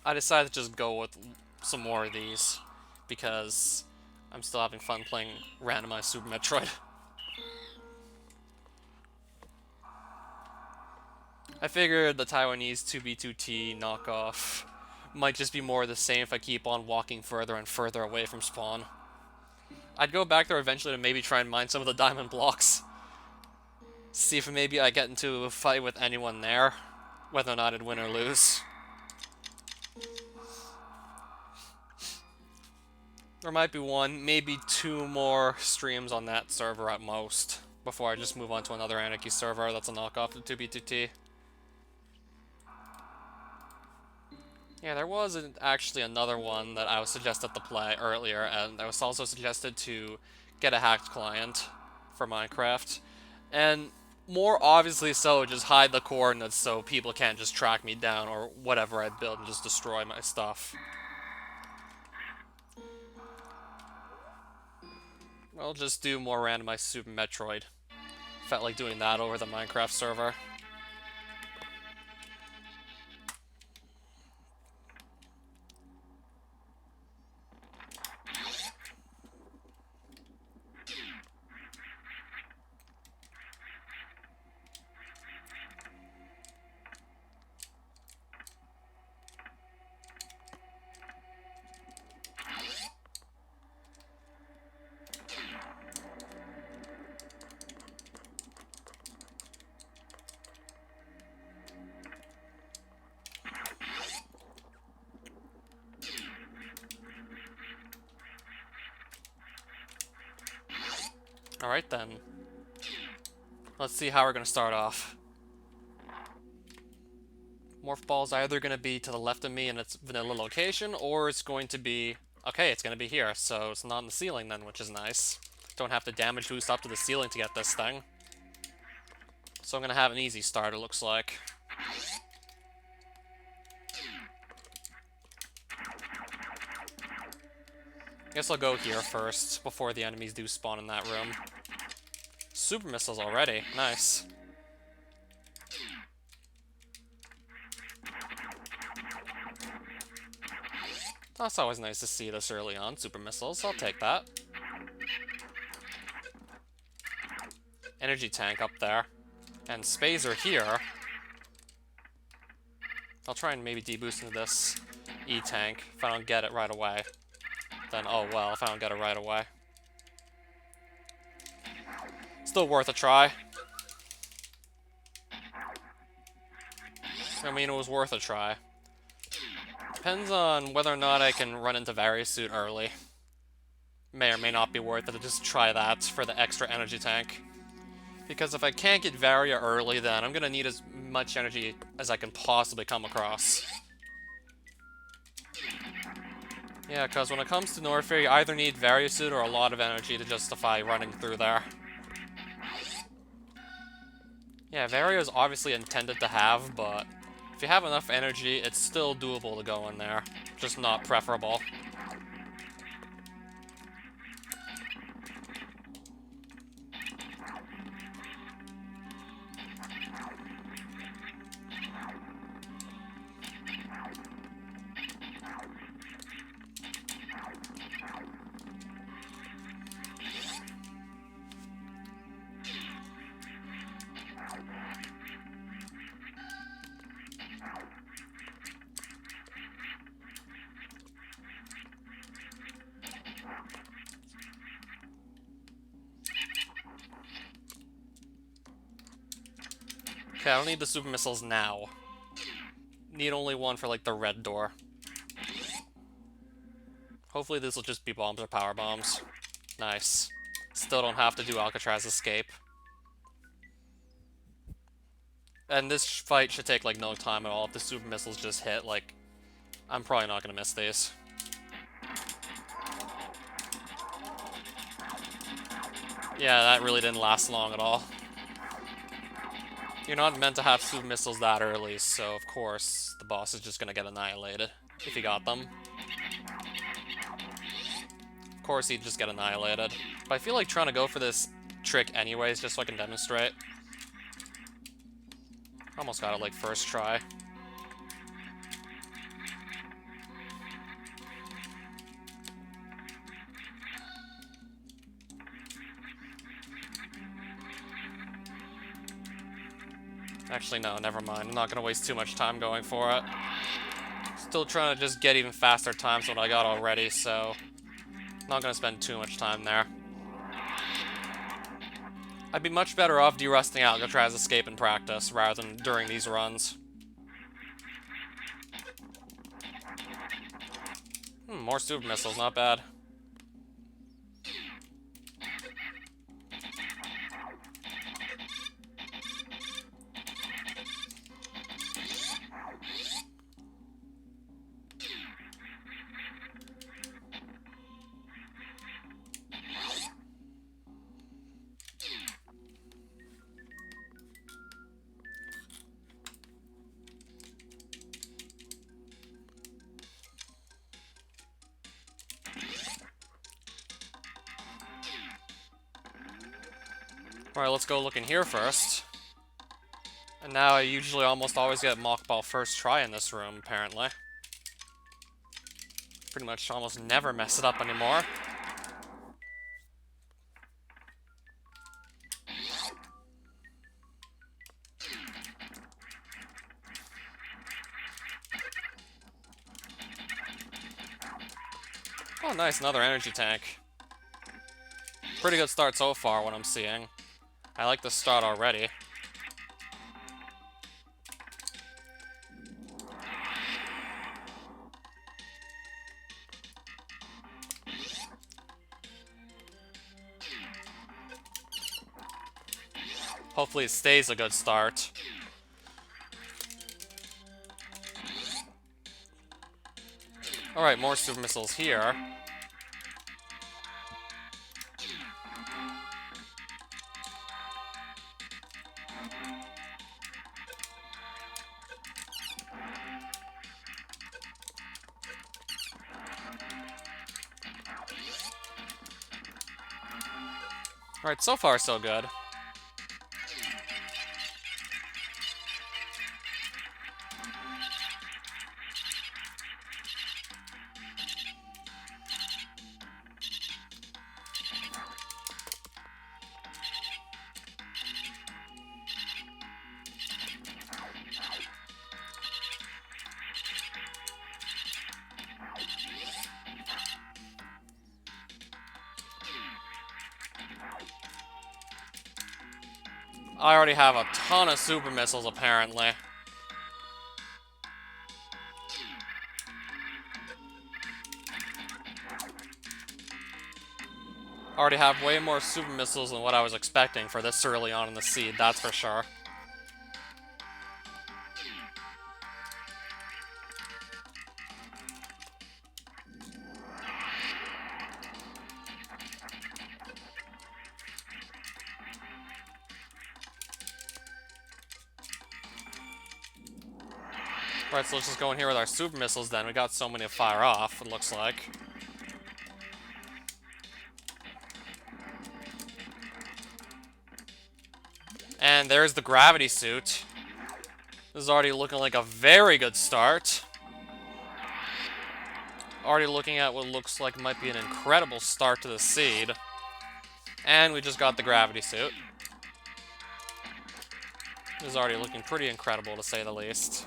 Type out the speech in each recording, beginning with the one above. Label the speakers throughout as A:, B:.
A: I decided to just go with some more of these because I'm still having fun playing randomized Super Metroid. I figured the Taiwanese 2B2T knockoff might just be more of the same if I keep on walking further and further away from spawn. I'd go back there eventually to maybe try and mine some of the diamond blocks. See if maybe I get into a fight with anyone there, whether or not I'd win or lose. There might be one, maybe two more streams on that server at most, before I just move on to another Anarchy server that's a knockoff of 2B2T. Yeah, there was actually another one that I was suggested to play earlier, and I was also suggested to get a hacked client for Minecraft. And more obviously so, just hide the coordinates so people can't just track me down or whatever I build and just destroy my stuff. I'll just do more randomized Super Metroid. Felt like doing that over the Minecraft server. Alright then. Let's see how we're going to start off. Morph ball's either going to be to the left of me in its vanilla location, or it's going to be... Okay, it's going to be here, so it's not in the ceiling then, which is nice. Don't have to damage boost up to the ceiling to get this thing. So I'm going to have an easy start, it looks like. Guess I'll go here first, before the enemies do spawn in that room. Super missiles already, nice. That's always nice to see this early on, super missiles, I'll take that. Energy tank up there. And Spazer here. I'll try and maybe deboost into this E-tank if I don't get it right away. Then, oh well, if I don't get it right away. Still worth a try. I mean, it was worth a try. Depends on whether or not I can run into Variosuit early. May or may not be worth it to just try that for the extra energy tank. Because if I can't get Varia early, then I'm gonna need as much energy as I can possibly come across. Yeah, because when it comes to Norfair, you either need Variosuit or a lot of energy to justify running through there. Yeah, Varia is obviously intended to have, but if you have enough energy, it's still doable to go in there. Just not preferable. Okay, I don't need the super missiles now. Need only one for, like, the red door. Hopefully this will just be bombs or power bombs. Nice. Still don't have to do Alcatraz escape. And this fight should take, like, no time at all. If the super missiles just hit, like, I'm probably not gonna miss these. Yeah, that really didn't last long at all. You're not meant to have super missiles that early, so of course the boss is just gonna get annihilated if he got them. Of course he'd just get annihilated. But I feel like trying to go for this trick anyways, just so I can demonstrate. Almost got it, like, first try. Actually, no, never mind. I'm not gonna waste too much time going for it. Still trying to just get even faster times than what I got already, so... Not gonna spend too much time there. I'd be much better off de-rusting Alcatraz Escape in practice, rather than during these runs. More super missiles, not bad. Alright, let's go look in here first. And now I usually almost always get Mach Ball first try in this room, apparently. Pretty much almost never mess it up anymore. Oh, nice, another energy tank. Pretty good start so far, what I'm seeing. I like the start already. Hopefully it stays a good start. Alright, more super missiles here. Alright, so far so good. I already have a ton of super missiles, apparently. Already have way more super missiles than what I was expecting for this early on in the seed, that's for sure. Alright, so let's just go in here with our super missiles then. We got so many to fire off, it looks like. And there's the gravity suit. This is already looking like a very good start. Already looking at what looks like might be an incredible start to the seed. And we just got the gravity suit. This is already looking pretty incredible, to say the least.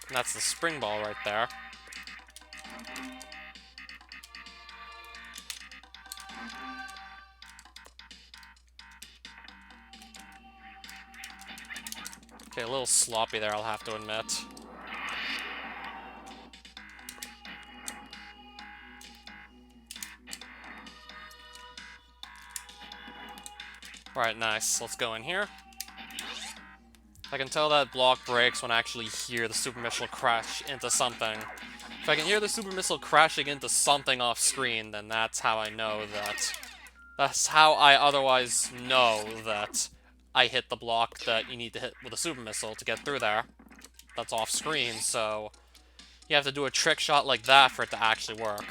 A: And that's the spring ball right there. Okay, a little sloppy there, I'll have to admit. Alright, nice. Let's go in here. I can tell that block breaks when I actually hear the super missile crash into something. If I can hear the super missile crashing into something off screen, then that's how I know that... That's how I otherwise know that I hit the block that you need to hit with a super missile to get through there. That's off screen, so... You have to do a trick shot like that for it to actually work.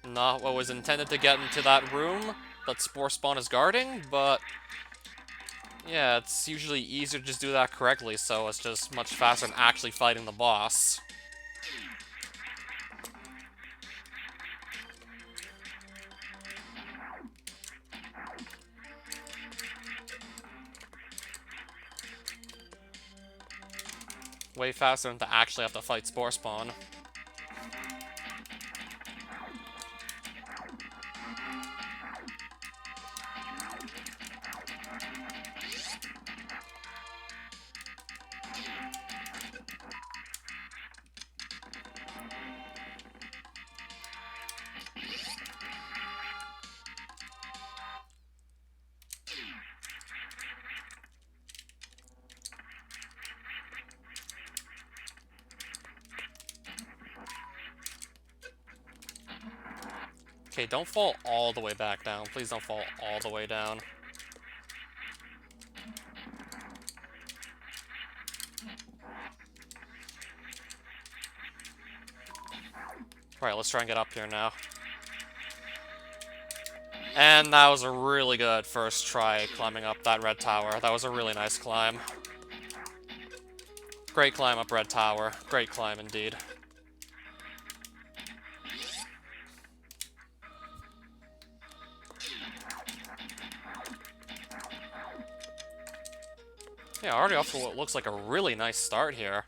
A: Not what was intended to get into that room that Spore Spawn is guarding, but... Yeah, it's usually easier to just do that correctly, so it's just much faster than actually fighting the boss. Way faster than to actually have to fight Spore Spawn. Okay, don't fall all the way back down. Please don't fall all the way down. Alright, let's try and get up here now. And that was a really good first try climbing up that red tower. That was a really nice climb. Great climb up red tower. Great climb indeed. Yeah, already off to what looks like a really nice start here.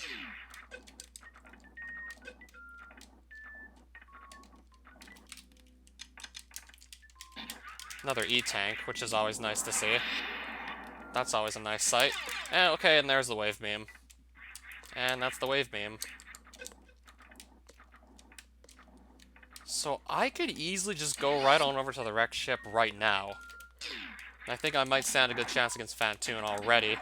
A: Another E-tank, which is always nice to see. That's always a nice sight. And okay, and there's the wave beam. And that's the wave beam. So I could easily just go right on over to the wrecked ship right now. I think I might stand a good chance against Fantoon already.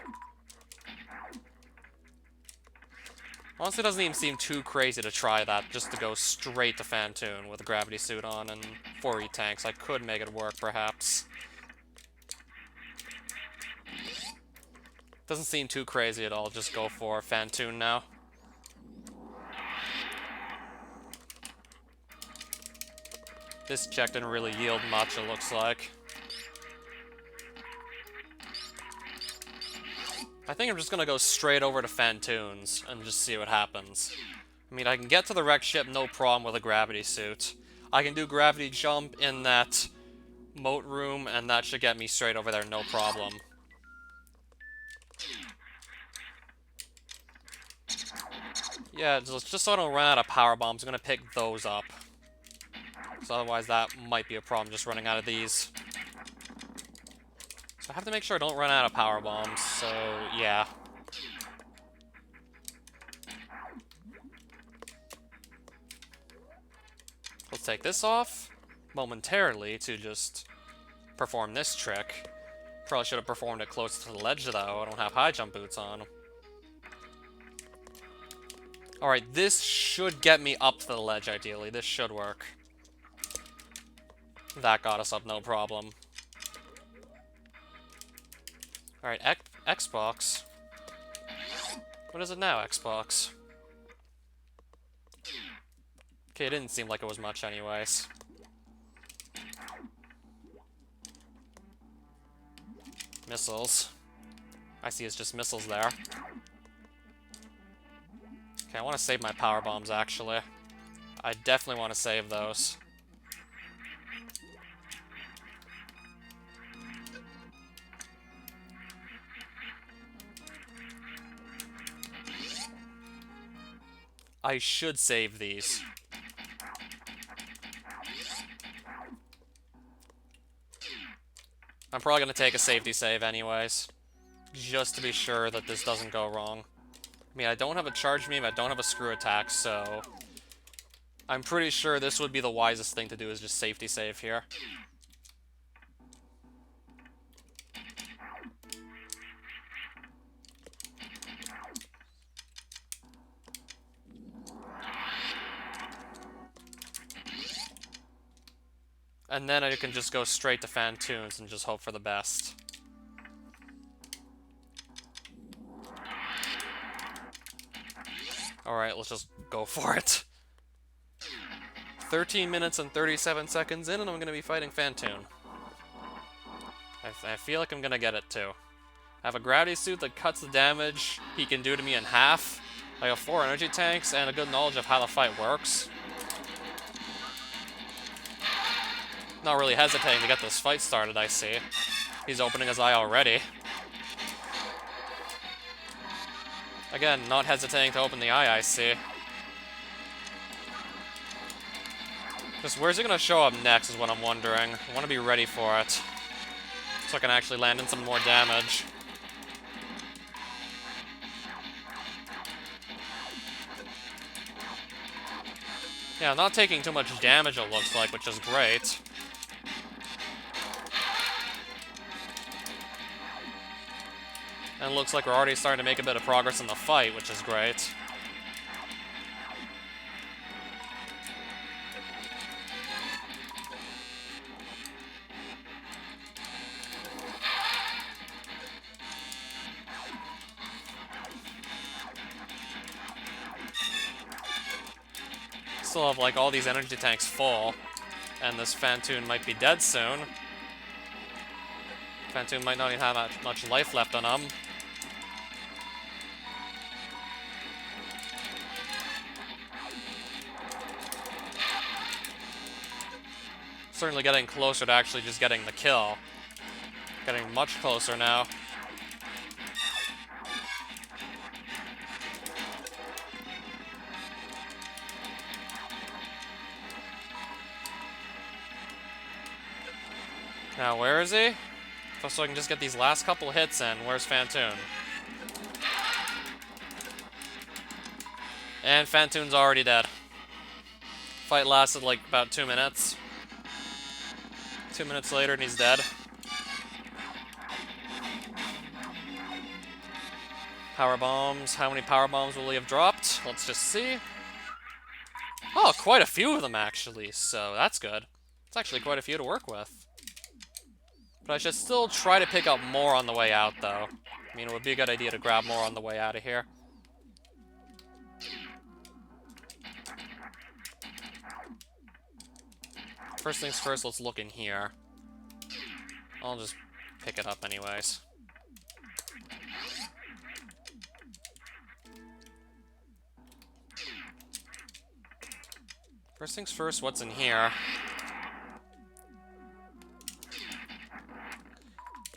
A: Honestly, it doesn't even seem too crazy to try that, just to go straight to Fantoon with a gravity suit on and 4 E-tanks. I could make it work, perhaps. Doesn't seem too crazy at all, just go for Fantoon now. This check didn't really yield much, it looks like. I think I'm just gonna go straight over to Fantoon's and just see what happens. I mean, I can get to the wrecked ship no problem with a gravity suit. I can do gravity jump in that moat room, and that should get me straight over there no problem. Yeah, just so I don't run out of power bombs, I'm gonna pick those up. So otherwise that might be a problem, just running out of these. So I have to make sure I don't run out of power bombs, so yeah. Let's take this off momentarily to just perform this trick. Probably should have performed it close to the ledge though, I don't have high jump boots on. Alright, this should get me up to the ledge ideally, this should work. That got us up no problem. Alright, Xbox. What is it now, Xbox? Okay, it didn't seem like it was much anyways. Missiles. I see it's just missiles there. Okay, I want to save my power bombs, actually. I definitely want to save those. I should save these. I'm probably going to take a safety save anyways, just to be sure that this doesn't go wrong. I mean, I don't have a charge beam, I don't have a screw attack, so I'm pretty sure this would be the wisest thing to do, is just safety save here. And then I can just go straight to Fantoons and just hope for the best. Alright, let's just go for it. 13 minutes and 37 seconds in, and I'm going to be fighting Fantoon. I feel like I'm going to get it, too. I have a gravity suit that cuts the damage he can do to me in half. I have 4 energy tanks, and a good knowledge of how the fight works. Not really hesitating to get this fight started, I see. He's opening his eye already. Again, not hesitating to open the eye, I see. Just where's it gonna show up next is what I'm wondering. I want to be ready for it. So I can actually land in some more damage. Yeah, not taking too much damage it looks like, which is great. And it looks like we're already starting to make a bit of progress in the fight, which is great. Still have, like, all these energy tanks full. And this Phantoon might be dead soon. Phantoon might not even have much life left on him. Certainly getting closer to actually just getting the kill. Getting much closer now. Now, where is he? Just so I can just get these last couple hits in. Where's Phantoon? And Phantoon's already dead. Fight lasted like about 2 minutes. 2 minutes later and he's dead. Power bombs. How many power bombs will he have dropped? Let's just see. Oh, quite a few of them actually, so that's good. It's actually quite a few to work with. But I should still try to pick up more on the way out, though. I mean, it would be a good idea to grab more on the way out of here. First things first, let's look in here. I'll just pick it up anyways. First things first, what's in here?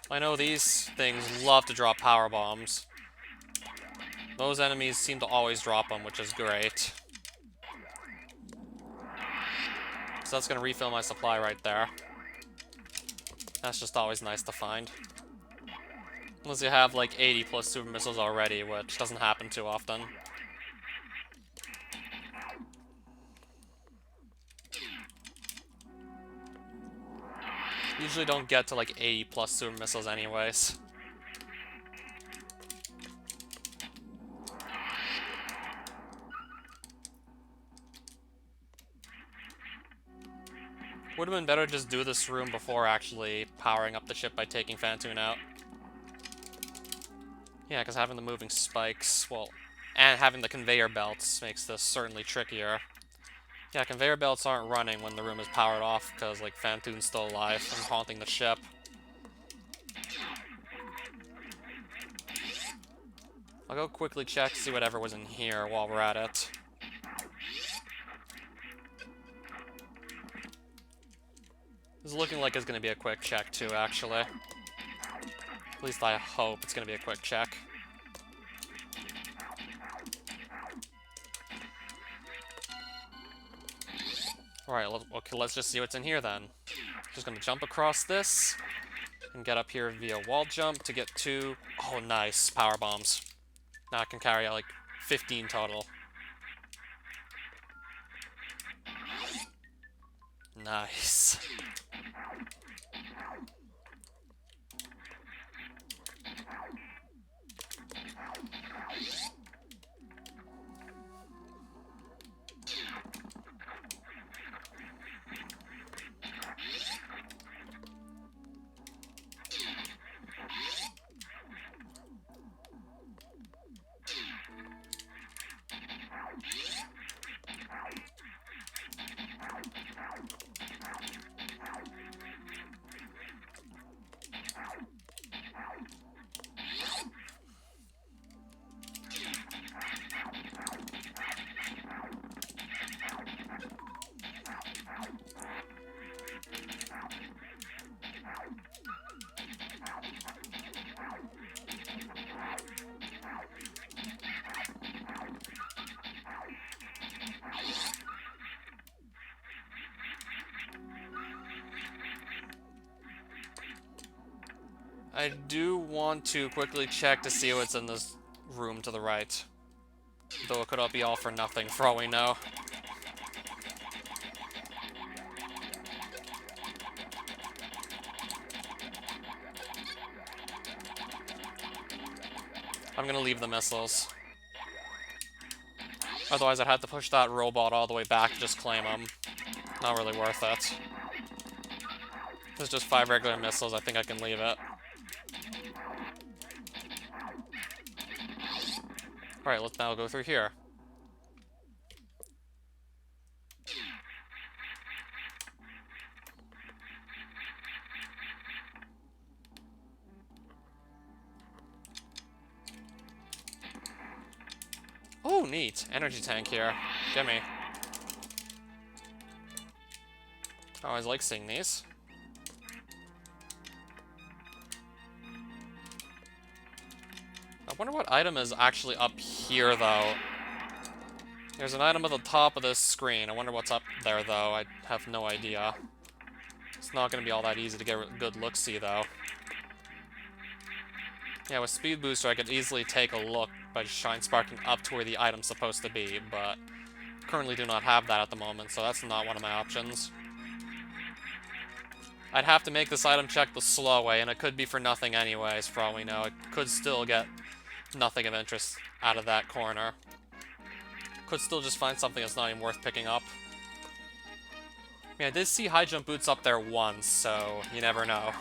A: I know these things love to drop power bombs. Those enemies seem to always drop them, which is great. So that's gonna refill my supply right there. That's just always nice to find. Unless you have like 80 plus super missiles already, which doesn't happen too often. Usually don't get to like 80 plus super missiles anyways. Would have been better to just do this room before actually powering up the ship by taking Phantoon out. Yeah, because having the moving spikes, well, and having the conveyor belts makes this certainly trickier. Yeah, conveyor belts aren't running when the room is powered off because, like, Phantoon's still alive and haunting the ship. I'll go quickly check, see whatever was in here while we're at it. This is looking like it's going to be a quick check, too, actually. At least I hope it's going to be a quick check. Alright, okay, let's just see what's in here, then. Just going to jump across this and get up here via wall jump to get to... Oh, nice. Power bombs. Now I can carry, like, 15 total. Nice. I do want to quickly check to see what's in this room to the right. Though it could all be all for nothing, for all we know. I'm gonna leave the missiles. Otherwise I'd have to push that robot all the way back to just claim them. Not really worth it. If it's just 5 regular missiles, I think I can leave it. Alright, let's now go through here. Oh, neat. Energy tank here. Gimme. I always like seeing these. I wonder what item is actually up here, though. There's an item at the top of this screen. I wonder what's up there, though. I have no idea. It's not going to be all that easy to get a good look-see, though. Yeah, with Speed Booster, I could easily take a look by Shine Sparking up to where the item's supposed to be, but currently do not have that at the moment, so that's not one of my options. I'd have to make this item check the slow way, and it could be for nothing anyways, for all we know. It could still get nothing of interest out of that corner. Could still just find something that's not even worth picking up. I mean, I did see high jump boots up there once, so you never know.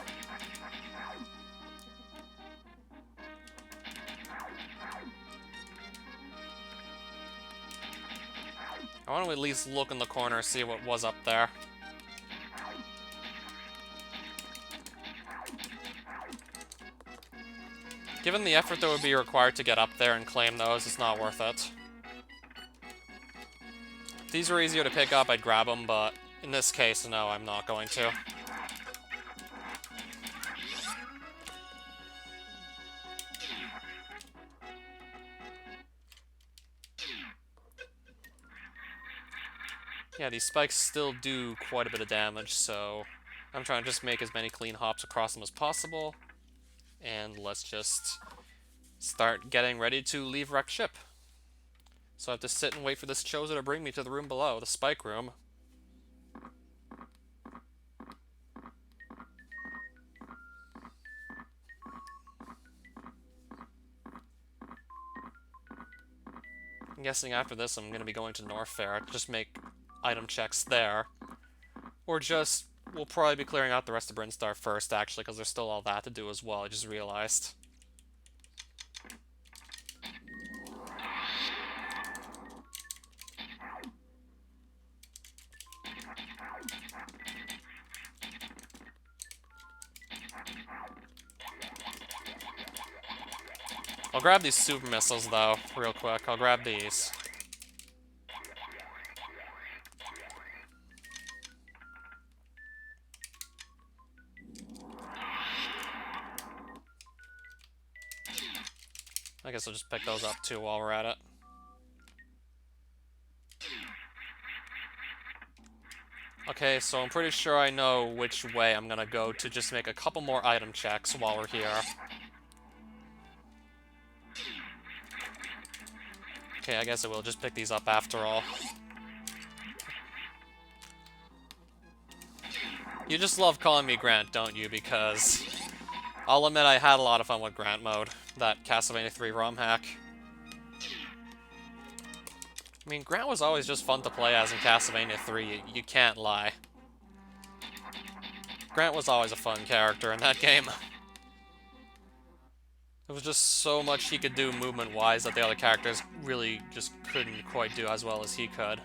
A: I want to at least look in the corner, see what was up there. Given the effort that would be required to get up there and claim those, it's not worth it. If these were easier to pick up, I'd grab them, but in this case, no, I'm not going to. Yeah, these spikes still do quite a bit of damage, so I'm trying to just make as many clean hops across them as possible. And let's just start getting ready to leave Wrecked Ship. So I have to sit and wait for this Chozo to bring me to the room below, the spike room. I'm guessing after this I'm going to be going to North Fair, just make item checks there. Or just, we'll probably be clearing out the rest of Brinstar first, actually, because there's still all that to do as well, I just realized. I'll grab these super missiles, though, real quick. I'll grab these. I guess I'll just pick those up, too, while we're at it. Okay, so I'm pretty sure I know which way I'm gonna go to just make a couple more item checks while we're here. Okay, I guess I will just pick these up after all. You just love calling me Grant, don't you? Because I'll admit I had a lot of fun with Grant mode, that Castlevania 3 ROM hack. I mean, Grant was always just fun to play as in Castlevania 3, you can't lie. Grant was always a fun character in that game. There was just so much he could do movement-wise that the other characters really just couldn't quite do as well as he could.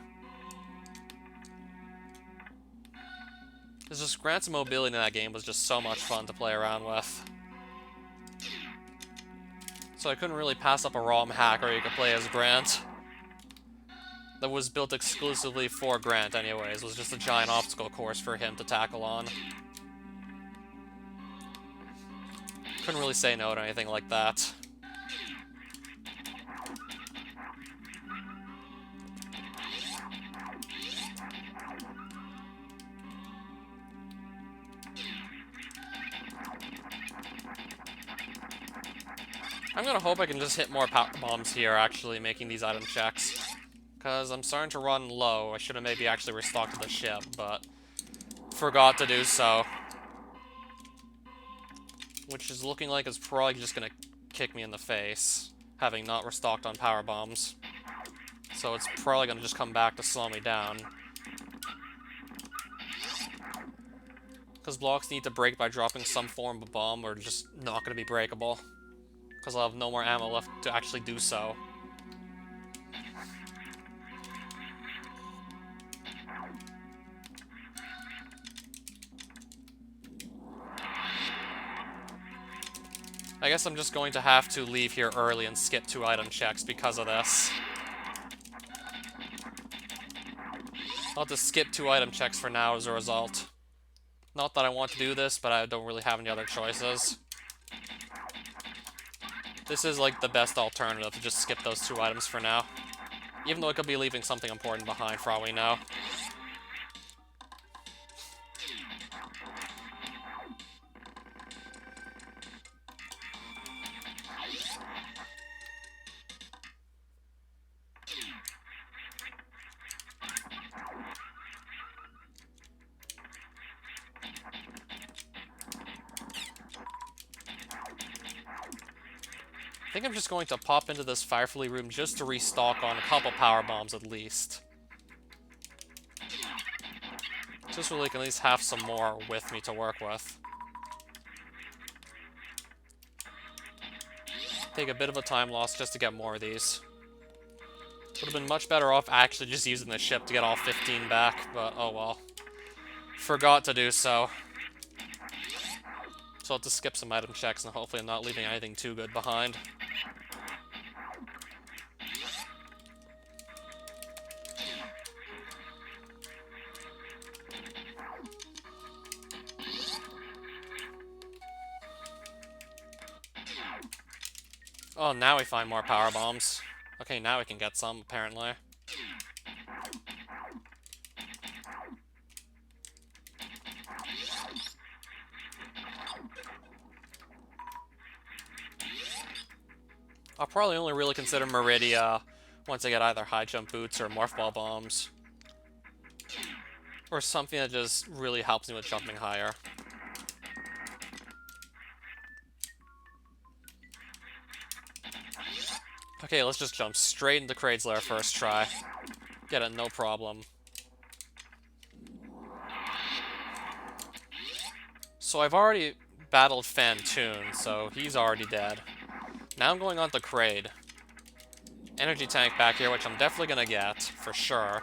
A: It's just Grant's mobility in that game was just so much fun to play around with. So I couldn't really pass up a ROM hack where you could play as Grant. That was built exclusively for Grant anyways. It was just a giant obstacle course for him to tackle on. Couldn't really say no to anything like that. I'm gonna hope I can just hit more power bombs here, actually, making these item checks. Because I'm starting to run low. I should have maybe actually restocked the ship, but forgot to do so. Which is looking like it's probably just gonna kick me in the face, having not restocked on power bombs. So it's probably gonna just come back to slow me down. Because blocks need to break by dropping some form of bomb, or just not gonna be breakable. Because I'll have no more ammo left to actually do so. I guess I'm just going to have to leave here early and skip 2 item checks because of this. I'll have to skip 2 item checks for now as a result. Not that I want to do this, but I don't really have any other choices. This is like the best alternative, to just skip those 2 items for now. Even though I could be leaving something important behind for all we know. I think I'm just going to pop into this Firefly room just to restock on a couple power bombs at least. Just so we can at least have some more with me to work with. Take a bit of a time loss just to get more of these. Would have been much better off actually just using the ship to get all 15 back, but oh well. Forgot to do so. So I'll have to skip some item checks and hopefully I'm not leaving anything too good behind. Oh, now we find more power bombs. Okay, now we can get some, apparently. I'll probably only really consider Meridia once I get either high jump boots or morph ball bombs. Or something that just really helps me with jumping higher. Okay, let's just jump straight into Kraid's Lair first try. Get it, no problem. So I've already battled Fantoon, so he's already dead. Now I'm going on to Kraid. Energy tank back here, which I'm definitely gonna get, for sure.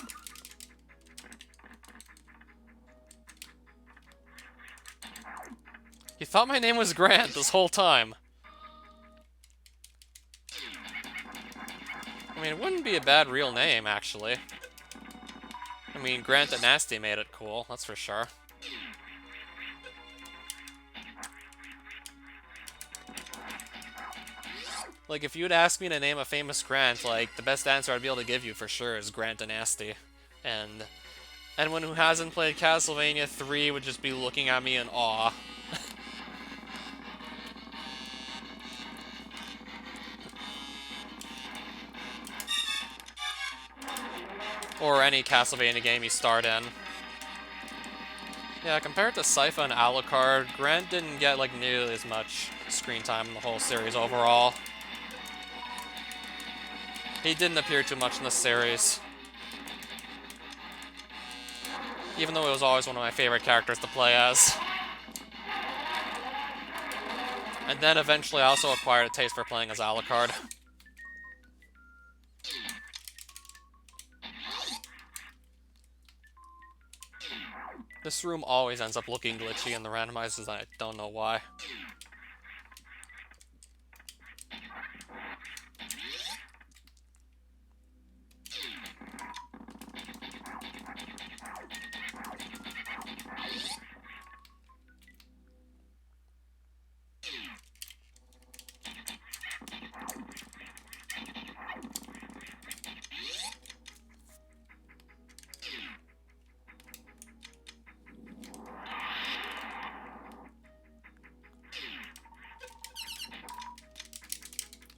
A: He thought my name was Grant this whole time. I mean, it wouldn't be a bad real name, actually. I mean, Grant the Nasty made it cool, that's for sure. Like, if you'd ask me to name a famous Grant, like, the best answer I'd be able to give you for sure is Grant the Nasty. And anyone who hasn't played Castlevania 3 would just be looking at me in awe. Or any Castlevania game you start in. Yeah, compared to Sypha and Alucard, Grant didn't get, like, nearly as much screen time in the whole series overall. He didn't appear too much in the series. Even though it was always one of my favorite characters to play as. And then eventually I also acquired a taste for playing as Alucard. This room always ends up looking glitchy in the randomizers, and I don't know why.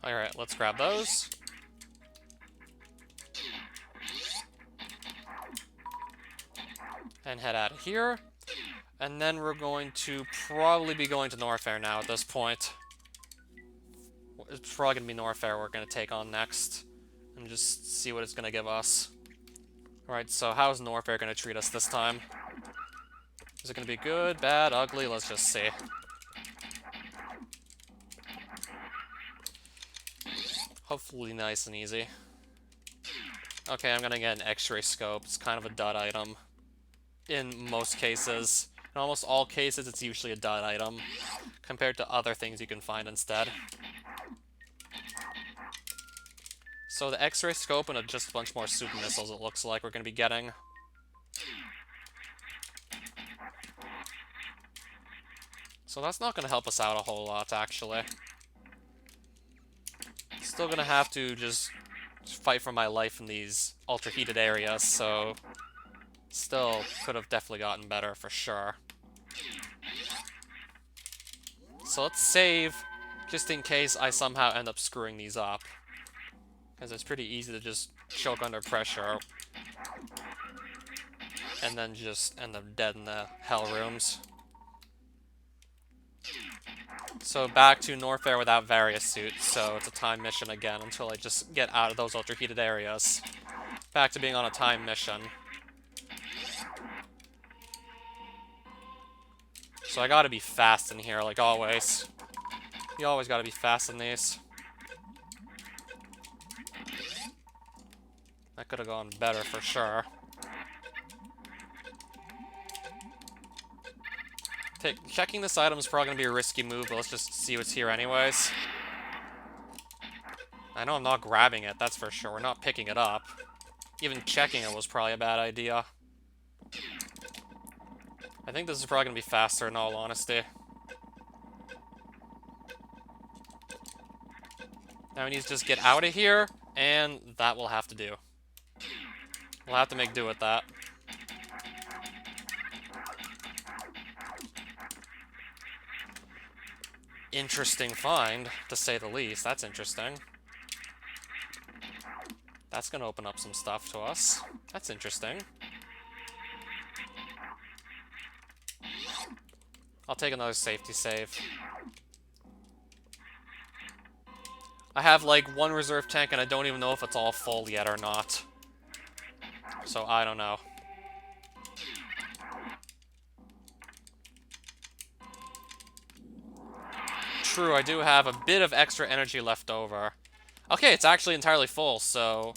A: Alright, let's grab those. And head out of here. And then we're going to probably be going to Norfair now at this point. It's probably going to be Norfair we're going to take on next. And just see what it's going to give us. Alright, so how's Norfair going to treat us this time? Is it going to be good, bad, ugly? Let's just see. Hopefully nice and easy. Okay, I'm going to get an X-ray scope. It's kind of a dud item. In most cases. In almost all cases, it's usually a dud item. Compared to other things you can find instead. So the X-ray scope and just a bunch more super missiles it looks like we're going to be getting. So that's not going to help us out a whole lot, actually. Still going to have to just fight for my life in these ultra-heated areas, so... Still could have definitely gotten better, for sure. So let's save, just in case I somehow end up screwing these up. Because it's pretty easy to just choke under pressure. And then just end up dead in the hell rooms. So back to Norfair without various suits, so it's a time mission again until I just get out of those ultra-heated areas. Back to being on a time mission. So I gotta be fast in here, like always. You always gotta be fast in these. That could have gone better for sure. Checking this item is probably gonna be a risky move, but let's just see what's here anyways. I know I'm not grabbing it, that's for sure. We're not picking it up. Even checking it was probably a bad idea. I think this is probably gonna be faster in all honesty. Now we need to just get out of here, and that will have to do. We'll have to make do with that. Interesting find, to say the least. That's interesting. That's gonna open up some stuff to us. That's interesting. I'll take another safety save. I have like one reserve tank and I don't even know if it's all full yet or not. So I don't know. True, I do have a bit of extra energy left over. Okay, it's actually entirely full, so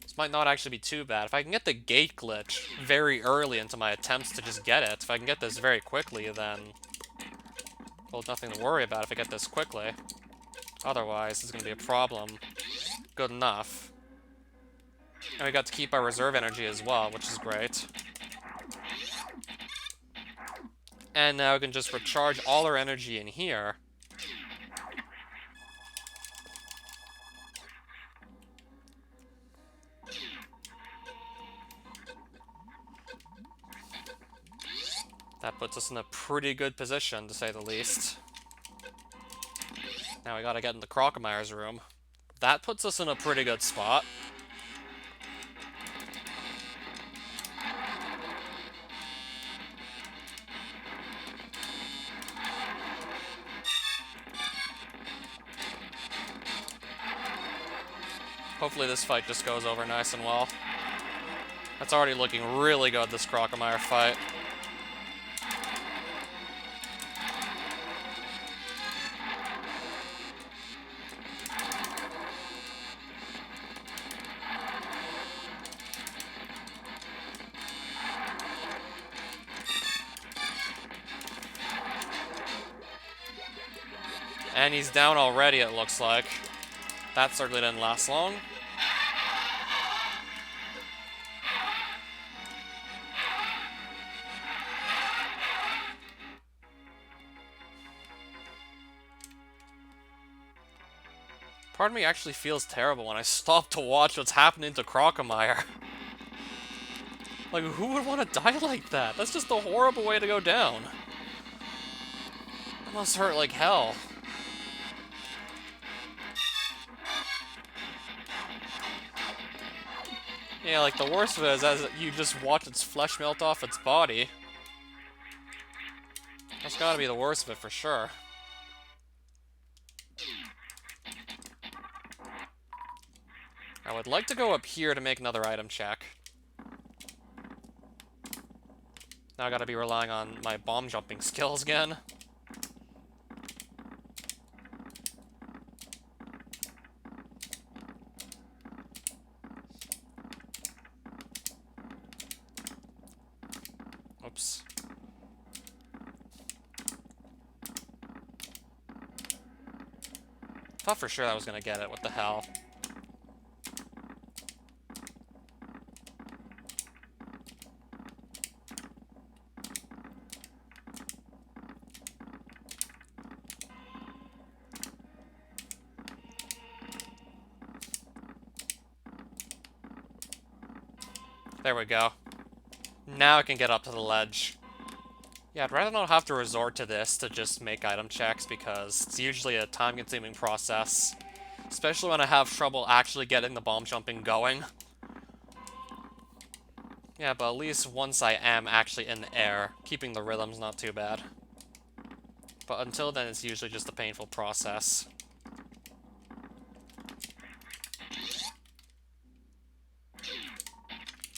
A: this might not actually be too bad. If I can get the gate glitch very early into my attempts to just get it, if I can get this very quickly, then... well, nothing to worry about if I get this quickly. Otherwise, it's going to be a problem. Good enough. And we got to keep our reserve energy as well, which is great. And now we can just recharge all our energy in here. That puts us in a pretty good position, to say the least. Now we gotta get in the Crocomyre's room. That puts us in a pretty good spot. Hopefully this fight just goes over nice and well. That's already looking really good, this Crocomyre fight. And he's down already, it looks like. That certainly didn't last long. Part of me actually feels terrible when I stop to watch what's happening to Crocomyre. Like, who would want to die like that? That's just a horrible way to go down. That must hurt like hell. Yeah, like, the worst of it is as you just watch its flesh melt off its body. That's gotta be the worst of it for sure. I would like to go up here to make another item check. Now I gotta be relying on my bomb jumping skills again. Oops. Thought for sure I was gonna get it. What the hell? There we go. Now I can get up to the ledge. Yeah, I'd rather not have to resort to this to just make item checks because it's usually a time-consuming process. Especially when I have trouble actually getting the bomb jumping going. Yeah, but at least once I am actually in the air, keeping the rhythm's not too bad. But until then, it's usually just a painful process.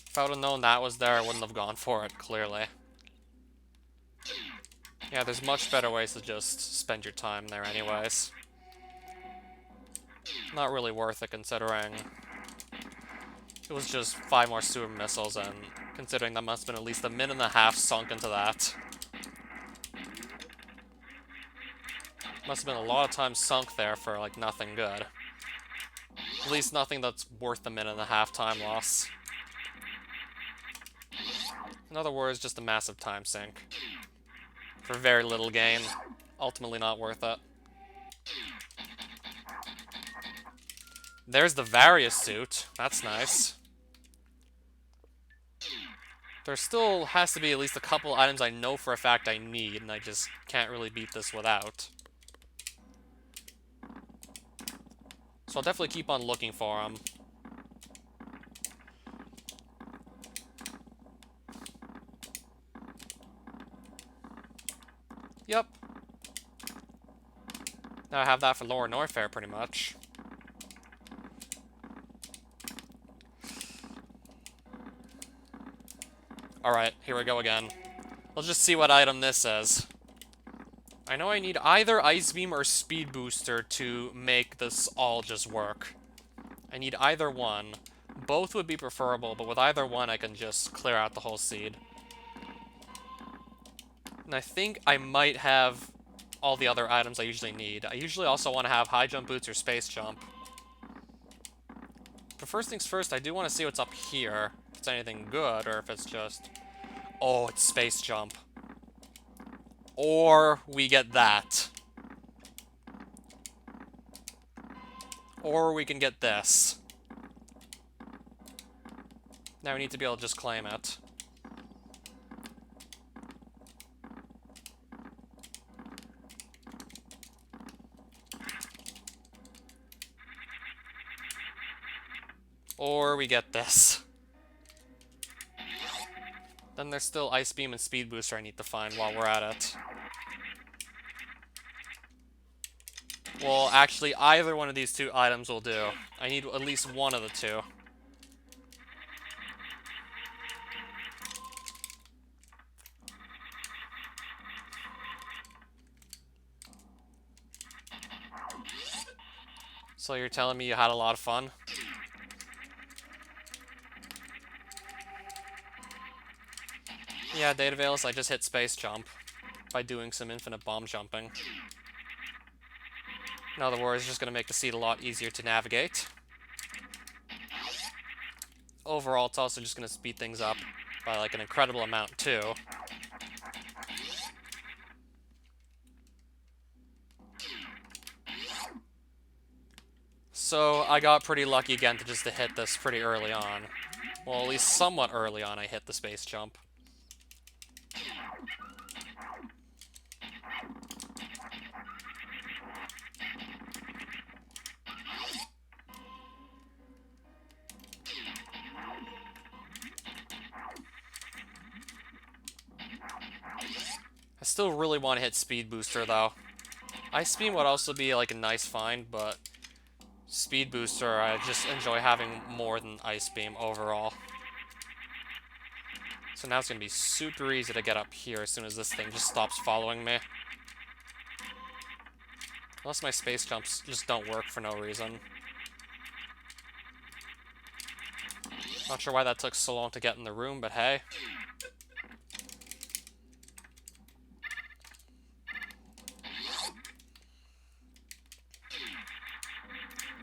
A: If I would have known that was there, I wouldn't have gone for it, clearly. Yeah, there's much better ways to just spend your time there anyways. Not really worth it considering it was just 5 more sewer missiles, and considering that must have been at least a minute and a half sunk into that. Must have been a lot of time sunk there for, like, nothing good. At least nothing that's worth a minute and a half time loss. In other words, just a massive time sink. For very little gain. Ultimately not worth it. There's the Various suit. That's nice. There still has to be at least a couple items I know for a fact I need, and I just can't really beat this without. So I'll definitely keep on looking for them. Yep. Now I have that for Lower Norfair, pretty much. Alright, here we go again. Let's just see what item this is. I know I need either Ice Beam or Speed Booster to make this all just work. I need either one. Both would be preferable, but with either one I can just clear out the whole seed. And I think I might have all the other items I usually need. I usually also want to have High Jump Boots or Space Jump. But first things first, I do want to see what's up here. If it's anything good, or if it's just... Oh, it's Space Jump. Or we get that. Or we can get this. Now we need to be able to just claim it. Or we get this. Then there's still Ice Beam and Speed Booster I need to find while we're at it. Well, actually, either one of these two items will do. I need at least one of the two. So you're telling me you had a lot of fun? Yeah, Data Veils, I just hit Space Jump by doing some infinite bomb jumping. In other words, it's just going to make the seed a lot easier to navigate. Overall, it's also just going to speed things up by like an incredible amount too. So I got pretty lucky again to hit this pretty early on. Well, at least somewhat early on I hit the Space Jump. still really want to hit Speed Booster, though. Ice Beam would also be, like, a nice find, but Speed Booster, I just enjoy having more than Ice Beam overall. So now it's going to be super easy to get up here as soon as this thing just stops following me. Unless my space jumps just don't work for no reason. Not sure why that took so long to get in the room, but hey.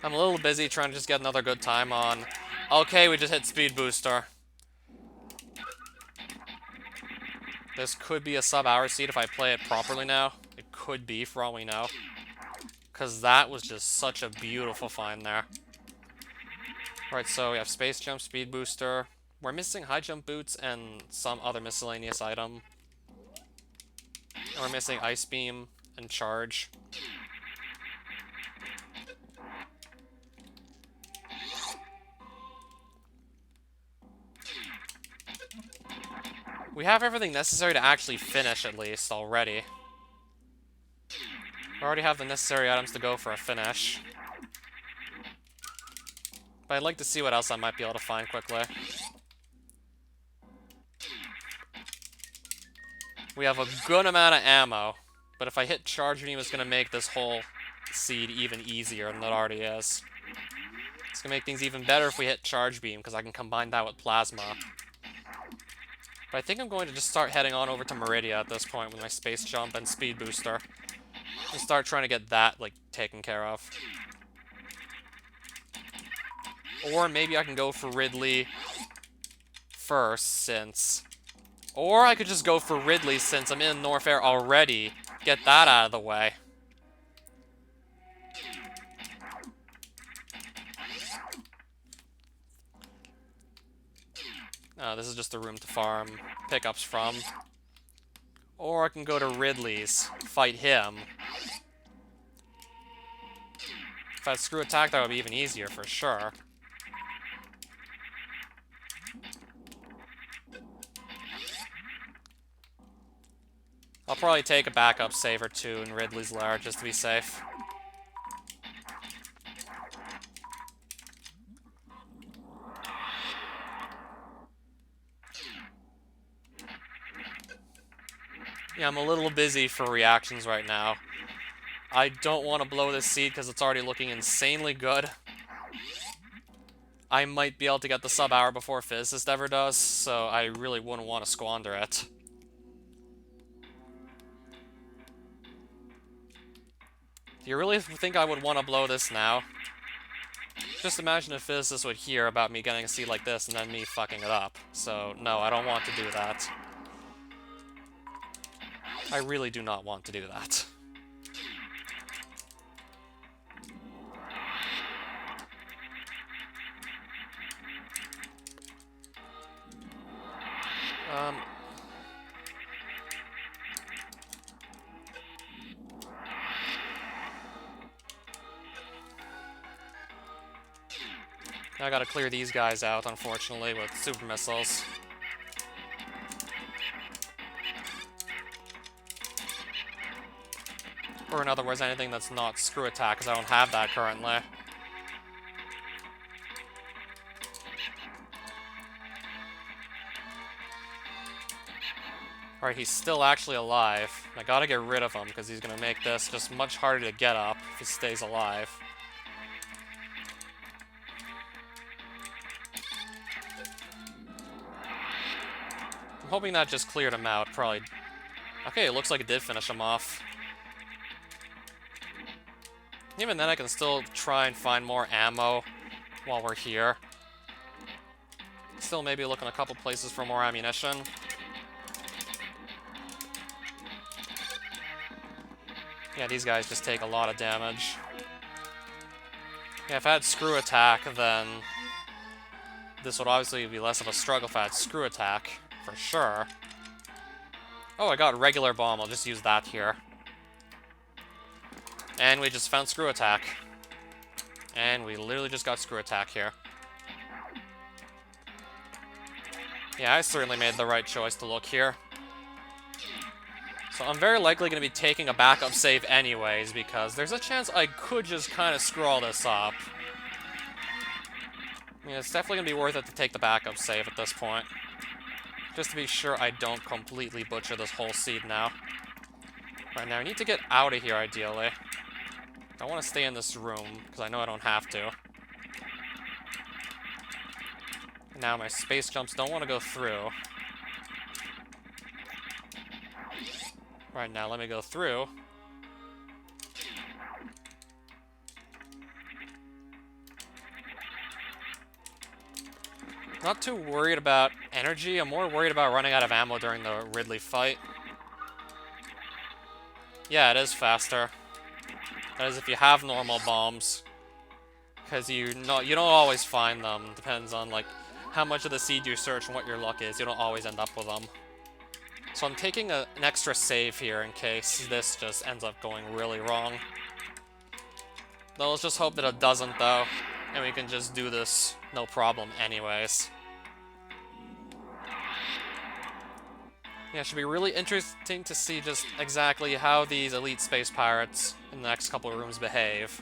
A: I'm a little busy trying to just get another good time on. Okay, we just hit Speed Booster. This could be a sub-hour seed if I play it properly now. It could be, for all we know. Because that was just such a beautiful find there. Alright, so we have Space Jump, Speed Booster. We're missing High Jump Boots and some other miscellaneous item. And we're missing Ice Beam and Charge. We have everything necessary to actually finish, at least, already. We already have the necessary items to go for a finish. But I'd like to see what else I might be able to find quickly. We have a good amount of ammo, but if I hit Charge Beam, it's going to make this whole seed even easier than it already is. It's going to make things even better if we hit Charge Beam, because I can combine that with Plasma. But I think I'm going to just start heading on over to Meridia at this point with my Space Jump and Speed Booster. And start trying to get that, like, taken care of. Or maybe I can go for Ridley first, since... Or I could just go for Ridley since I'm in Norfair already. Get that out of the way. This is just a room to farm pickups from. Or I can go to Ridley's, fight him. If I had Screw Attack, that would be even easier for sure. I'll probably take a backup save or two in Ridley's Lair just to be safe. Yeah, I'm a little busy for reactions right now. I don't want to blow this seed because it's already looking insanely good. I might be able to get the sub-hour before Physicist ever does, so I really wouldn't want to squander it. Do you really think I would want to blow this now? Just imagine if Physicist would hear about me getting a seed like this and then me fucking it up. So, no, I don't want to do that. I really do not want to do that. I gotta clear these guys out, unfortunately, with super missiles. Or in other words, anything that's not Screw Attack, because I don't have that currently. Alright, he's still actually alive. I gotta get rid of him, because he's gonna make this just much harder to get up if he stays alive. I'm hoping that just cleared him out, probably. Okay, it looks like it did finish him off. Even then, I can still try and find more ammo while we're here. Still maybe look in a couple places for more ammunition. Yeah, these guys just take a lot of damage. Yeah, if I had Screw Attack, then this would obviously be less of a struggle if I had Screw Attack, for sure. Oh, I got Regular Bomb. I'll just use that here. And we just found Screw Attack. And we literally just got Screw Attack here. Yeah, I certainly made the right choice to look here. So I'm very likely going to be taking a backup save anyways, because there's a chance I could just kind of screw all this up. Yeah, it's definitely going to be worth it to take the backup save at this point. Just to be sure I don't completely butcher this whole seed now. Right now, I need to get out of here, ideally. I want to stay in this room, because I know I don't have to. Now my space jumps don't want to go through. Right now, let me go through. Not too worried about energy, I'm more worried about running out of ammo during the Ridley fight. Yeah, it is faster. That is if you have normal bombs. Because you don't always find them. Depends on, like, how much of the seed you search and what your luck is. You don't always end up with them. So I'm taking an extra save here in case this just ends up going really wrong. Though let's just hope that it doesn't, though. And we can just do this no problem anyways. Yeah, it should be really interesting to see just exactly how these elite space pirates in the next couple of rooms behave.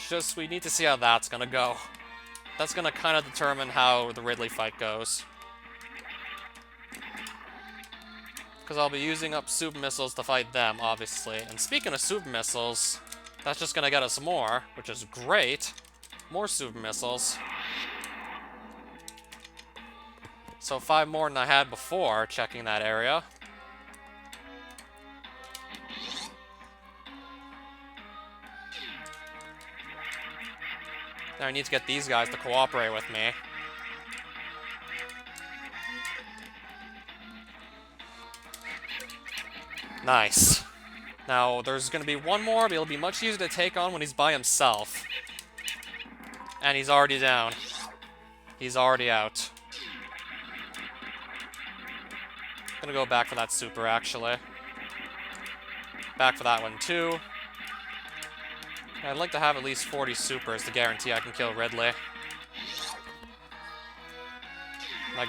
A: Just, we need to see how that's gonna go. That's gonna kind of determine how the Ridley fight goes. Because I'll be using up super missiles to fight them, obviously. And speaking of super missiles, that's just gonna get us more, which is great. More super missiles. So 5 more than I had before, checking that area. Now I need to get these guys to cooperate with me. Nice. Now, there's going to be one more, but it'll be much easier to take on when he's by himself. And he's already down. He's already out. Gonna go back for that super, actually. Back for that one, too. I'd like to have at least 40 supers to guarantee I can kill Ridley. And I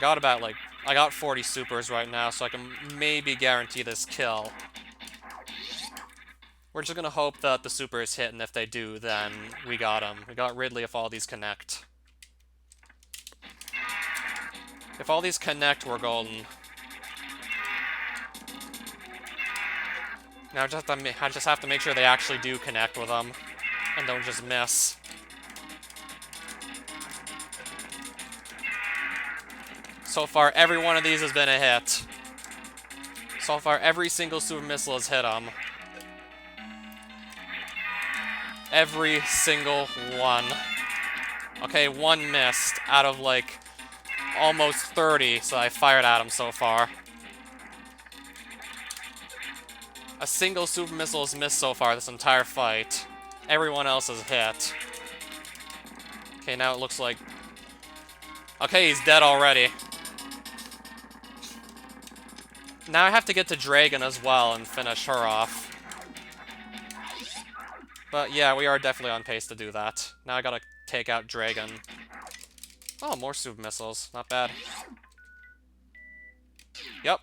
A: got 40 supers right now, so I can maybe guarantee this kill. We're just gonna hope that the supers hit, and if they do, then we got him. We got Ridley if all these connect. If all these connect, we're golden. Now I just have to make sure they actually do connect with them, and don't just miss. So far, every one of these has been a hit. So far, every single super missile has hit them. Every single one. Okay, one missed out of, like, almost 30, so I fired at him so far. A single super missile has missed so far this entire fight. Everyone else has hit. Okay, now it looks like... Okay, he's dead already. Now I have to get to Dragon as well and finish her off. But yeah, we are definitely on pace to do that. Now I gotta take out Dragon. Oh, more super missiles. Not bad. Yep.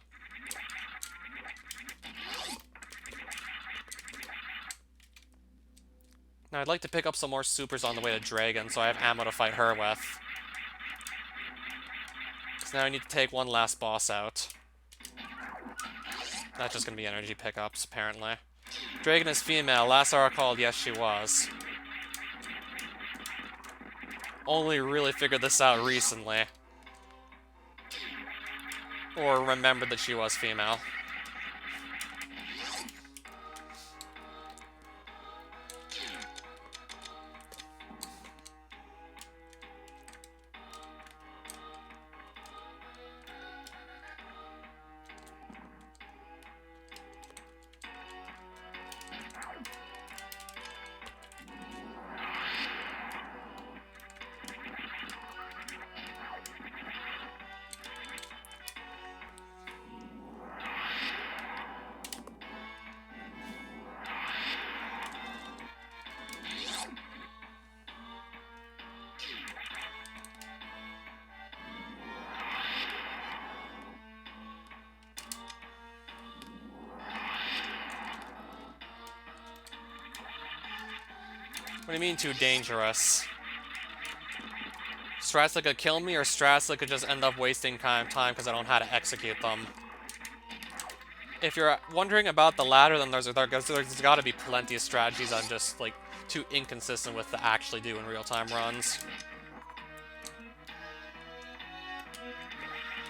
A: Now I'd like to pick up some more supers on the way to Dragon, so I have ammo to fight her with. So now I need to take one last boss out. That's just gonna be energy pickups, apparently. Dragon is female. Last I recalled, yes, she was. Only really figured this out recently. Or remembered that she was female. What do you mean too dangerous? Strats that could kill me, or strats that could just end up wasting time because I don't know how to execute them? If you're wondering about the latter, then there's got to be plenty of strategies I'm just, like, too inconsistent with to actually do in real-time runs.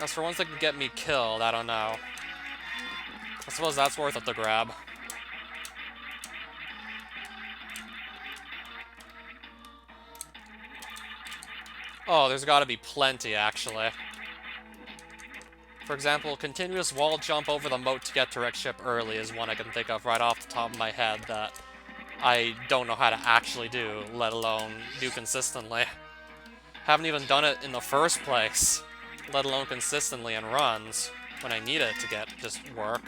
A: As for ones that can get me killed, I don't know. I suppose that's worth it to grab. Oh, there's got to be plenty, actually. For example, continuous wall jump over the moat to get to wreck ship early is one I can think of right off the top of my head that I don't know how to actually do, let alone do consistently. Haven't even done it in the first place, let alone consistently in runs, when I need it to get just work.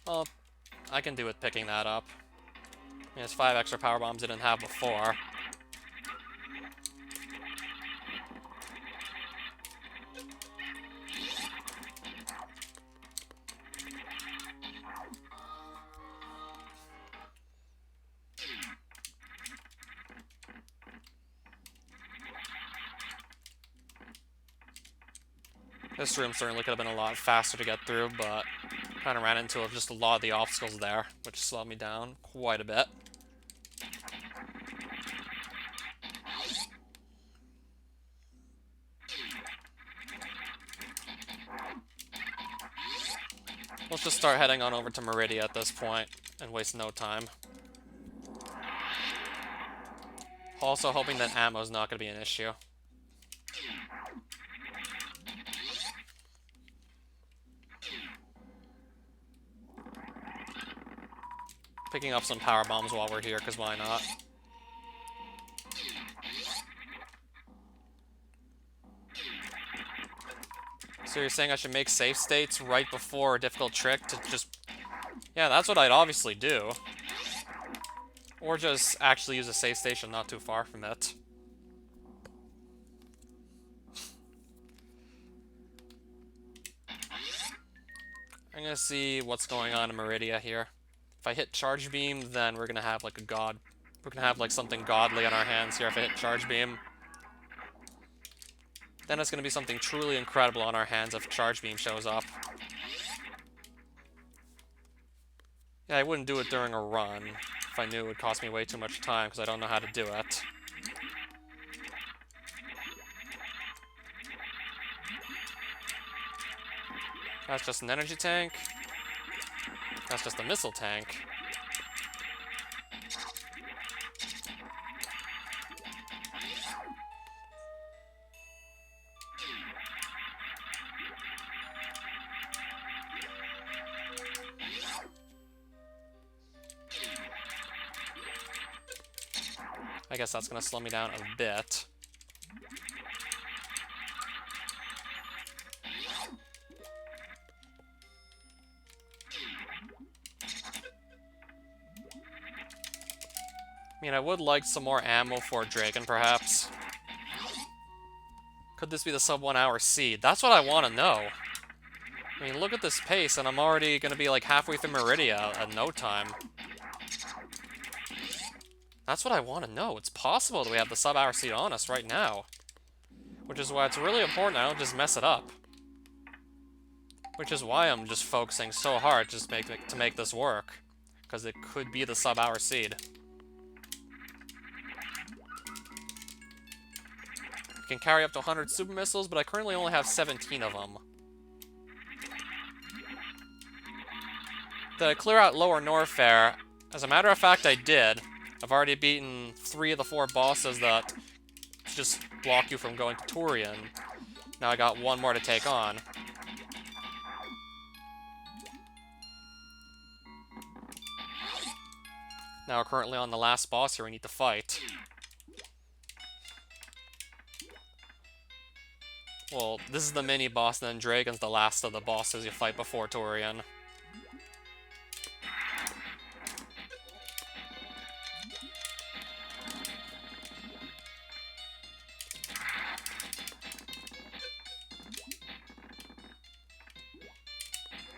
A: Well, I can do with picking that up. There's 5 extra power bombs I didn't have before. This room certainly could have been a lot faster to get through, but kind of ran into just a lot of the obstacles there, which slowed me down quite a bit. Let's just start heading on over to Meridia at this point, and waste no time. Also hoping that ammo's not going to be an issue. Picking up some power bombs while we're here, because why not? So you're saying I should make save states right before a difficult trick to just... Yeah, that's what I'd obviously do. Or just actually use a save station not too far from it. I'm gonna see what's going on in Meridia here. If I hit Charge Beam, then we're gonna have like a god. We're gonna have like something godly on our hands here if I hit Charge Beam. Then it's gonna be something truly incredible on our hands if Charge Beam shows up. Yeah, I wouldn't do it during a run if I knew it would cost me way too much time because I don't know how to do it. That's just an energy tank. That's just a missile tank. I guess that's gonna slow me down a bit. I mean, I would like some more ammo for Dragon, perhaps. Could this be the sub 1 hour seed? That's what I want to know. I mean, look at this pace, and I'm already going to be like halfway through Meridia at no time. That's what I want to know. It's possible that we have the sub hour seed on us right now. Which is why it's really important I don't just mess it up. Which is why I'm just focusing so hard just to make this work. Because it could be the sub hour seed. Can carry up to 100 super missiles, but I currently only have 17 of them. To clear out Lower Norfair, as a matter of fact I did. I've already beaten 3 of the 4 bosses that just block you from going to Turian. Now I got 1 more to take on. Now we're currently on the last boss here we need to fight. Well, this is the mini-boss, and then Dragon's the last of the bosses you fight before Turian.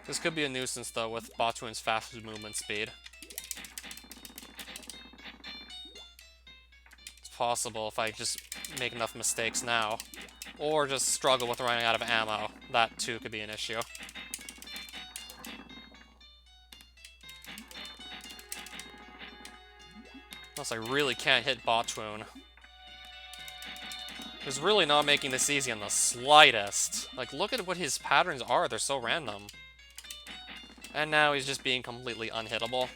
A: This could be a nuisance, though, with Batuan's fast movement speed. It's possible if I just make enough mistakes now. Or just struggle with running out of ammo. That, too, could be an issue. Unless I really can't hit Batuan. He's really not making this easy in the slightest. Like, look at what his patterns are. They're so random. And now he's just being completely unhittable.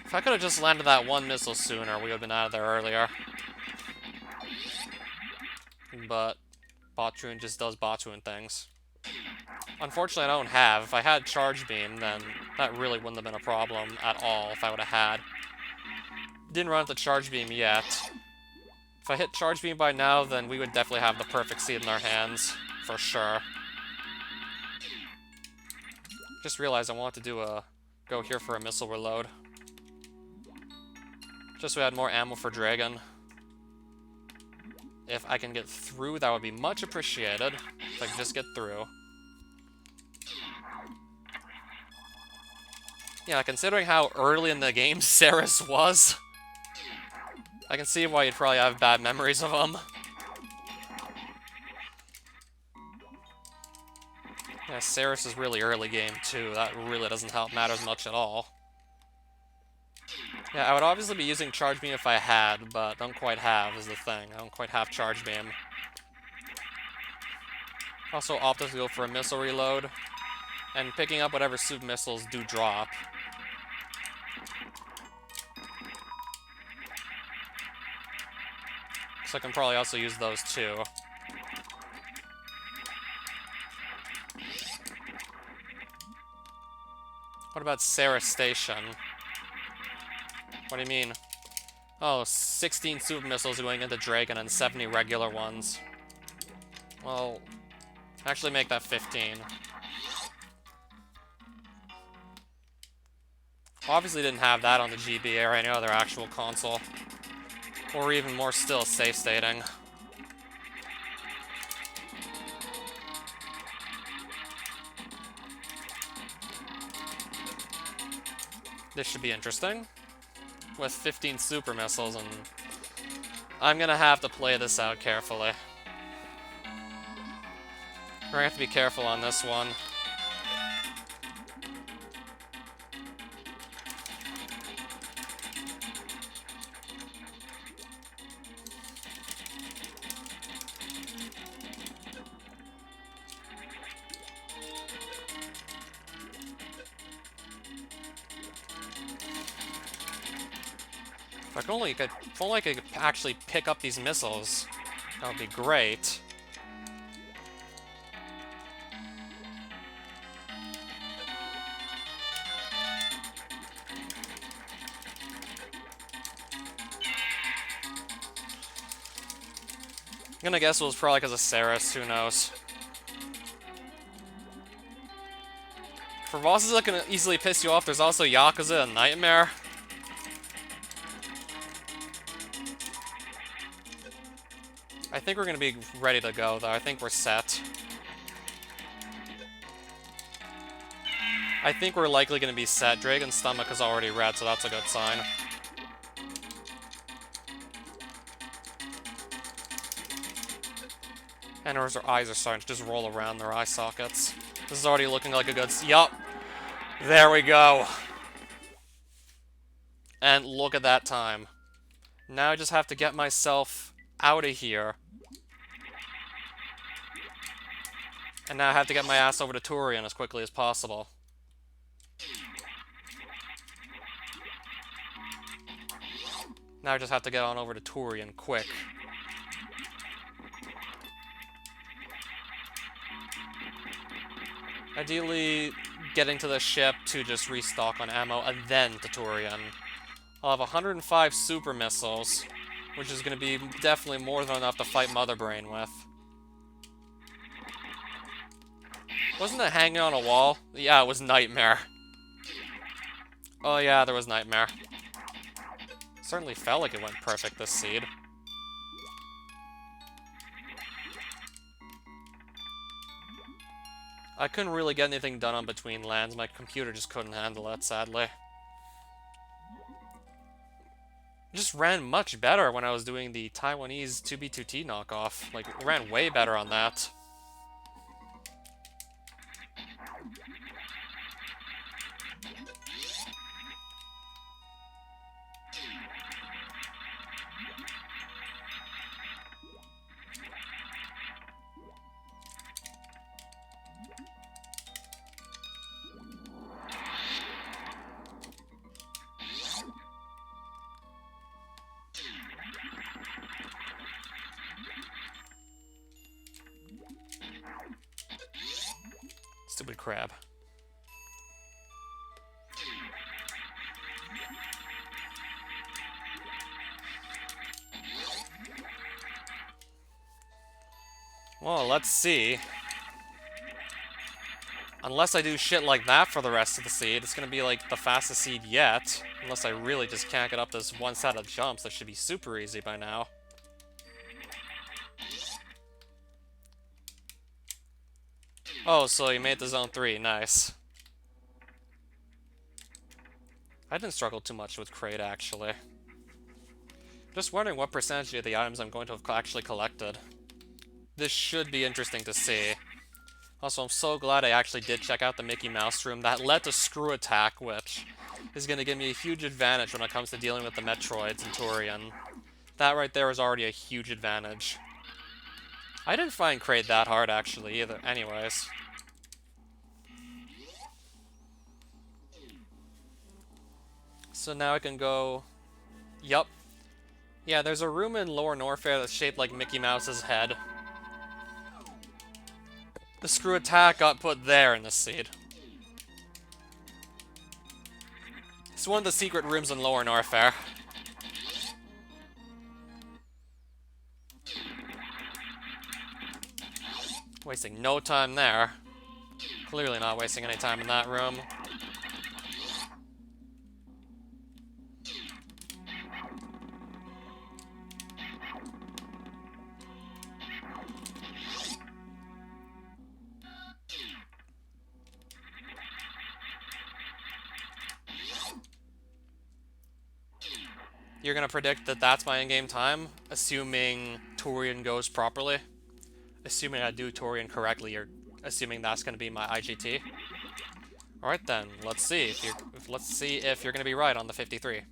A: If I could have just landed that one missile sooner, we would have been out of there earlier. But Batuan just does Batuan things. Unfortunately, I don't have. If I had Charge Beam, then that really wouldn't have been a problem at all if I would have had. Didn't run into Charge Beam yet. If I hit Charge Beam by now, then we would definitely have the perfect seed in our hands. For sure. Just realized I wanted to do a... go here for a missile reload. Just so we had more ammo for Dragon. If I can get through, that would be much appreciated. If I can just get through. Yeah, considering how early in the game Ceres was, I can see why you'd probably have bad memories of him. Yeah, Ceres is really early game, too. That really doesn't help matters much at all. Yeah, I would obviously be using Charge Beam if I had, but don't quite have is the thing. I don't quite have Charge Beam. Also opted to go for a missile reload, and picking up whatever super missiles do drop. So I can probably also use those too. What about Ceres Station? What do you mean? Oh, 16 super missiles going into Dragon and 70 regular ones. Well, actually make that 15. Obviously didn't have that on the GB or any other actual console. Or even more still, safe stating. This should be interesting. With 15 super missiles, and I'm gonna have to play this out carefully. We're gonna have to be careful on this one. If only I could actually pick up these missiles, that would be great. I'm gonna guess it was probably because of Ceres, who knows. For bosses that can easily piss you off, there's also Yakuza and Nightmare. I think we're going to be ready to go, though. I think we're set. I think we're likely going to be set. Dragon's stomach is already red, so that's a good sign. And her eyes are starting to just roll around their eye sockets. This is already looking like a good... Yup! There we go! And look at that time. Now I just have to get myself out of here. And now I have to get my ass over to Turian as quickly as possible. Now I just have to get on over to Turian quick. Ideally, getting to the ship to just restock on ammo, and then to Turian. I'll have 105 super missiles, which is going to be definitely more than enough to fight Mother Brain with. Wasn't it hanging on a wall? Yeah, it was Nightmare. Oh yeah, there was Nightmare. Certainly felt like it went perfect, this seed. I couldn't really get anything done on Between Lands. My computer just couldn't handle it, sadly. It just ran much better when I was doing the Taiwanese 2B2T knockoff. Like, it ran way better on that. Stupid crab. Well, let's see. Unless I do shit like that for the rest of the seed, it's gonna be like the fastest seed yet. Unless I really just can't get up this one set of jumps, that should be super easy by now. Oh, so you made the zone 3, nice. I didn't struggle too much with Crate, actually. Just wondering what percentage of the items I'm going to have actually collected. This should be interesting to see. Also, I'm so glad I actually did check out the Mickey Mouse room. That led to Screw Attack, which is going to give me a huge advantage when it comes to dealing with the Metroids and Turian. That right there is already a huge advantage. I didn't find Crate that hard, actually, either. Anyways. So now I can go... Yup. Yeah, there's a room in Lower Norfair that's shaped like Mickey Mouse's head. The Screw Attack got put there in the seed. It's one of the secret rooms in Lower Norfair. Wasting no time there. Clearly not wasting any time in that room. You're gonna predict that that's my in-game time, assuming Torian goes properly? Assuming I do Torian correctly, you're assuming that's gonna be my IGT? Alright then, let's see if you're gonna be right on the 53.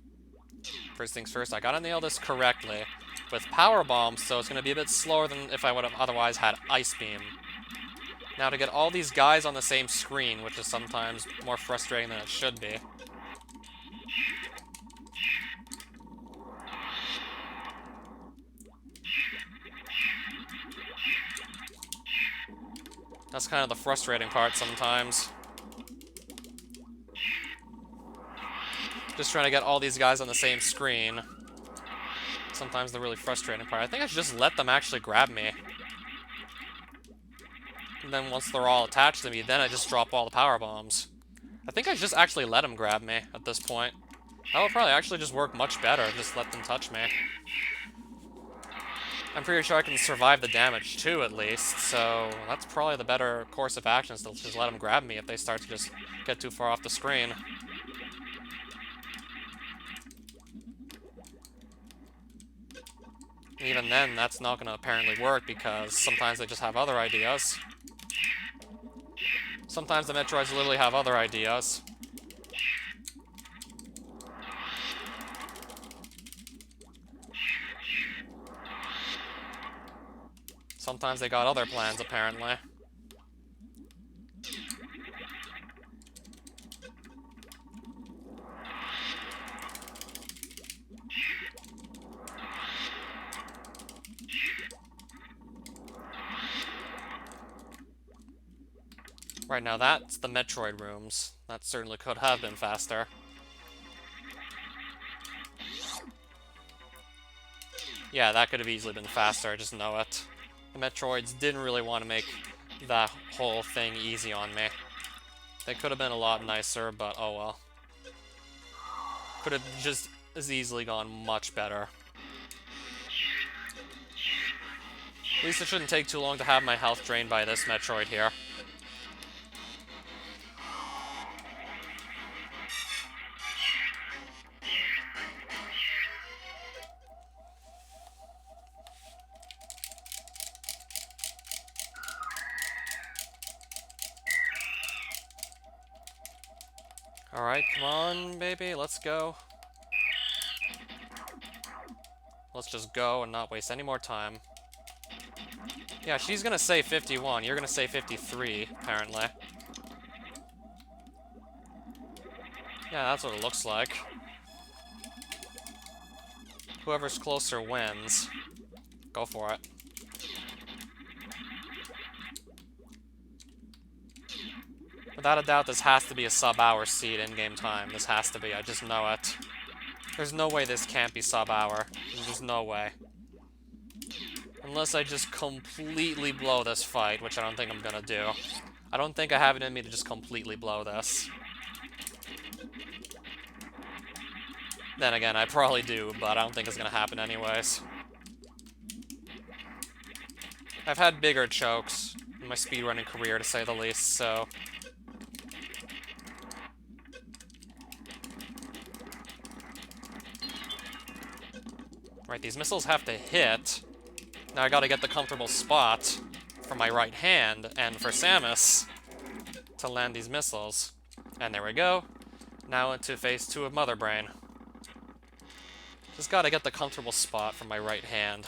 A: First things first, I gotta nail this correctly with Power Bomb, so it's gonna be a bit slower than if I would have otherwise had Ice Beam. Now to get all these guys on the same screen, which is sometimes more frustrating than it should be. That's kind of the frustrating part sometimes. Just trying to get all these guys on the same screen. Sometimes the really frustrating part. I think I should just let them actually grab me. And then once they're all attached to me, then I just drop all the power bombs. I think I should just actually let them grab me at this point. That would probably actually just work much better, just let them touch me. I'm pretty sure I can survive the damage too, at least, so that's probably the better course of action, is to just let them grab me if they start to just get too far off the screen. Even then, that's not going to apparently work, because sometimes they just have other ideas. Sometimes the Metroids literally have other ideas. Sometimes they got other plans, apparently. Right, now that's the Metroid rooms. That certainly could have been faster. Yeah, that could have easily been faster, I just know it. The Metroids didn't really want to make that whole thing easy on me. They could have been a lot nicer, but oh well. Could have just as easily gone much better. At least it shouldn't take too long to have my health drained by this Metroid here. Alright, come on, baby, let's go. Let's just go and not waste any more time. Yeah, she's gonna say 51. You're gonna say 53, apparently. Yeah, that's what it looks like. Whoever's closer wins. Go for it. Without a doubt, this has to be a sub-hour seed in-game time. This has to be, I just know it. There's no way this can't be sub-hour. There's just no way. Unless I just completely blow this fight, which I don't think I'm gonna do. I don't think I have it in me to just completely blow this. Then again, I probably do, but I don't think it's gonna happen anyways. I've had bigger chokes in my speedrunning career, to say the least, so... Right, these missiles have to hit. Now I gotta get the comfortable spot for my right hand and for Samus to land these missiles. And there we go. Now into phase 2 of Mother Brain. Just gotta get the comfortable spot for my right hand.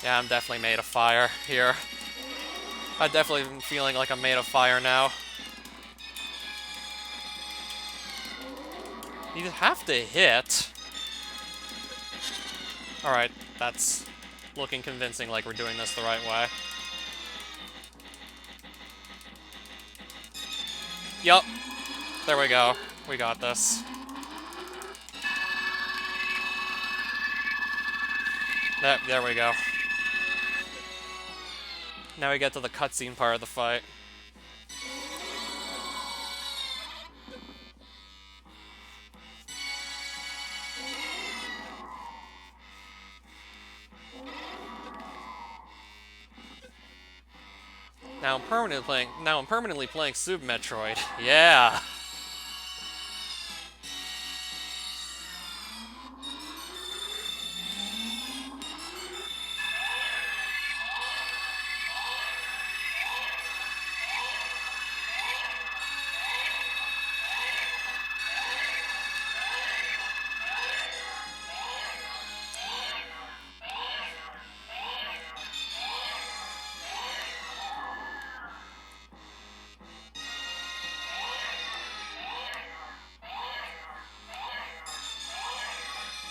A: Yeah, I'm definitely made of fire here. I definitely am feeling like I'm made of fire now. You have to hit. Alright, that's looking convincing, like we're doing this the right way. Yup. There we go. We got this. There we go. Now we get to the cutscene part of the fight. Now I'm permanently playing Super Metroid. Yeah.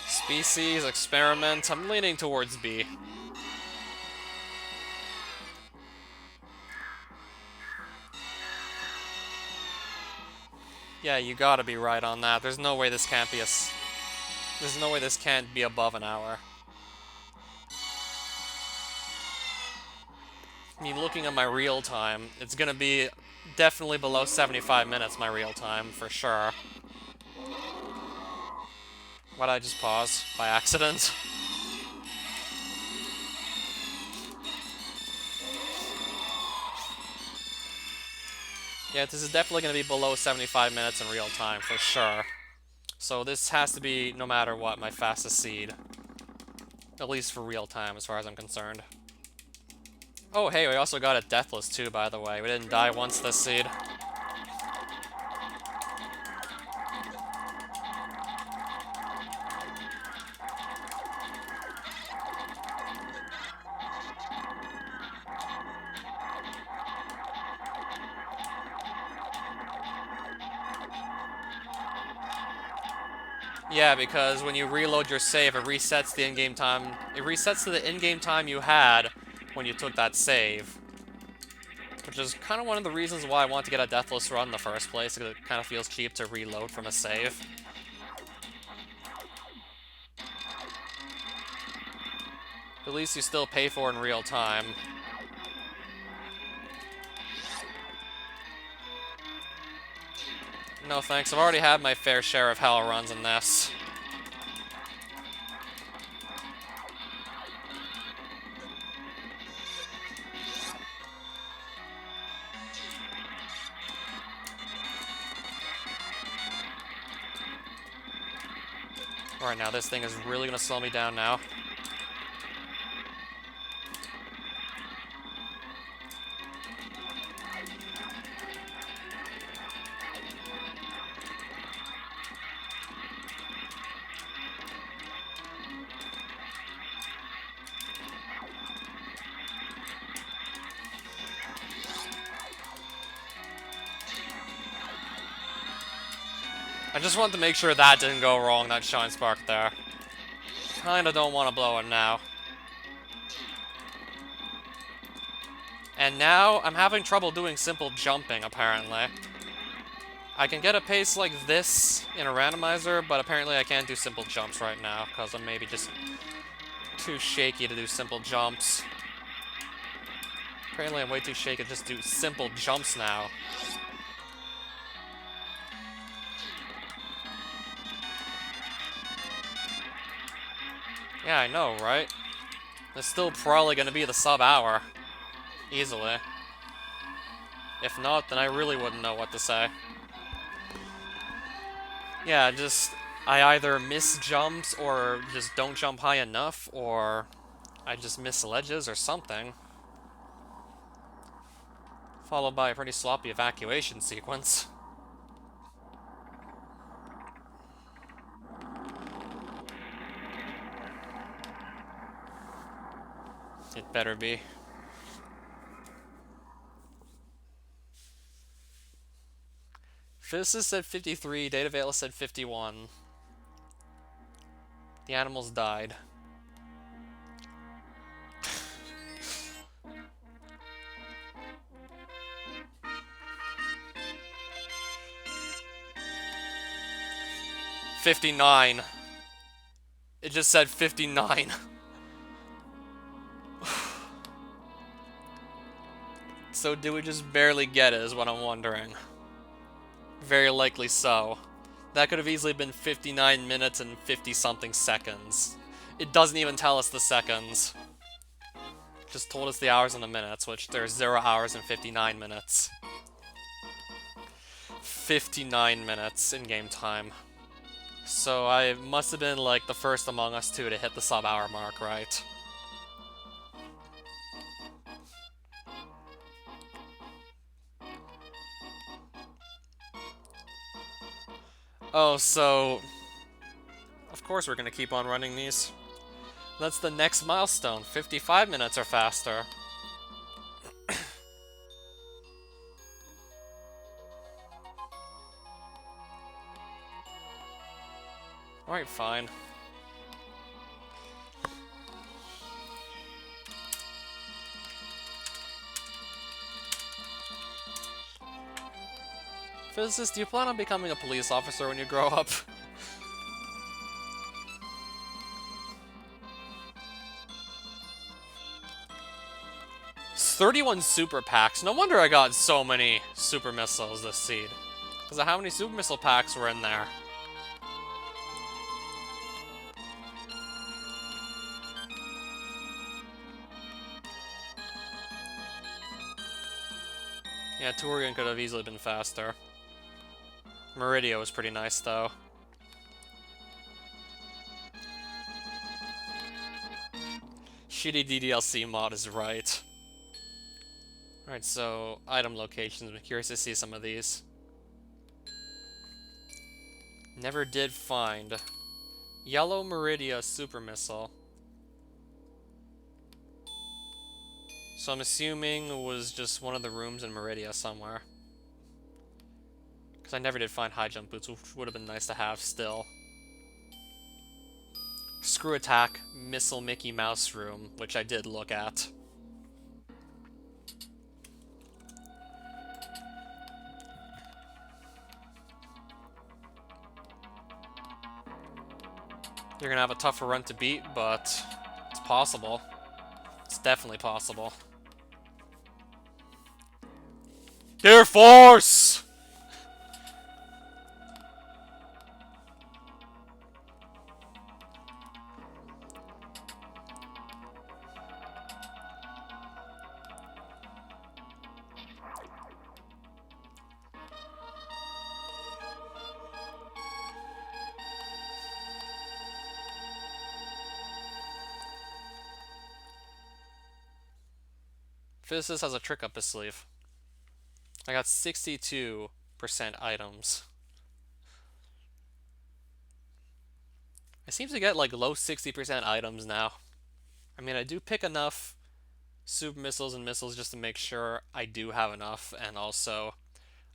A: Species, experiment. I'm leaning towards B. Yeah, you gotta be right on that. There's no way this can't be There's no way this can't be above an hour. I mean, looking at my real time, it's gonna be definitely below 75 minutes, my real time, for sure. Why'd I just pause? By accident? Yeah, this is definitely gonna be below 75 minutes in real time, for sure. So this has to be, no matter what, my fastest seed. At least for real time, as far as I'm concerned. Oh, hey, we also got it deathless, too, by the way. We didn't die once this seed. Yeah, because when you reload your save, it resets the in-game time. It resets to the in-game time you had when you took that save. Which is kind of one of the reasons why I want to get a deathless run in the first place, because it kind of feels cheap to reload from a save. At least you still pay for it in real time. No thanks, I've already had my fair share of hell runs in this. Alright, now this thing is really gonna slow me down now. I just wanted to make sure that didn't go wrong, that Shine Spark there. Kinda don't want to blow it now. And now, I'm having trouble doing simple jumping, apparently. I can get a pace like this in a randomizer, but apparently I can't do simple jumps right now, because I'm maybe just too shaky to do simple jumps. Apparently I'm way too shaky to just do simple jumps now. Yeah, I know, right? It's still probably gonna be the sub-hour. Easily. If not, then I really wouldn't know what to say. Yeah, just... I either miss jumps, or just don't jump high enough, or... I just miss ledges, or something. Followed by a pretty sloppy evacuation sequence. It better be. Physicist said 53, Data Veil said 51. The animals died. $59. It just said 59. So did we just barely get it, is what I'm wondering. Very likely so. That could have easily been 59 minutes and 50-something seconds. It doesn't even tell us the seconds. It just told us the hours and the minutes, which there's 0 hours and 59 minutes. 59 minutes in-game time. So I must have been, like, the first among us two to hit the sub-hour mark, right? Oh, so... Of course we're gonna keep on running these. That's the next milestone. 55 minutes or faster. Alright, fine. Physicist, do you plan on becoming a police officer when you grow up? It's 31 super packs. No wonder I got so many super missiles this seed. Because of how many super missile packs were in there. Yeah, Turian could have easily been faster. Meridia was pretty nice, though. Shitty DDLC mod is right. Alright, so, item locations. I'm curious to see some of these. Never did find. Yellow Meridia Super Missile. So I'm assuming it was just one of the rooms in Meridia somewhere. Because I never did find high jump boots, which would have been nice to have still. Screw Attack, Missile Mickey Mouse room, which I did look at. You're gonna have a tougher run to beat, but it's possible. It's definitely possible. Air Force! Physicist has a trick up his sleeve. I got 62% items. I seem to get like low 60% items now. I mean, I do pick enough super missiles and missiles just to make sure I do have enough, and also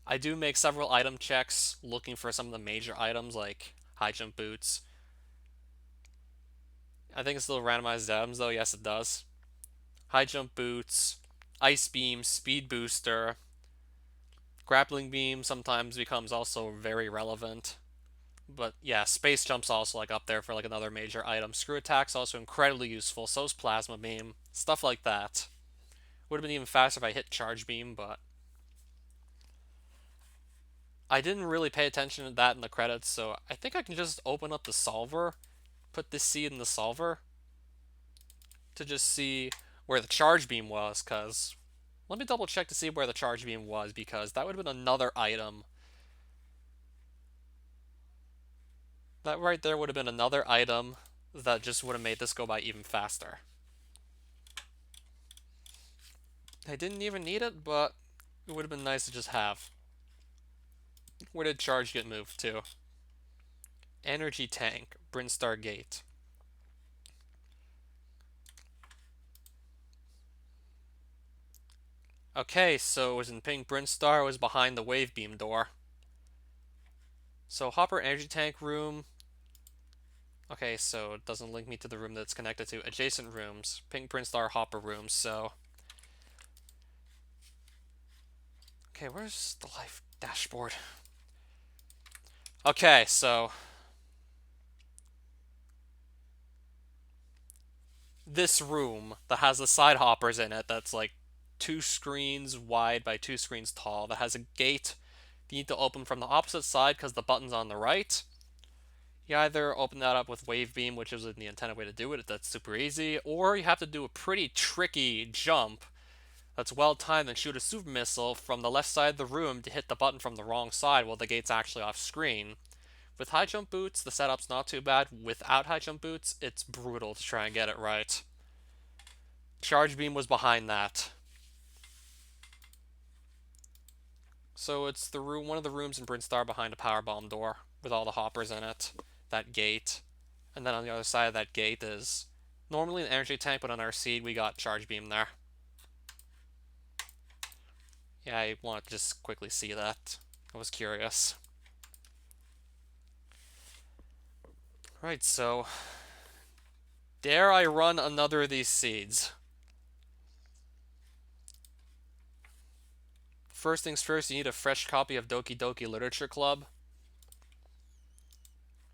A: I do make several item checks looking for some of the major items like high jump boots. I think it still randomizes items though, yes it does. High jump boots, ice beam, speed booster, grappling beam sometimes becomes also very relevant. But yeah, space jump's also like up there for like another major item. Screw attack's also incredibly useful, so is plasma beam. Stuff like that. Would have been even faster if I hit charge beam, but I didn't really pay attention to that in the credits, so I think I can just open up the solver, put this seed in the solver to just see where the charge beam was, because let me double check to see where the charge beam was, because that would have been another item. That right there would have been another item that just would have made this go by even faster. I didn't even need it, but it would have been nice to just have. Where did charge get moved to? Energy tank, Brinstar Gate. Okay, so it was in pink. Brinstar was behind the wave beam door. So Hopper energy tank room. Okay, so it doesn't link me to the room that's connected to. Adjacent rooms. Pink Brinstar Hopper rooms, so. Okay, where's the life dashboard? Okay, so this room that has the side hoppers in it that's like 2 screens wide by 2 screens tall, that has a gate you need to open from the opposite side because the button's on the right. You either open that up with wave beam, which is the intended way to do it, that's super easy, or you have to do a pretty tricky jump that's well timed and shoot a super missile from the left side of the room to hit the button from the wrong side while the gate's actually off screen. With high jump boots, the setup's not too bad. Without high jump boots, it's brutal to try and get it right. Charge beam was behind that. So it's the room, one of the rooms in Brinstar behind a power bomb door with all the hoppers in it. That gate, and then on the other side of that gate is normally an energy tank, but on our seed we got charge beam there. Yeah, I want to just quickly see that. I was curious. Right, so dare I run another of these seeds? First things first, you need a fresh copy of Doki Doki Literature Club.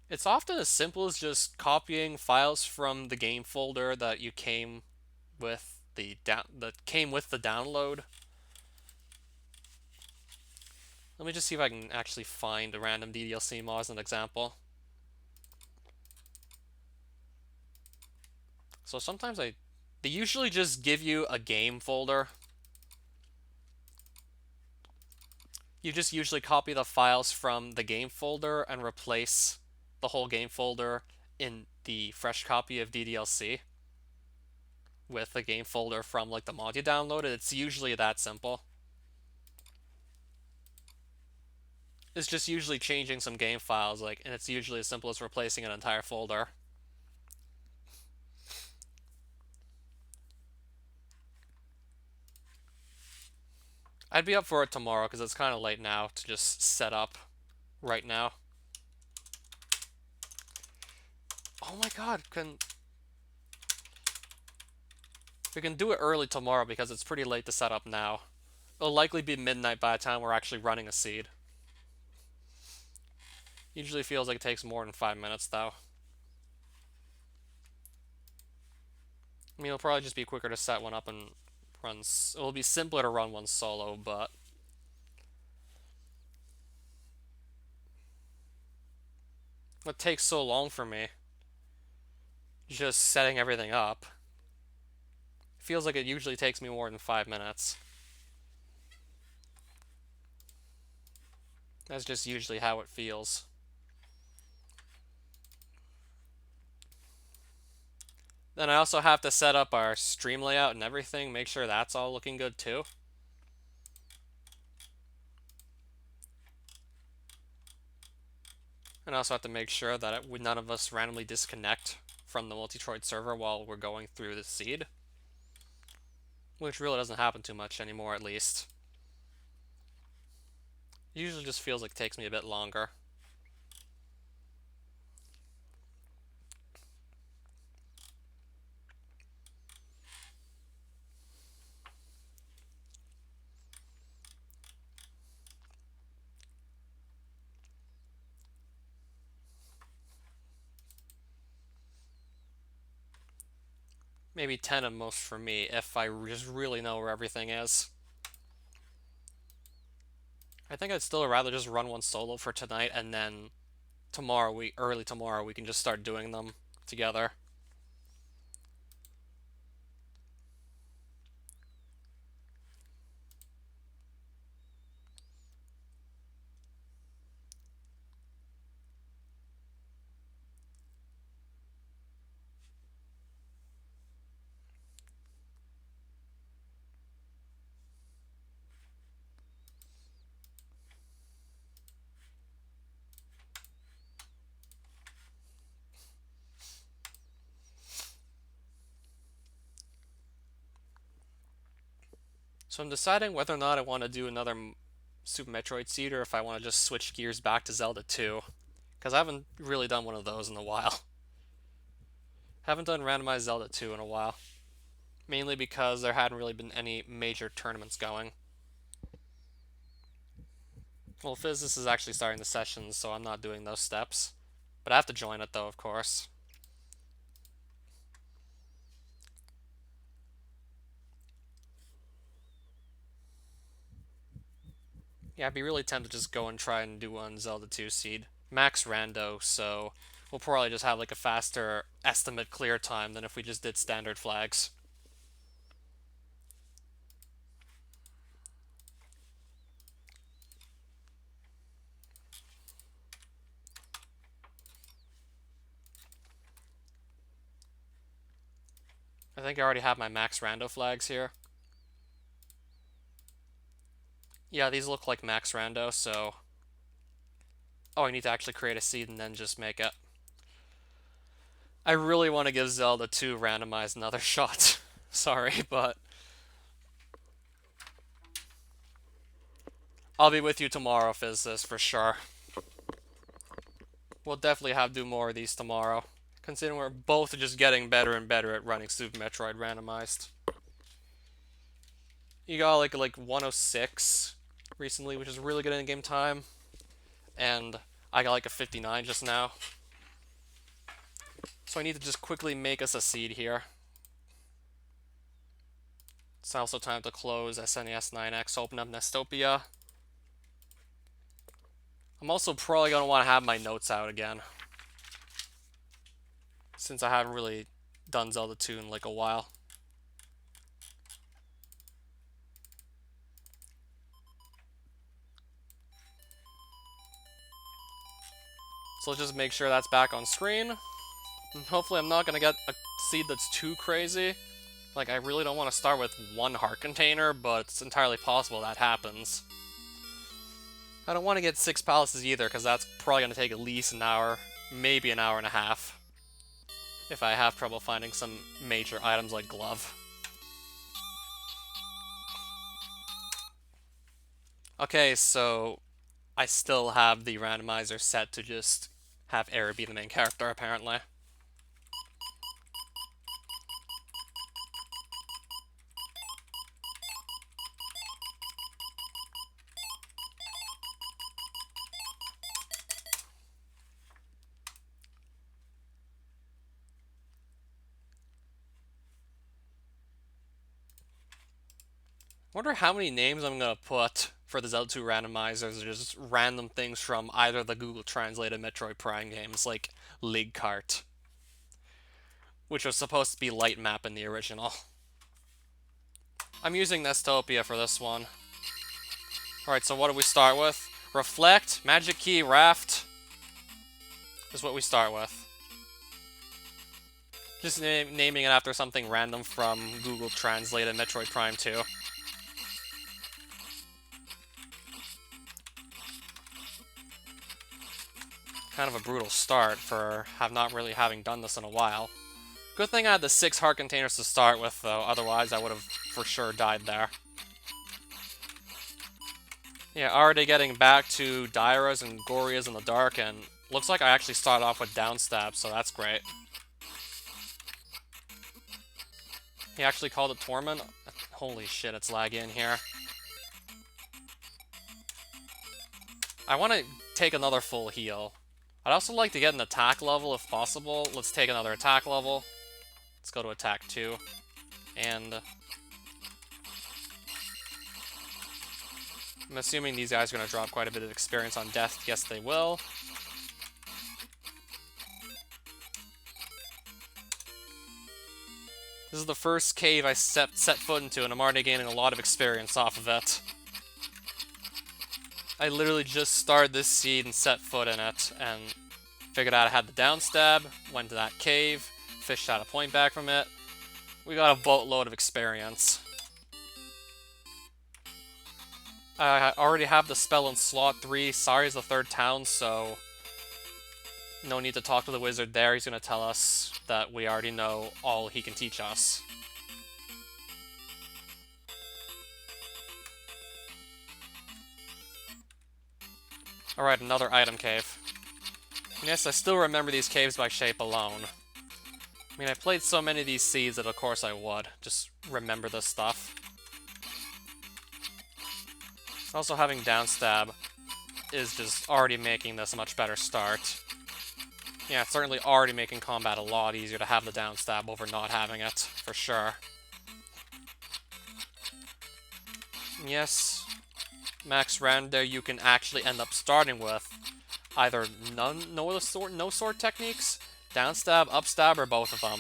A: It's often as simple as just copying files from the game folder that you came with that came with the download. Let me just see if I can actually find a random DDLC mod as an example. So sometimes they usually just give you a game folder. You just usually copy the files from the game folder and replace the whole game folder in the fresh copy of DDLC with the game folder from like the mod you downloaded. It's usually that simple. It's just usually changing some game files, like, and it's usually as simple as replacing an entire folder. I'd be up for it tomorrow because it's kind of late now to just set up right now. Oh my god, we can do it early tomorrow because it's pretty late to set up now. It'll likely be midnight by the time we're actually running a seed. Usually feels like it takes more than 5 minutes though. I mean, it'll probably just be quicker to set one up and run. It'll be simpler to run one solo, but what takes so long for me? Just setting everything up. Feels like it usually takes me more than 5 minutes. That's just usually how it feels. Then I also have to set up our stream layout and everything, make sure that's all looking good too. And I also have to make sure that none of us randomly disconnect from the Metroid server while we're going through the seed. Which really doesn't happen too much anymore, at least. Usually just feels like it takes me a bit longer. Maybe 10 at most for me, if I just really know where everything is. I think I'd still rather just run one solo for tonight, and then early tomorrow, we can just start doing them together. So I'm deciding whether or not I want to do another Super Metroid seed, or if I want to just switch gears back to Zelda 2. Because I haven't really done one of those in a while. Haven't done randomized Zelda 2 in a while. Mainly because there hadn't really been any major tournaments going. Well, Fizz is actually starting the sessions, so I'm not doing those steps. But I have to join it though, of course. Yeah, I'd be really tempted to just go and try and do one Zelda 2 seed. Max rando, so we'll probably just have like a faster estimate clear time than if we just did standard flags. I think I already have my max rando flags here. Yeah, these look like max rando, so... Oh, I need to actually create a seed and then just make it. I really want to give Zelda 2 randomized another shot. Sorry, but... I'll be with you tomorrow, Physicist, for sure. We'll definitely have to do more of these tomorrow, considering we're both just getting better and better at running Super Metroid randomized. You got like 106 recently, which is really good in-game time, and I got like a 59 just now. So I need to just quickly make us a seed here. It's also time to close SNES 9X, open up Nestopia. I'm also probably going to want to have my notes out again, since I haven't really done Zelda 2 in like a while. So let's just make sure that's back on screen. And hopefully I'm not going to get a seed that's too crazy. Like, I really don't want to start with one heart container, but it's entirely possible that happens. I don't want to get 6 palaces either, because that's probably going to take at least an hour, maybe an hour and a half, if I have trouble finding some major items like glove. Okay, so I still have the randomizer set to just have Air be the main character, apparently. Wonder how many names I'm gonna put for the Zelda 2 randomizers, just random things from either the Google translated Metroid Prime games, like League Kart, which was supposed to be Light Map in the original. I'm using Nestopia for this one. Alright, so what do we start with? Reflect, Magic Key, Raft is what we start with. Just naming it after something random from Google Translate and Metroid Prime 2. Kind of a brutal start for not really having done this in a while. Good thing I had the 6 heart containers to start with, though, otherwise I would have for sure died there. Yeah, already getting back to Dairas and Gorias in the dark, and looks like I actually started off with down stab, so that's great. He actually called it Torment? Holy shit, it's laggy in here. I want to take another full heal. I'd also like to get an attack level if possible. Let's take another attack level. Let's go to attack 2. And I'm assuming these guys are going to drop quite a bit of experience on death. Yes, they will. This is the first cave I set foot into, and I'm already gaining a lot of experience off of it. I literally just started this seed and set foot in it, and figured out I had the down stab, went to that cave, fished out a point back from it. We got a boatload of experience. I already have the spell in slot 3. Sari is the 3rd town, so no need to talk to the wizard there. He's going to tell us that we already know all he can teach us. Alright, another item cave. Yes, I still remember these caves by shape alone. I mean, I played so many of these seeds that of course I would. Just remember this stuff. Also, having down stab is just already making this a much better start. Yeah, it's certainly already making combat a lot easier to have the down stab over not having it, for sure. Yes, max rando you can actually end up starting with either no sword techniques, down stab, up stab, or both of them.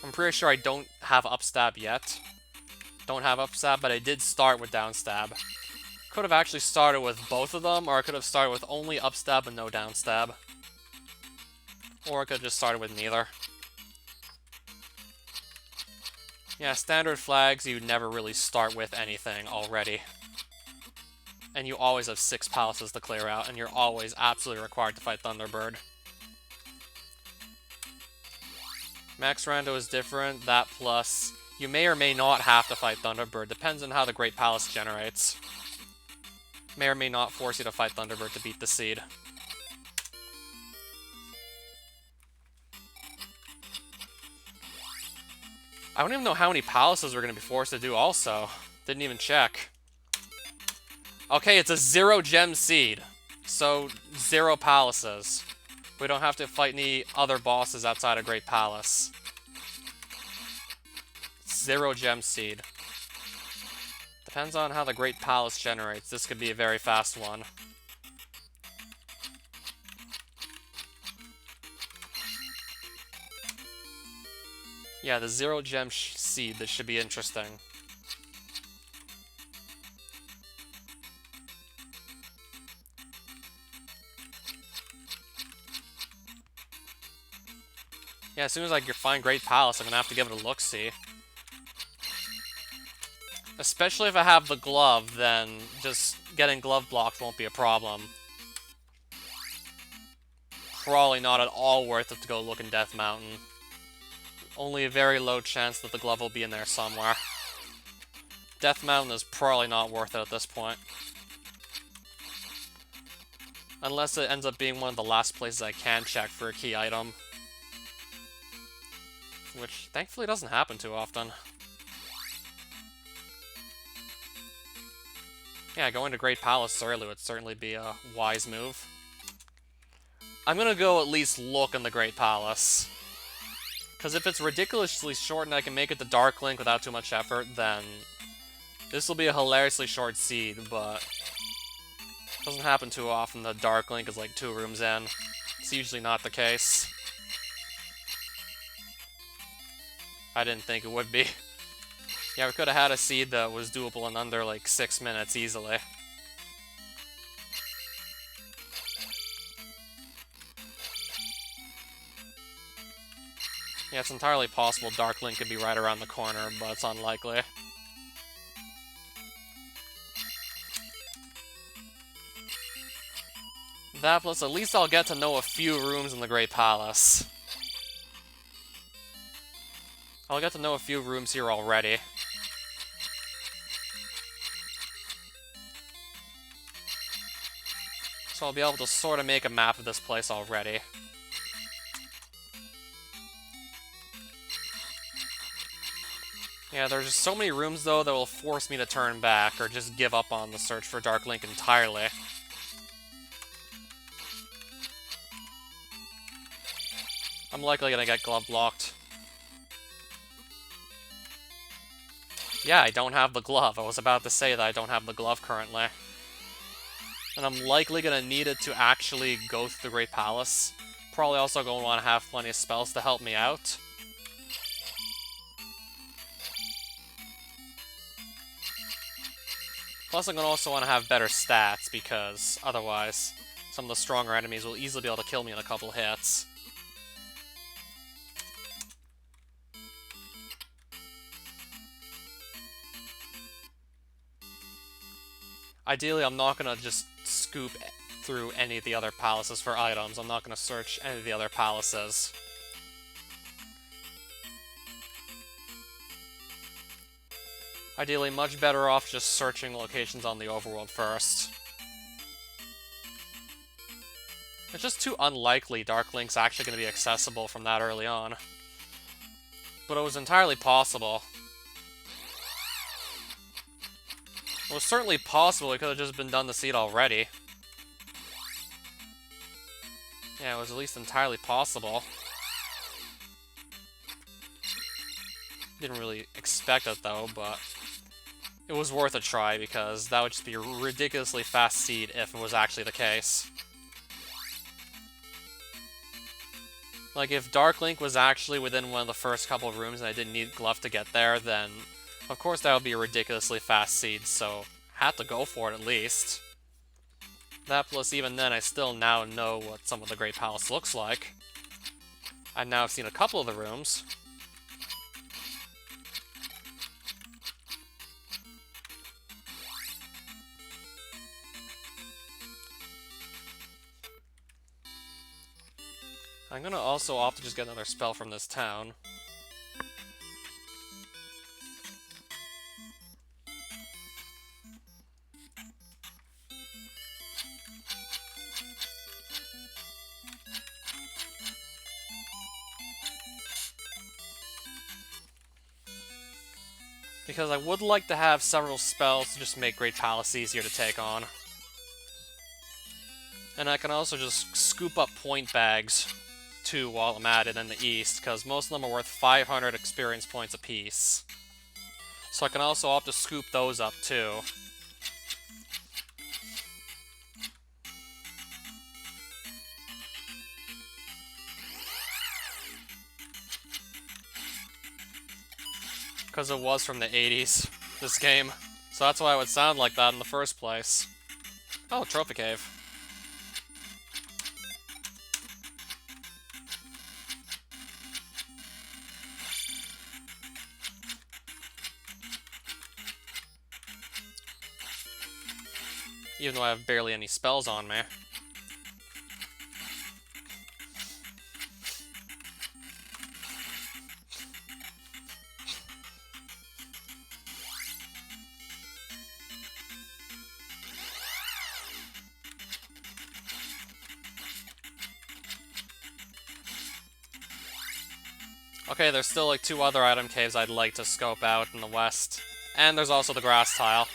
A: I'm pretty sure I don't have up stab yet. Don't have up stab, but I did start with down stab. Could have actually started with both of them, or I could have started with only up stab and no down stab. Or I could have just started with neither. Yeah, standard flags, you never really start with anything already. And you always have 6 palaces to clear out, and you're always absolutely required to fight Thunderbird. Max Rando is different, that plus you may or may not have to fight Thunderbird, depends on how the Great Palace generates. May or may not force you to fight Thunderbird to beat the seed. I don't even know how many palaces we're going to be forced to do also. Didn't even check. Okay, it's a 0 gem seed. So, 0 palaces. We don't have to fight any other bosses outside of Great Palace. 0 gem seed. Depends on how the Great Palace generates. This could be a very fast one. Yeah, the 0 gem seed. This should be interesting. Yeah, as soon as I find Great Palace, I'm gonna have to give it a look-see. Especially if I have the glove, then just getting glove blocked won't be a problem. Probably not at all worth it to go look in Death Mountain. Only a very low chance that the glove will be in there somewhere. Death Mountain is probably not worth it at this point. Unless it ends up being one of the last places I can check for a key item. Which, thankfully, doesn't happen too often. Yeah, going to Great Palace early would certainly be a wise move. I'm gonna go at least look in the Great Palace. Because if it's ridiculously short and I can make it to Dark Link without too much effort, then this will be a hilariously short seed, but it doesn't happen too often that Dark Link is like 2 rooms in. It's usually not the case. I didn't think it would be. Yeah, we could have had a seed that was doable in under like 6 minutes easily. Yeah, it's entirely possible Dark Link could be right around the corner, but it's unlikely. That plus, at least I'll get to know a few rooms in the Great Palace. I'll get to know a few rooms here already. So I'll be able to sort of make a map of this place already. Yeah, there's just so many rooms, though, that will force me to turn back, or just give up on the search for Dark Link entirely. I'm likely gonna get glove blocked. Yeah, I don't have the glove. I was about to say that I don't have the glove currently. And I'm likely gonna need it to actually go through the Great Palace. Probably also gonna want to have plenty of spells to help me out. Plus, I'm gonna also want to have better stats, because otherwise, some of the stronger enemies will easily be able to kill me in a couple hits. Ideally, I'm not gonna just scoop through any of the other palaces for items. I'm not gonna search any of the other palaces. Ideally, much better off just searching locations on the overworld first. It's just too unlikely Dark Link's actually going to be accessible from that early on. But it was entirely possible. It was certainly possible. It could have just been done to see it already. Yeah, it was at least entirely possible. Didn't really expect it, though, but it was worth a try, because that would just be a ridiculously fast seed if it was actually the case. Like, if Dark Link was actually within one of the first couple of rooms and I didn't need Glove to get there, then of course that would be a ridiculously fast seed, so had to go for it at least. That plus, even then, I still now know what some of the Great Palace looks like. I now have seen a couple of the rooms. I'm gonna also opt to just get another spell from this town. Because I would like to have several spells to just make Great Palace easier to take on. And I can also just scoop up point bags, too, while I'm at it in the east, because most of them are worth 500 experience points apiece. So I can also opt to scoop those up, too. Because it was from the 80s, this game. So that's why it would sound like that in the first place. Oh, Trophy Cave. Even though I have barely any spells on me. Okay, there's still like 2 other item caves I'd like to scope out in the west. And there's also the grass tile,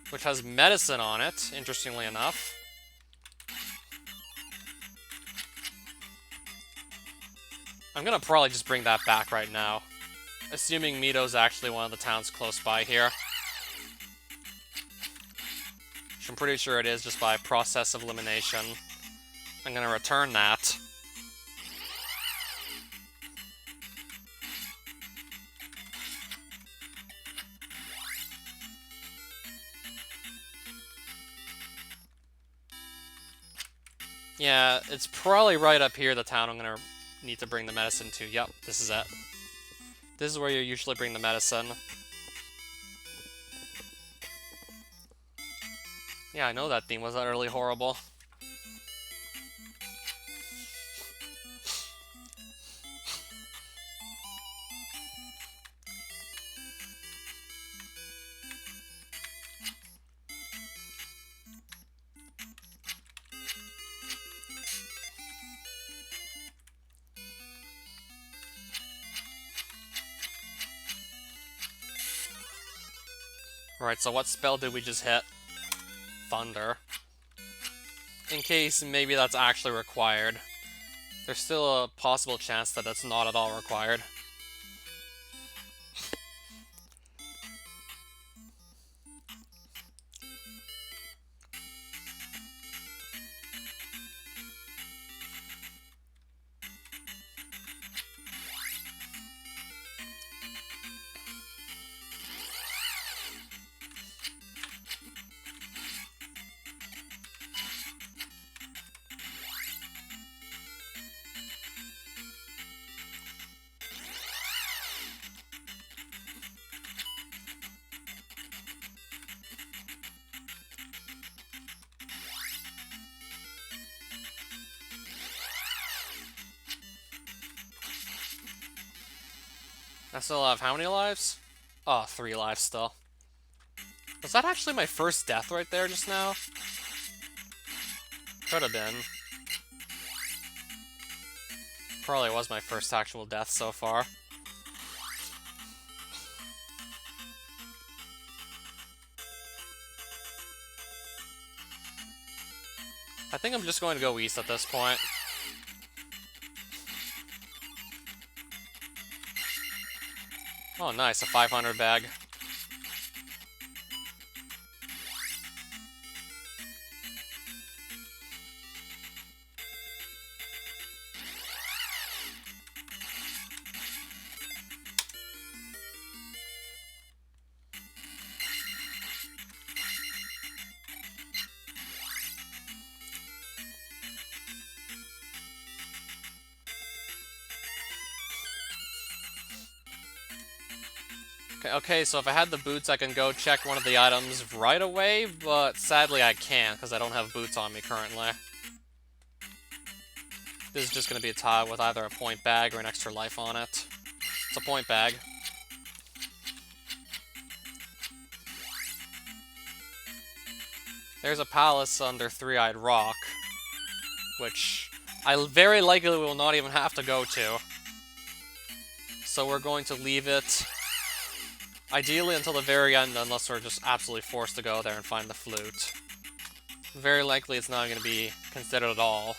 A: which has medicine on it, interestingly enough. I'm gonna probably just bring that back right now, assuming Mito's actually one of the towns close by here. Which I'm pretty sure it is, just by process of elimination. I'm gonna return that. Yeah, it's probably right up here, the town I'm gonna need to bring the medicine to. Yep, this is it. This is where you usually bring the medicine. Yeah, I know that theme was utterly horrible. Alright, so what spell did we just hit? Thunder. In case maybe that's actually required. There's still a possible chance that it's not at all required. I still have how many lives? Oh, 3 lives still. Was that actually my first death right there just now? Could have been. Probably was my first actual death so far. I think I'm just going to go east at this point. Oh, nice, a 500 bag. Okay, so if I had the boots, I can go check one of the items right away, but sadly I can't, because I don't have boots on me currently. This is just going to be a tile with either a point bag or an extra life on it. It's a point bag. There's a palace under Three-Eyed Rock, which I very likely will not even have to go to. So we're going to leave it, ideally until the very end, unless we're just absolutely forced to go there and find the flute. Very likely it's not going to be considered at all.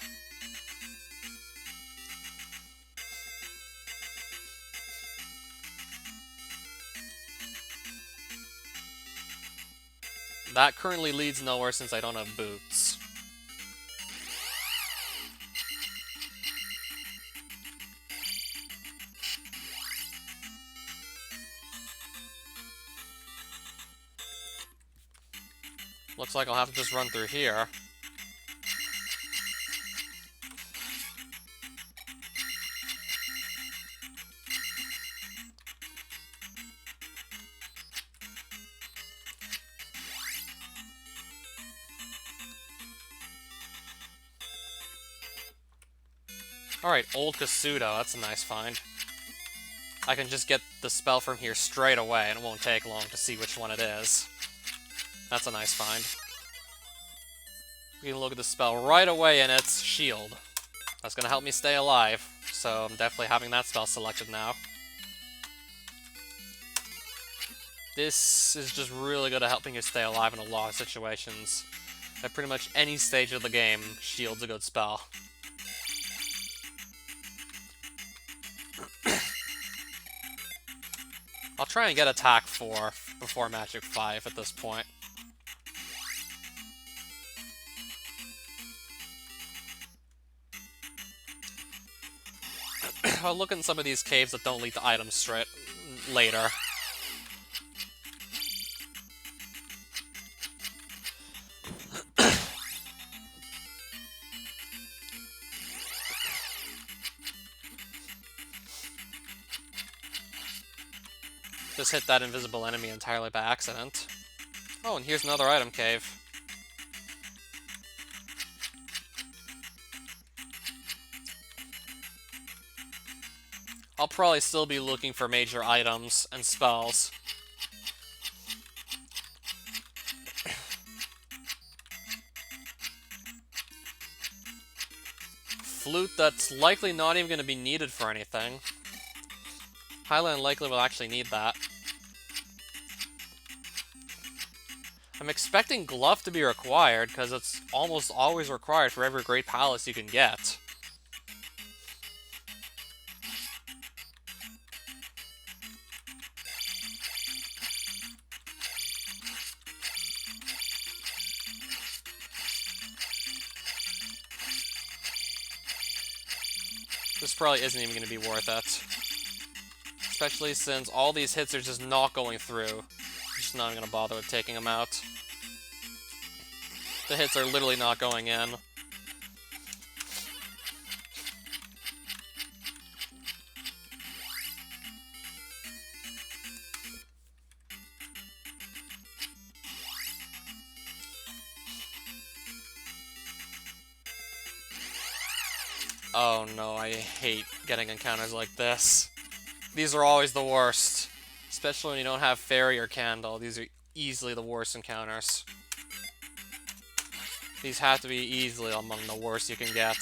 A: That currently leads nowhere since I don't have boots. Looks like I'll have to just run through here. Alright, Old Kasuto, that's a nice find. I can just get the spell from here straight away, and it won't take long to see which one it is. That's a nice find. We can look at the spell right away, and it's Shield. That's gonna help me stay alive, so I'm definitely having that spell selected now. This is just really good at helping you stay alive in a lot of situations. At pretty much any stage of the game, Shield's a good spell. I'll try and get attack 4 before magic 5 at this point. I'll look in some of these caves that don't lead to items straight later. just hit that invisible enemy entirely by accident. Oh, and here's another item cave. I'll probably still be looking for major items and spells. Flute that's likely not even going to be needed for anything. Highly unlikely we'll actually need that. I'm expecting Glove to be required, because it's almost always required for every Great Palace you can get. This probably isn't even going to be worth it. Especially since all these hits are just not going through. I'm just not even going to bother with taking them out. The hits are literally not going in. Oh no, I hate getting encounters like this. These are always the worst. Especially when you don't have Fairy or Candle. These are easily the worst encounters. These have to be easily among the worst you can get.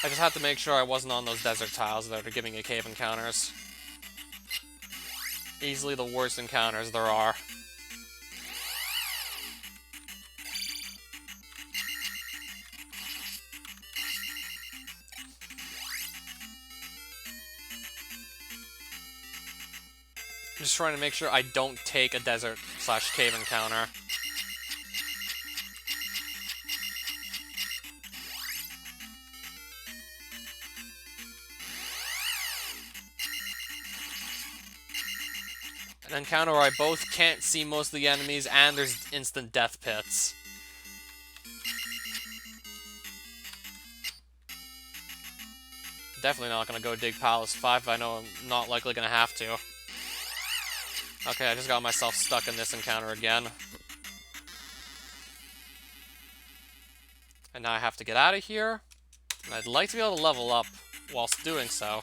A: I just have to make sure I wasn't on those desert tiles that are giving me cave encounters. Easily the worst encounters there are. I'm just trying to make sure I don't take a desert/cave encounter. An encounter where I both can't see most of the enemies and there's instant death pits. Definitely not going to go dig Palace 5 if I know I'm not likely going to have to. Okay, I just got myself stuck in this encounter again. And now I have to get out of here. And I'd like to be able to level up whilst doing so.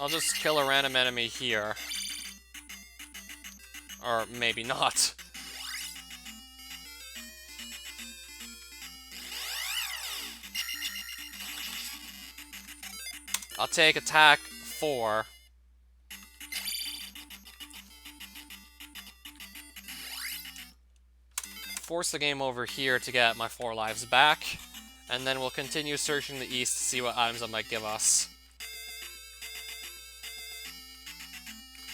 A: I'll just kill a random enemy here. Or maybe not. I'll take attack 4. Force the game over here to get my 4 lives back. And then we'll continue searching the east to see what items it might give us.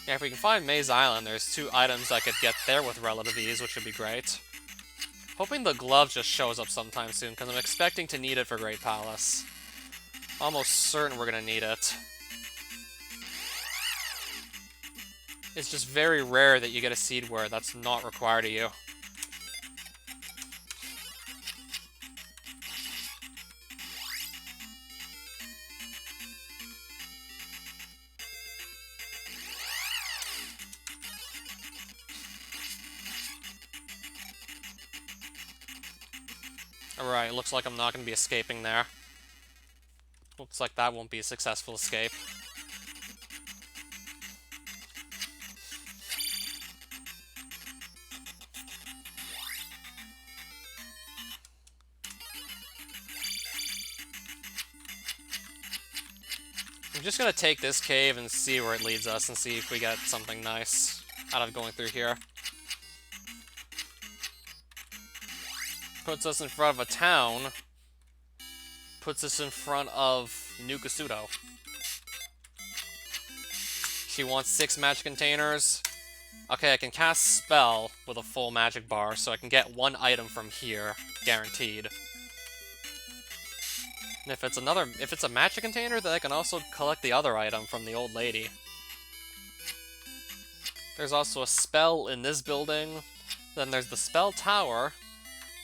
A: Yeah, if we can find Maze Island, there's 2 items I could get there with relative ease, which would be great. Hoping the glove just shows up sometime soon, because I'm expecting to need it for Great Palace. Almost certain we're gonna need it. It's just very rare that you get a seed word that's not required of you. Alright, looks like I'm not going to be escaping there. Looks like that won't be a successful escape. I'm just going to take this cave and see where it leads us and see if we get something nice out of going through here. Puts us in front of a town. Puts us in front of Nukasudo. She wants 6 magic containers. Okay, I can cast Spell with a full magic bar, so I can get 1 item from here, guaranteed. And if it's a magic container, then I can also collect the other item from the old lady. There's also a spell in this building. Then there's the spell tower,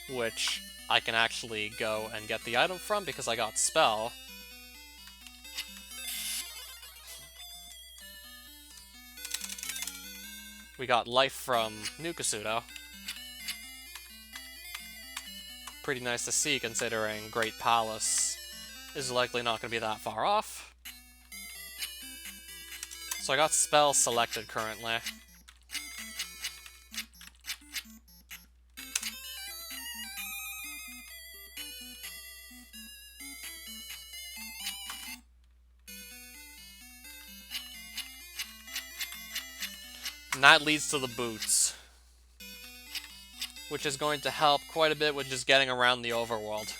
A: which I can actually go and get the item from because I got spell. We got life from Nukasudo. Pretty nice to see considering Great Palace is likely not going to be that far off. So I got spell selected currently. And that leads to the boots, which is going to help quite a bit with just getting around the overworld.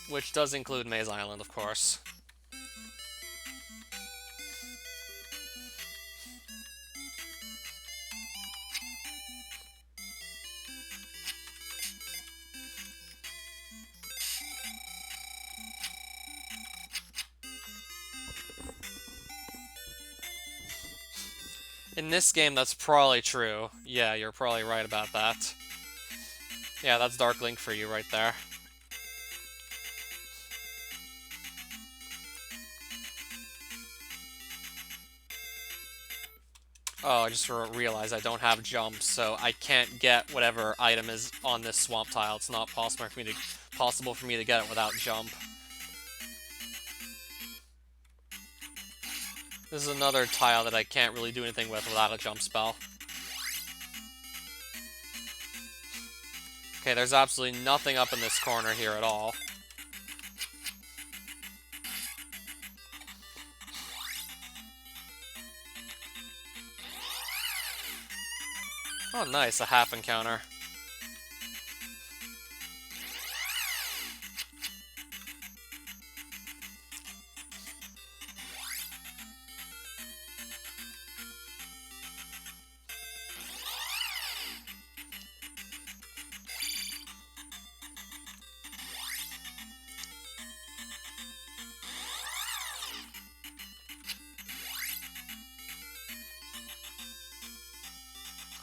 A: Which does include Maze Island, of course. In this game, that's probably true. Yeah, you're probably right about that. Yeah, that's Dark Link for you right there. Oh, I just realized I don't have jump, so I can't get whatever item is on this swamp tile. It's not possible for me to get it without jump. This is another tile that I can't really do anything with without a jump spell. Okay, there's absolutely nothing up in this corner here at all. Oh, nice, a half encounter.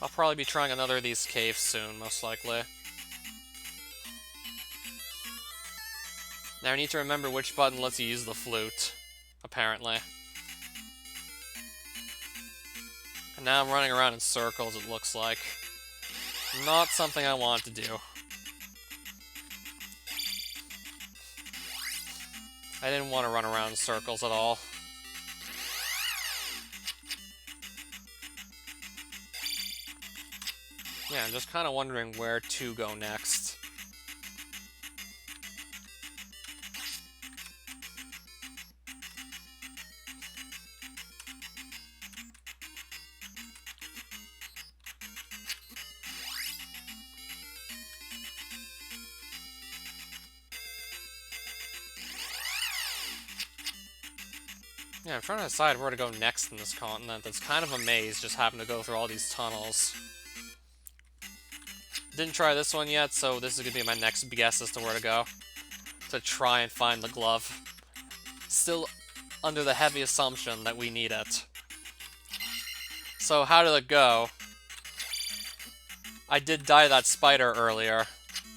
A: I'll probably be trying another of these caves soon, most likely. Now I need to remember which button lets you use the flute, apparently. And now I'm running around in circles, it looks like. Not something I want to do. I didn't want to run around in circles at all. Yeah, I'm just kind of wondering where to go next. Yeah, I'm trying to decide where to go next in this continent. It's kind of a maze, just having to go through all these tunnels. Didn't try this one yet, so this is going to be my next guess as to where to go. To try and find the glove. Still under the heavy assumption that we need it. So how did it go? I did die that spider earlier,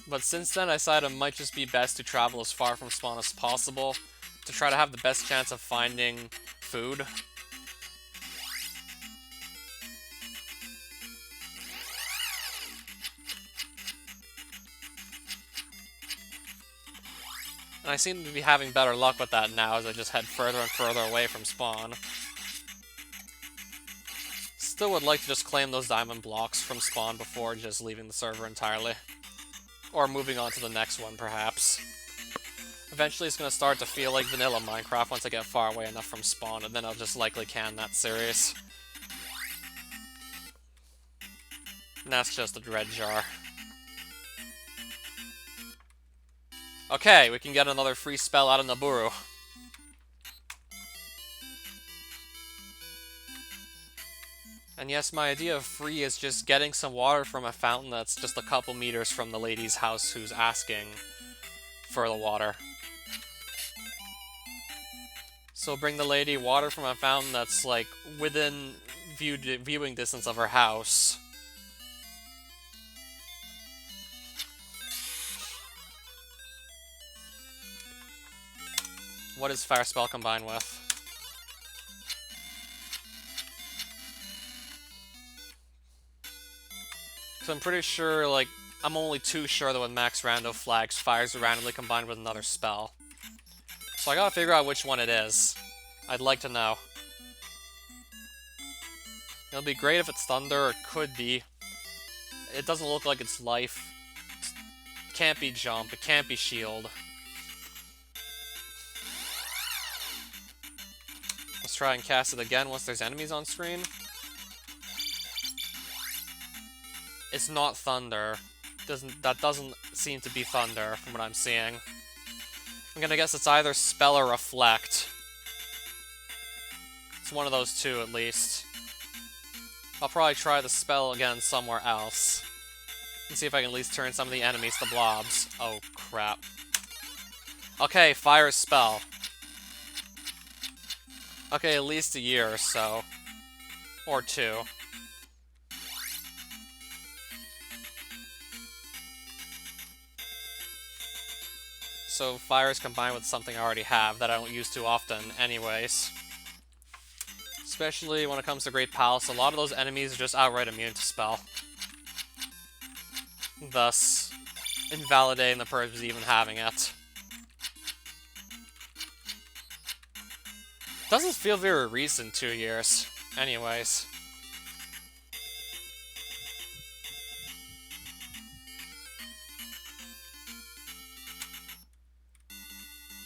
A: but since then I decided it might just be best to travel as far from spawn as possible to try to have the best chance of finding food. And I seem to be having better luck with that now as I just head further and further away from spawn. Still would like to just claim those diamond blocks from spawn before just leaving the server entirely. Or moving on to the next one, perhaps. Eventually it's going to start to feel like vanilla Minecraft once I get far away enough from spawn, and then I'll just likely can that series. And that's just a dread jar. Okay, we can get another free spell out of Naburu. And yes, my idea of free is just getting some water from a fountain that's just a couple meters from the lady's house who's asking for the water. So bring the lady water from a fountain that's, like, within viewing distance of her house. What is Fire Spell combined with? Because I'm pretty sure, like, I'm only too sure that with Max Rando Flags, fires are randomly combined with another spell. So I gotta figure out which one it is. I'd like to know. It'll be great if it's Thunder, it could be. It doesn't look like it's Life. It can't be Jump, it can't be Shield. Let's try and cast it again once there's enemies on screen. It's not Thunder. That doesn't seem to be Thunder from what I'm seeing. I'm gonna guess it's either Spell or Reflect. It's one of those two, at least. I'll probably try the spell again somewhere else. And see if I can at least turn some of the enemies to blobs. Oh, crap. Okay, Fire Spell. Okay, at least a year or so. Or two. So fire is combined with something I already have that I don't use too often anyways. Especially when it comes to Great Palace, a lot of those enemies are just outright immune to spell. Thus, invalidating the purpose of even having it. Doesn't feel very recent, 2 years. Anyways.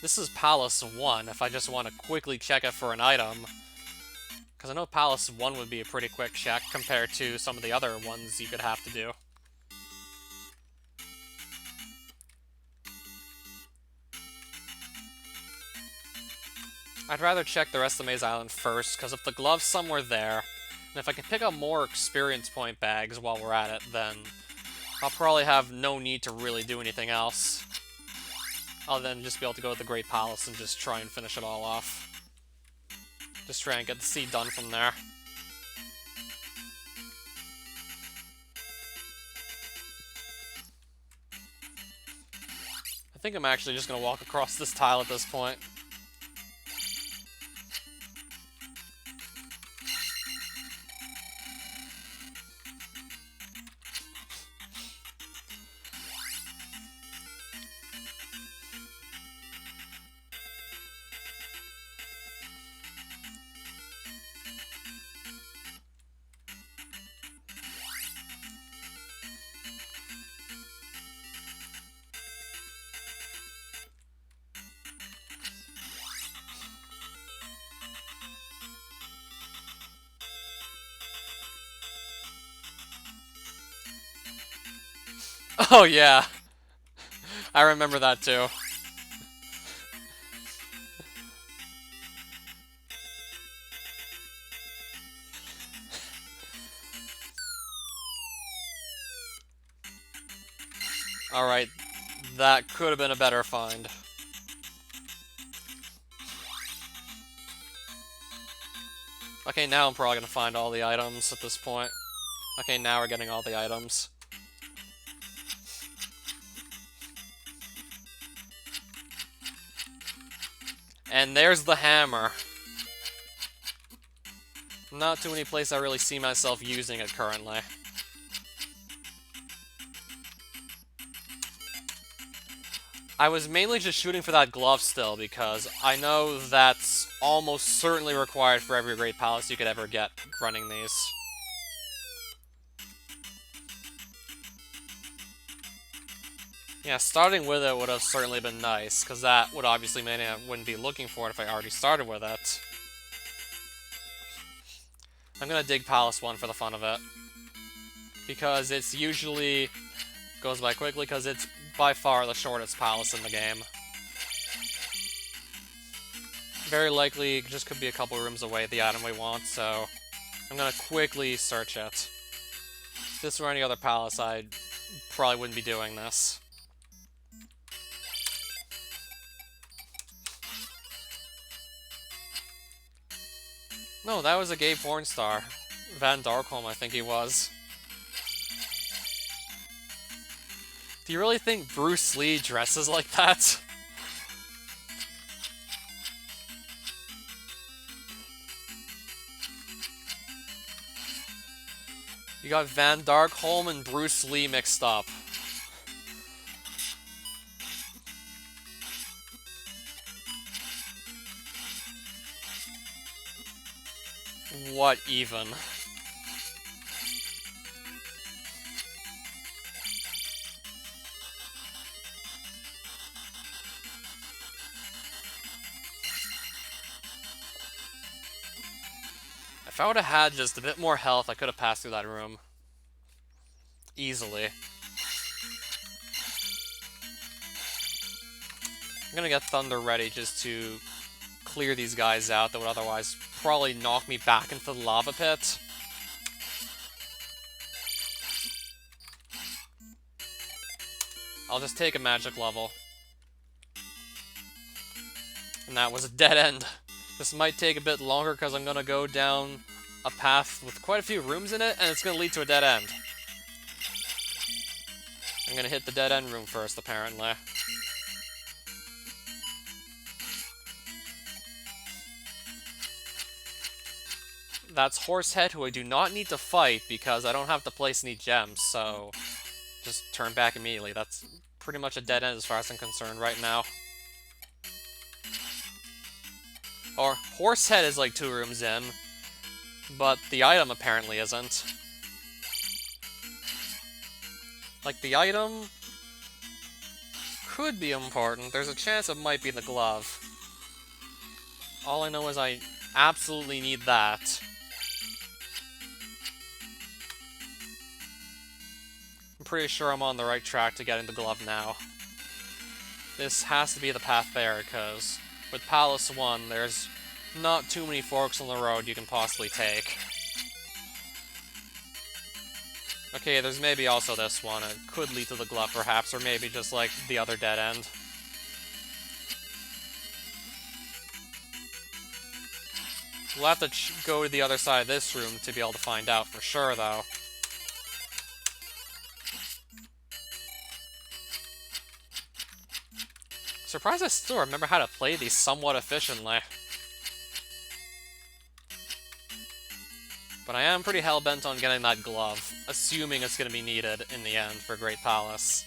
A: This is Palace 1, if I just want to quickly check it for an item. Because I know Palace 1 would be a pretty quick check compared to some of the other ones you could have to do. I'd rather check the rest of Maze Island first, because if the glove's somewhere there, and if I can pick up more experience point bags while we're at it, then I'll probably have no need to really do anything else. I'll then just be able to go to the Great Palace and just try and finish it all off. Just try and get the seed done from there. I think I'm actually just gonna walk across this tile at this point. Oh yeah, I remember that too. Alright, that could have been a better find. Okay, now I'm probably gonna find all the items at this point. Okay, now we're getting all the items. And there's the hammer. Not too many places I really see myself using it currently. I was mainly just shooting for that glove still, because I know that's almost certainly required for every Great Palace you could ever get running these. Yeah, starting with it would have certainly been nice, because that would obviously mean I wouldn't be looking for it if I already started with it. I'm gonna dig Palace 1 for the fun of it. Because it's usually goes by quickly, because it's by far the shortest palace in the game. Very likely, it just could be a couple rooms away, the item we want, so I'm gonna quickly search it. If this were any other palace, I probably wouldn't be doing this. No, that was a gay porn star. Van Darkholm, I think he was. Do you really think Bruce Lee dresses like that? You got Van Darkholm and Bruce Lee mixed up. What even? If I would have had just a bit more health, I could have passed through that room. Easily. I'm gonna get Thunder ready just to clear these guys out that would otherwise probably knock me back into the lava pit. I'll just take a magic level. And that was a dead end. This might take a bit longer because I'm gonna go down a path with quite a few rooms in it, and it's gonna lead to a dead end. I'm gonna hit the dead end room first, apparently. That's Horsehead, who I do not need to fight because I don't have to place any gems, so just turn back immediately. That's pretty much a dead end as far as I'm concerned right now. Or Horsehead is like 2 rooms in, but the item apparently isn't. Like, the item could be important. There's a chance it might be the glove. All I know is I absolutely need that. I'm pretty sure I'm on the right track to getting the glove now. This has to be the path there, because with Palace 1, there's not too many forks on the road you can possibly take. Okay, there's maybe also this one. It could lead to the glove, perhaps, or maybe just, like, the other dead end. We'll have to go to the other side of this room to be able to find out for sure, though. Surprised I still remember how to play these somewhat efficiently. But I am pretty hell-bent on getting that glove, assuming it's going to be needed in the end for Great Palace.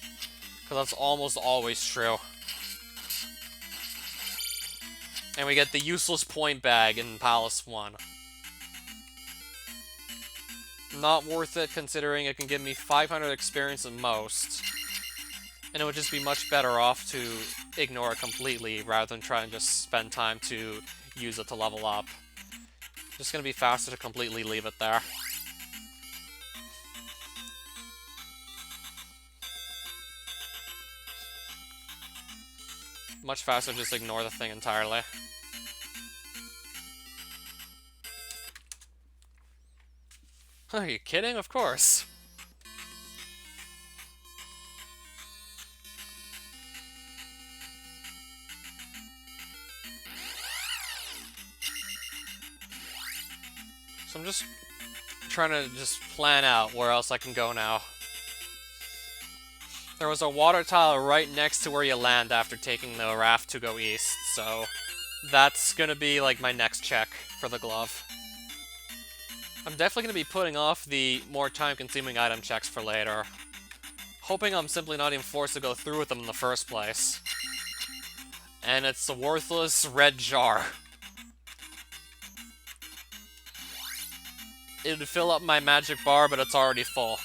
A: Because that's almost always true. And we get the useless point bag in Palace 1. Not worth it, considering it can give me 500 experience at most. And it would just be much better off to ignore it completely, rather than try and just spend time to use it to level up. Just gonna be faster to completely leave it there. Much faster to just ignore the thing entirely. Are you kidding? Of course. So I'm just trying to plan out where else I can go now. There was a water tile right next to where you land after taking the raft to go east, so that's gonna be like my next check for the glove. I'm definitely gonna be putting off the more time-consuming item checks for later, hoping I'm simply not even forced to go through with them in the first place. And it's the worthless red jar. It would fill up my magic bar, but it's already full.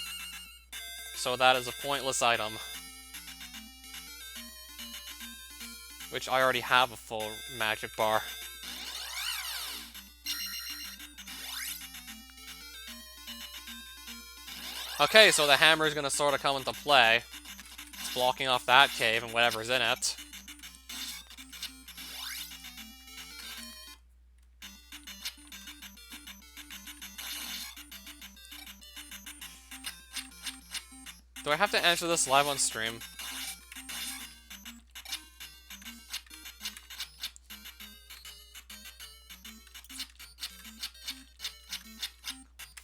A: So that is a pointless item. Which I already have a full magic bar. Okay, so the hammer is going to sort of come into play. It's blocking off that cave and whatever's in it. Do I have to answer this live on stream?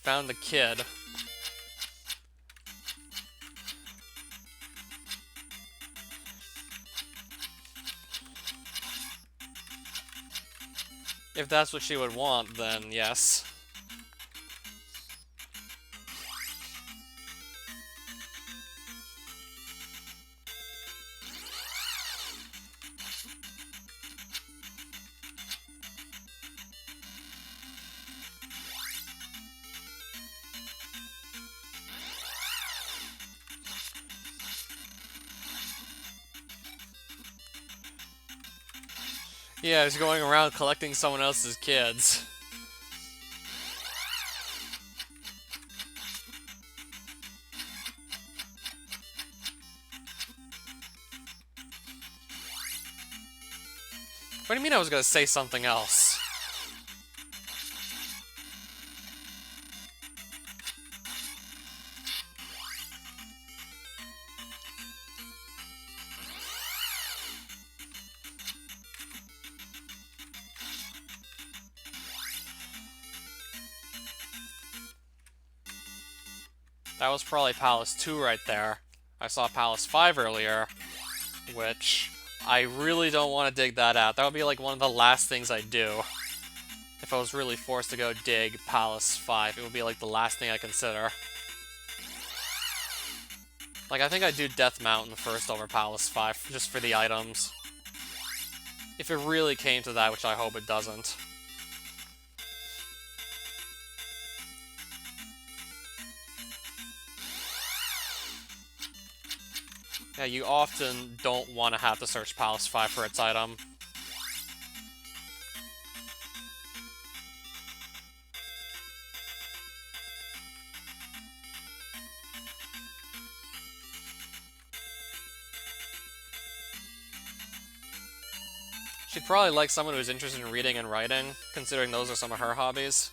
A: Found the kid. If that's what she would want, then yes. Yeah, he's going around collecting someone else's kids. What do you mean I was gonna say something else? That was probably Palace 2 right there. I saw Palace 5 earlier, which I really don't want to dig that out. That would be like one of the last things I'd do. If I was really forced to go dig Palace 5, it would be like the last thing I consider. Like, I think I'd do Death Mountain first over Palace 5, just for the items. If it really came to that, which I hope it doesn't. Yeah, you often don't want to have to search Palace 5 for its item. She'd probably like someone who's interested in reading and writing, considering those are some of her hobbies.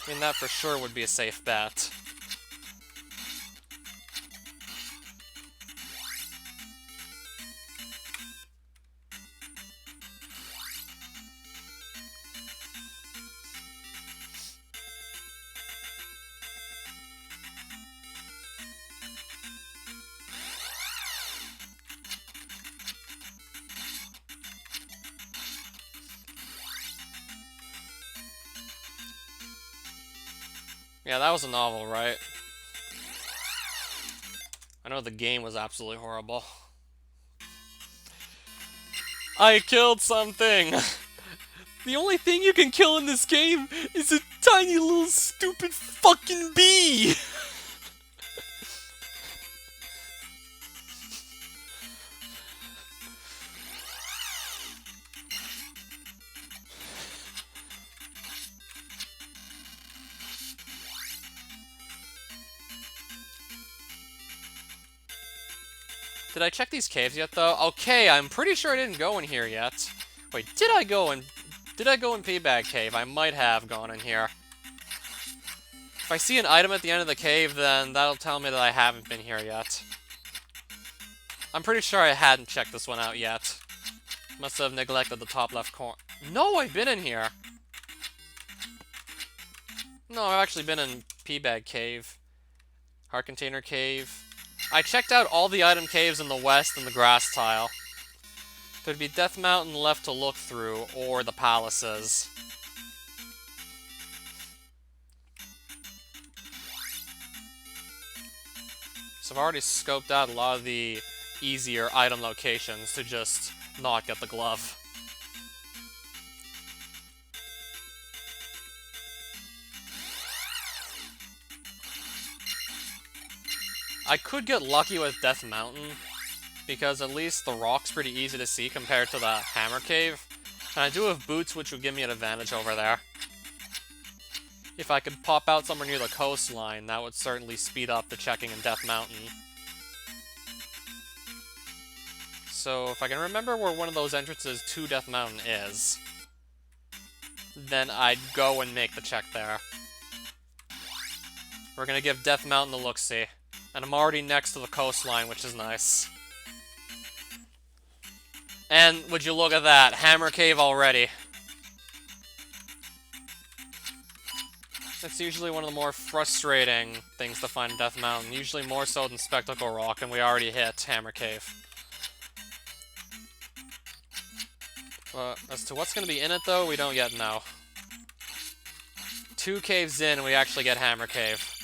A: I mean, that for sure would be a safe bet. Yeah, that was a novel, right? I know the game was absolutely horrible. I killed something! The only thing you can kill in this game is a tiny little stupid fucking bee! Did I check these caves yet, though? Okay, I'm pretty sure I didn't go in here yet. Wait, did I go in Peabag Cave? I might have gone in here. If I see an item at the end of the cave, then that'll tell me that I haven't been here yet. I'm pretty sure I hadn't checked this one out yet. Must have neglected the top left corner. No, I've been in here! No, I've actually been in Peabag Cave. Heart Container Cave. I checked out all the item caves in the west and the grass tile. There'd be Death Mountain left to look through, or the palaces. So I've already scoped out a lot of the easier item locations to just not get the glove. I could get lucky with Death Mountain, because at least the rock's pretty easy to see compared to the Hammer Cave. And I do have boots, which would give me an advantage over there. If I could pop out somewhere near the coastline, that would certainly speed up the checking in Death Mountain. So if I can remember where one of those entrances to Death Mountain is, then I'd go and make the check there. We're gonna give Death Mountain a look-see. And I'm already next to the coastline, which is nice. And would you look at that, Hammer Cave already. It's usually one of the more frustrating things to find in Death Mountain, usually more so than Spectacle Rock, and we already hit Hammer Cave. But as to what's going to be in it, though, we don't yet know. 2 caves in, and we actually get Hammer Cave.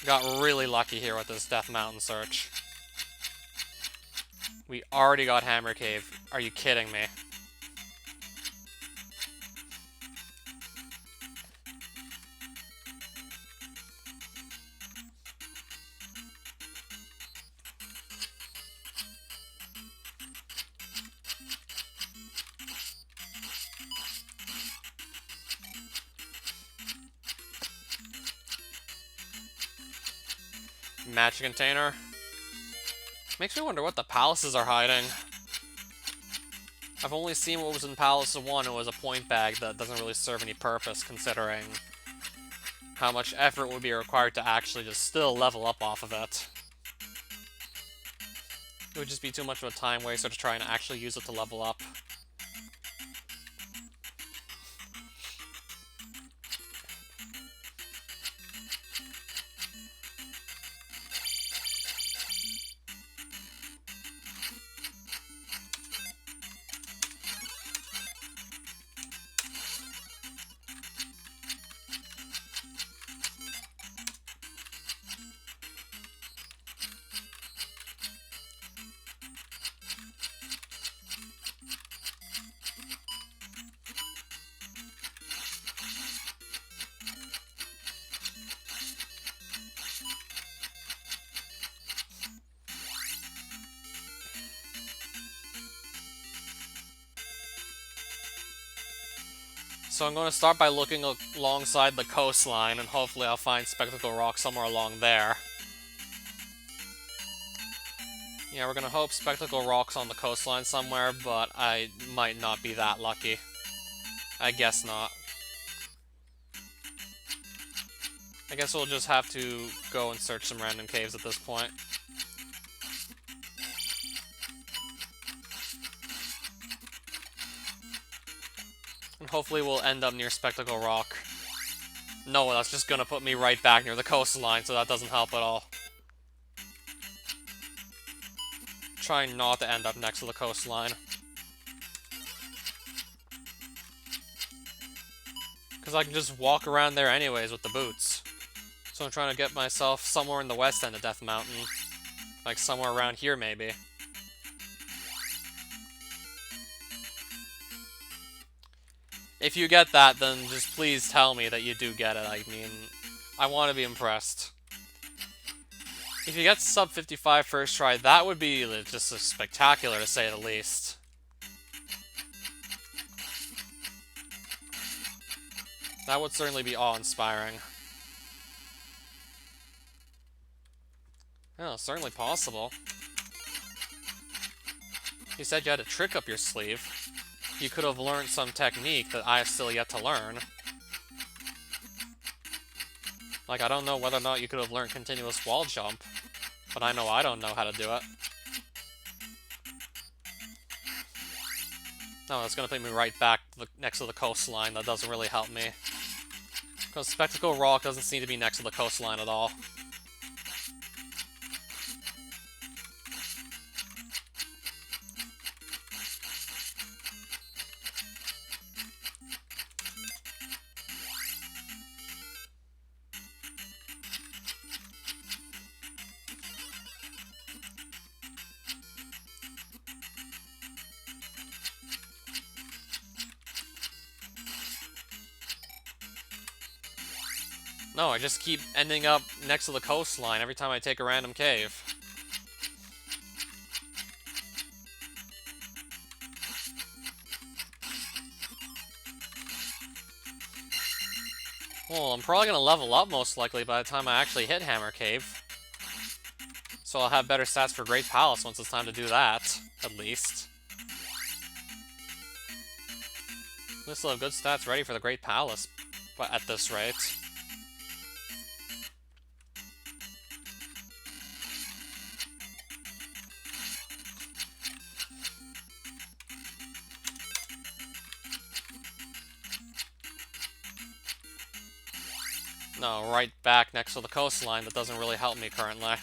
A: Got really lucky here with this Death Mountain search. We already got Hammer Cave. Are you kidding me? Match container. Makes me wonder what the palaces are hiding. I've only seen what was in Palace 1. It was a point bag that doesn't really serve any purpose, considering how much effort would be required to actually just still level up off of it. It would just be too much of a time waster to try and actually use it to level up. So I'm going to start by looking alongside the coastline, and hopefully I'll find Spectacle Rock somewhere along there. Yeah, we're going to hope Spectacle Rock's on the coastline somewhere, but I might not be that lucky. I guess not. I guess we'll just have to go and search some random caves at this point. And hopefully we'll end up near Spectacle Rock. No, that's just gonna put me right back near the coastline, so that doesn't help at all. Trying not to end up next to the coastline. Because I can just walk around there anyways with the boots. So I'm trying to get myself somewhere in the west end of Death Mountain. Like somewhere around here, maybe. If you get that, then just please tell me that you do get it. I mean, I want to be impressed. If you get sub 55 first try, that would be just spectacular, to say the least. That would certainly be awe-inspiring. Oh, certainly possible. You said you had a trick up your sleeve. You could have learned some technique that I have still yet to learn. Like, I don't know whether or not you could have learned continuous wall jump, but I know I don't know how to do it. No, it's gonna put me right back next to the coastline. That doesn't really help me. Because Spectacle Rock doesn't seem to be next to the coastline at all. No, I just keep ending up next to the coastline every time I take a random cave. Well, I'm probably gonna level up most likely by the time I actually hit Hammer Cave. So I'll have better stats for Great Palace once it's time to do that, at least. We still have good stats ready for the Great Palace, but at this rate. No, right back next to the coastline. That doesn't really help me currently.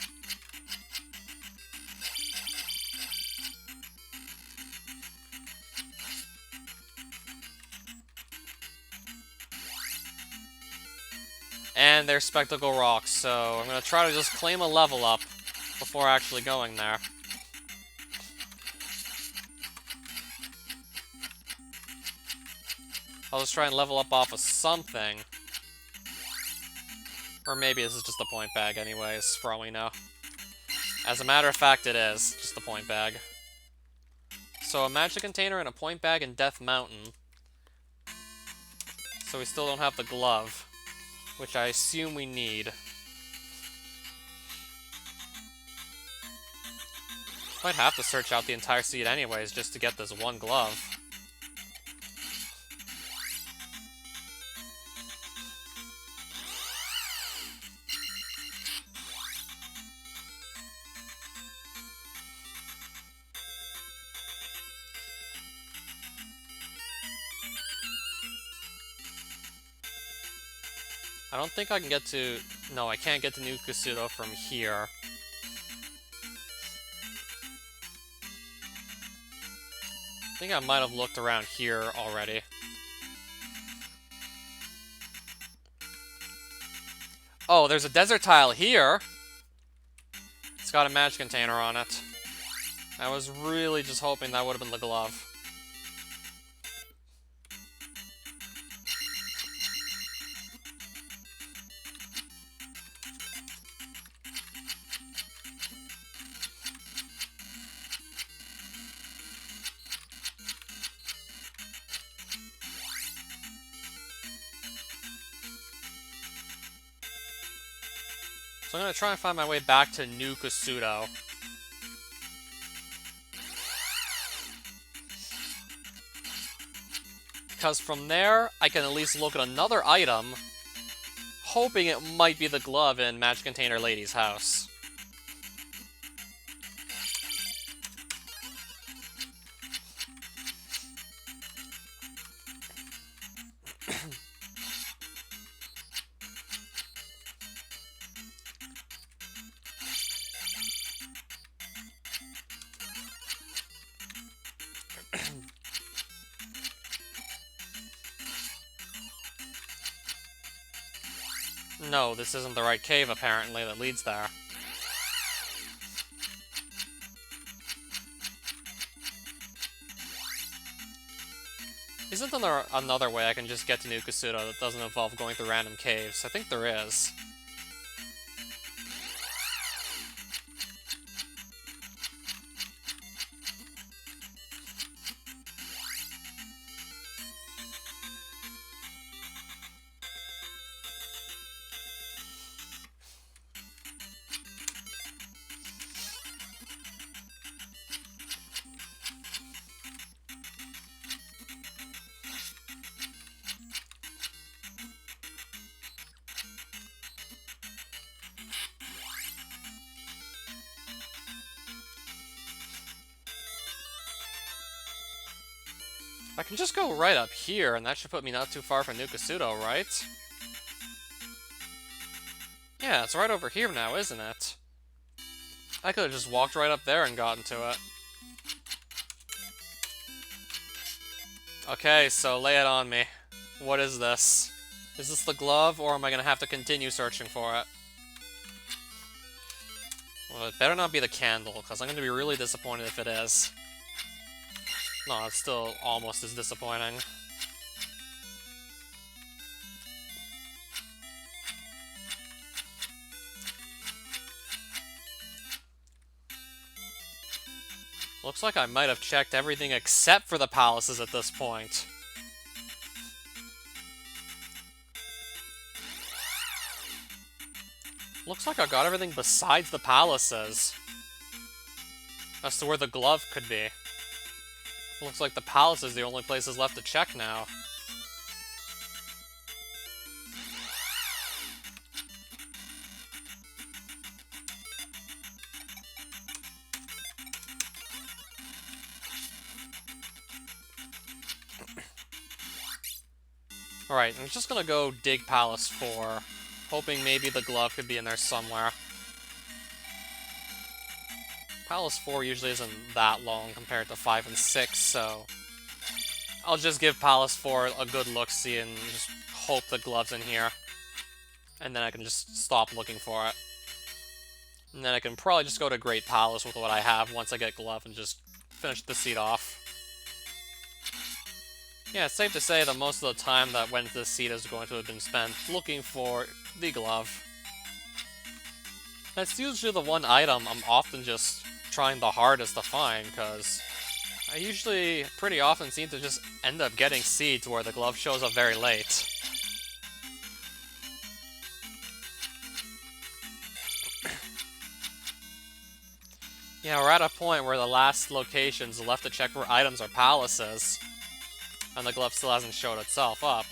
A: And there's Spectacle Rocks, so I'm gonna try to just claim a level up before actually going there. I'll just try and level up off of something. Or maybe this is just a point bag anyways, for all we know. As a matter of fact, it is just a point bag. So a magic container and a point bag in Death Mountain. So we still don't have the glove, which I assume we need. Might have to search out the entire seed anyways just to get this one glove. I don't think I can get to... No, I can't get to New Kasuto from here. I think I might have looked around here already. Oh, there's a desert tile here! It's got a magic container on it. I was really just hoping that would have been the glove. So I'm gonna try and find my way back to New Kasuto. Because from there, I can at least look at another item, hoping it might be the glove in Magic Container Lady's house. No, this isn't the right cave, apparently, that leads there. Isn't there another way I can just get to New Kasuto that doesn't involve going through random caves? I think there is. I can just go right up here, and that should put me not too far from New Kasuto, right? Yeah, it's right over here now, isn't it? I could have just walked right up there and gotten to it. Okay, so lay it on me. What is this? Is this the glove, or am I gonna have to continue searching for it? Well, it better not be the candle, because I'm gonna be really disappointed if it is. No, it's still almost as disappointing. Looks like I might have checked everything except for the palaces at this point. Looks like I got everything besides the palaces. As to where the glove could be. Looks like the palace is the only places left to check now. Alright, I'm just gonna go dig Palace 4. Hoping maybe the glove could be in there somewhere. Palace 4 usually isn't that long compared to 5 and 6, so I'll just give Palace 4 a good look-see and just hope the glove's in here. And then I can just stop looking for it. And then I can probably just go to Great Palace with what I have once I get glove and just finish the seed off. Yeah, it's safe to say that most of the time that went to the seed is going to have been spent looking for the glove. That's usually the one item I'm often just trying the hardest to find, because I usually pretty often seem to just end up getting seeds where the glove shows up very late. Yeah, we're at a point where the last locations left to check for items are palaces, and the glove still hasn't showed itself up.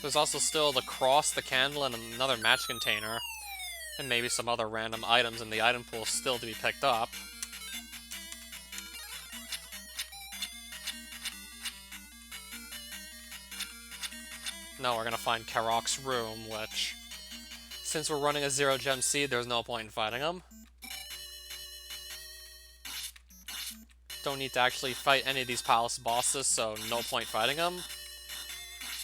A: There's also still the cross, the candle, and another match container, and maybe some other random items in the item pool still to be picked up. No, we're gonna find Karok's room, which, since we're running a 0-gem seed, there's no point in fighting him. Don't need to actually fight any of these palace bosses, so no point fighting them.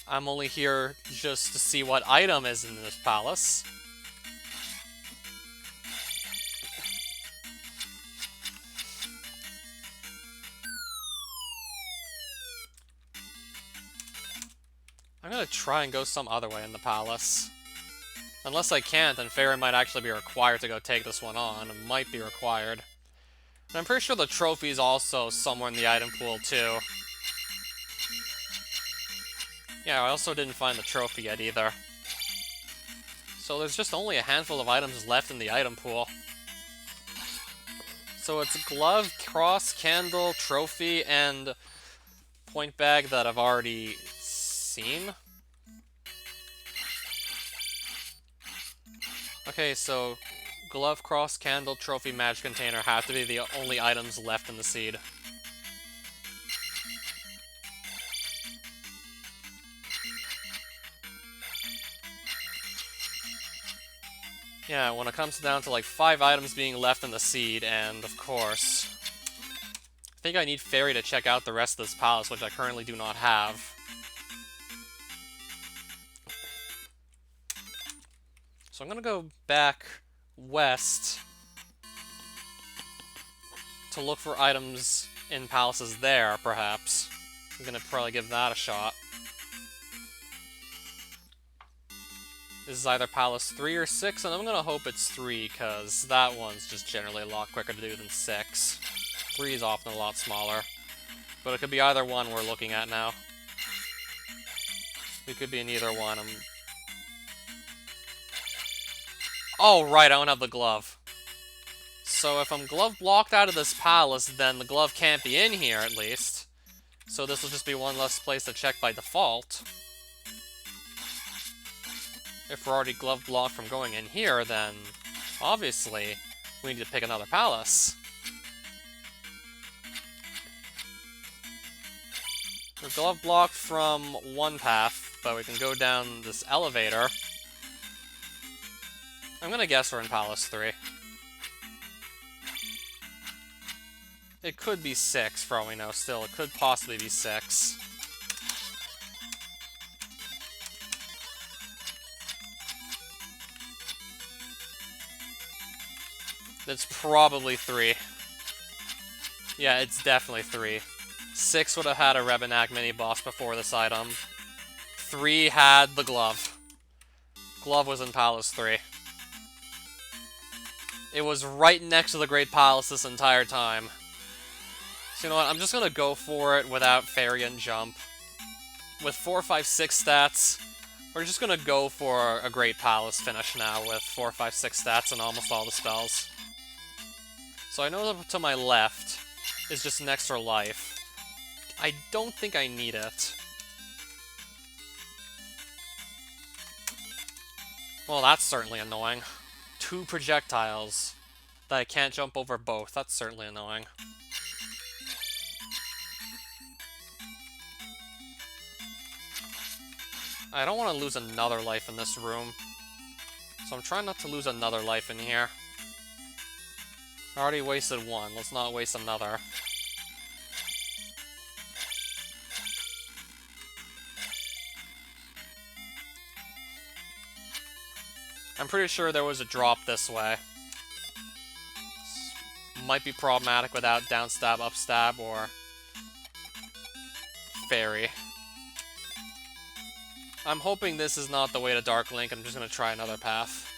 A: I'm only here just to see what item is in this palace. I'm gonna try and go some other way in the palace. Unless I can't, then Fairy might actually be required to go take this one on. It might be required. And I'm pretty sure the trophy is also somewhere in the item pool, too. Yeah, I also didn't find the trophy yet, either. So there's just only a handful of items left in the item pool. So it's glove, cross, candle, trophy, and point bag that I've already seen. Okay, so glove, cross, candle, trophy, match container have to be the only items left in the seed. Yeah, when it comes down to like 5 items being left in the seed, and of course, I think I need Fairy to check out the rest of this palace, which I currently do not have. So I'm gonna go back west to look for items in palaces there, perhaps. I'm gonna probably give that a shot. This is either Palace 3 or 6, and I'm gonna hope it's 3, because that one's just generally a lot quicker to do than 6. 3 is often a lot smaller. But it could be either one we're looking at now. It could be in either one. Oh, right, I don't have the glove. So if I'm glove blocked out of this palace, then the glove can't be in here, at least. So this will just be one less place to check by default. If we're already glove blocked from going in here, then obviously we need to pick another palace. We're glove blocked from one path, but we can go down this elevator. I'm gonna guess we're in Palace 3. It could be 6, for all we know still. It could possibly be 6. That's probably 3. Yeah, it's definitely 3. 6 would have had a Rebenak mini-boss before this item. 3 had the glove. Glove was in Palace 3. It was right next to the Great Palace this entire time. So you know what, I'm just gonna go for it without Fairy and Jump. With 4, 5, 6 stats, we're just gonna go for a Great Palace finish now with 4, 5, 6 stats and almost all the spells. So I know that to my left is just an extra life. I don't think I need it. Well, that's certainly annoying. 2 projectiles that I can't jump over both. That's certainly annoying. I don't want to lose another life in this room. So I'm trying not to lose another life in here. I already wasted one. Let's not waste another. I'm pretty sure there was a drop this way. Might be problematic without down stab, up stab, or fairy. I'm hoping this is not the way to Dark Link. I'm just going to try another path.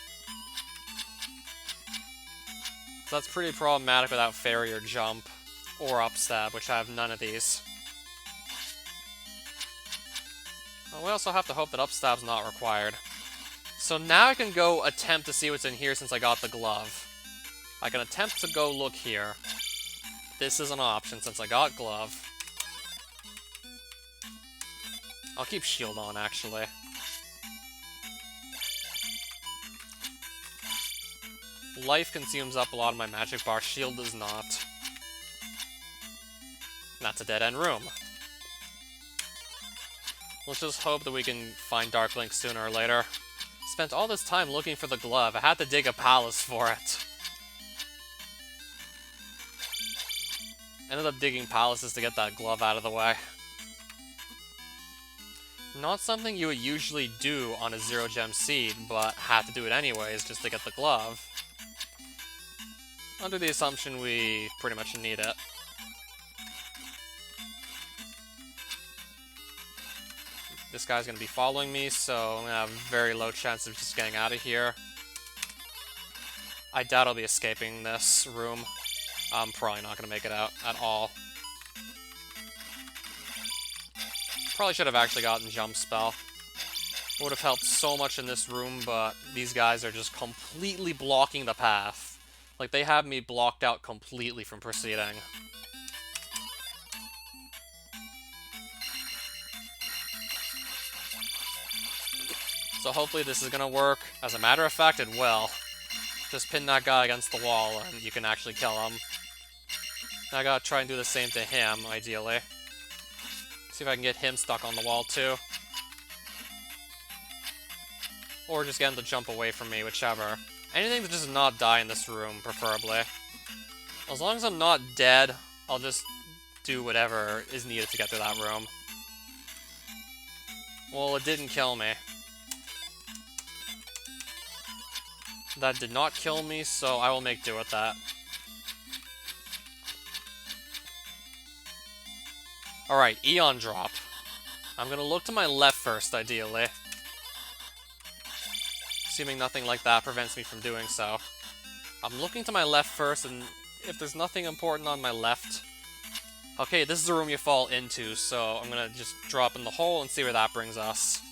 A: So that's pretty problematic without fairy or jump, or up stab, which I have none of these. Well, we also have to hope that up stab's not required. So now I can go attempt to see what's in here since I got the glove. I can attempt to go look here. This is an option since I got glove. I'll keep shield on, actually. Life consumes up a lot of my magic bar, shield does not. That's a dead-end room. Let's just hope that we can find Dark Link sooner or later. Spent all this time looking for the glove. I had to dig a palace for it. Ended up digging palaces to get that glove out of the way. Not something you would usually do on a 0-gem seed, but had to do it anyways just to get the glove. Under the assumption we pretty much need it. This guy's going to be following me, so I'm going to have a very low chance of just getting out of here. I doubt I'll be escaping this room. I'm probably not going to make it out at all. Probably should have actually gotten Jump Spell. Would have helped so much in this room, but these guys are just completely blocking the path. Like, they have me blocked out completely from proceeding. So hopefully this is gonna work. As a matter of fact, it will. Just pin that guy against the wall and you can actually kill him. Now I gotta try and do the same to him, ideally. See if I can get him stuck on the wall, too. Or just get him to jump away from me, whichever. Anything that does not die in this room, preferably. As long as I'm not dead, I'll just do whatever is needed to get through that room. Well, it didn't kill me. That did not kill me, so I will make do with that. Alright, Eon Drop. I'm gonna look to my left first, ideally. Assuming nothing like that prevents me from doing so. I'm looking to my left first, and if there's nothing important on my left... Okay, this is the room you fall into, so I'm gonna just drop in the hole and see where that brings us.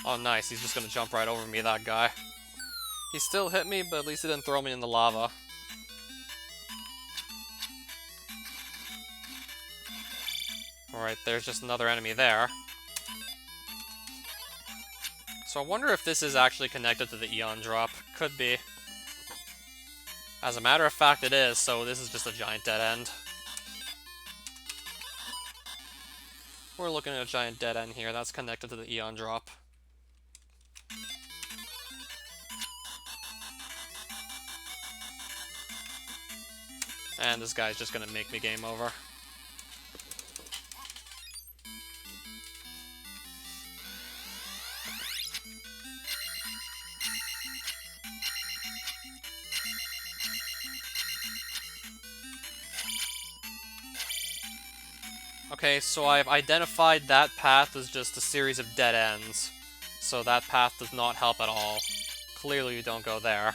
A: Oh, nice. He's just gonna jump right over me, that guy. He still hit me, but at least he didn't throw me in the lava. Alright, there's just another enemy there. So I wonder if this is actually connected to the Eon Drop. Could be. As a matter of fact, it is, so this is just a giant dead end. We're looking at a giant dead end here. That's connected to the Eon Drop. And this guy's just gonna make me game over. Okay, so I've identified that path as just a series of dead ends. So that path does not help at all. Clearly you don't go there.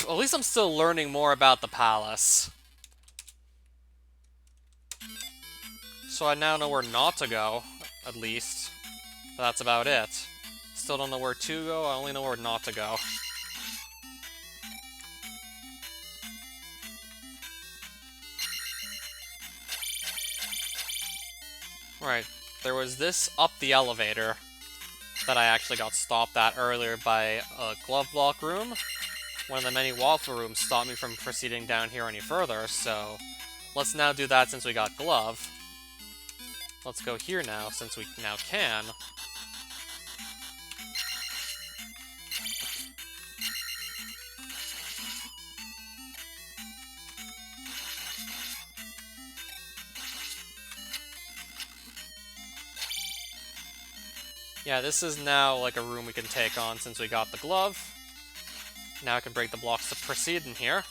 A: At least I'm still learning more about the palace. So I now know where not to go, at least. But that's about it. Still don't know where to go, I only know where not to go. Right, there was this up the elevator that I actually got stopped at earlier by a glove block room. one of the many waffle rooms stopped me from proceeding down here any further, so let's now do that since we got Glove. Let's go here now, since we now can. Yeah, this is now like a room we can take on since we got the Glove. Now I can break the blocks to proceed in here.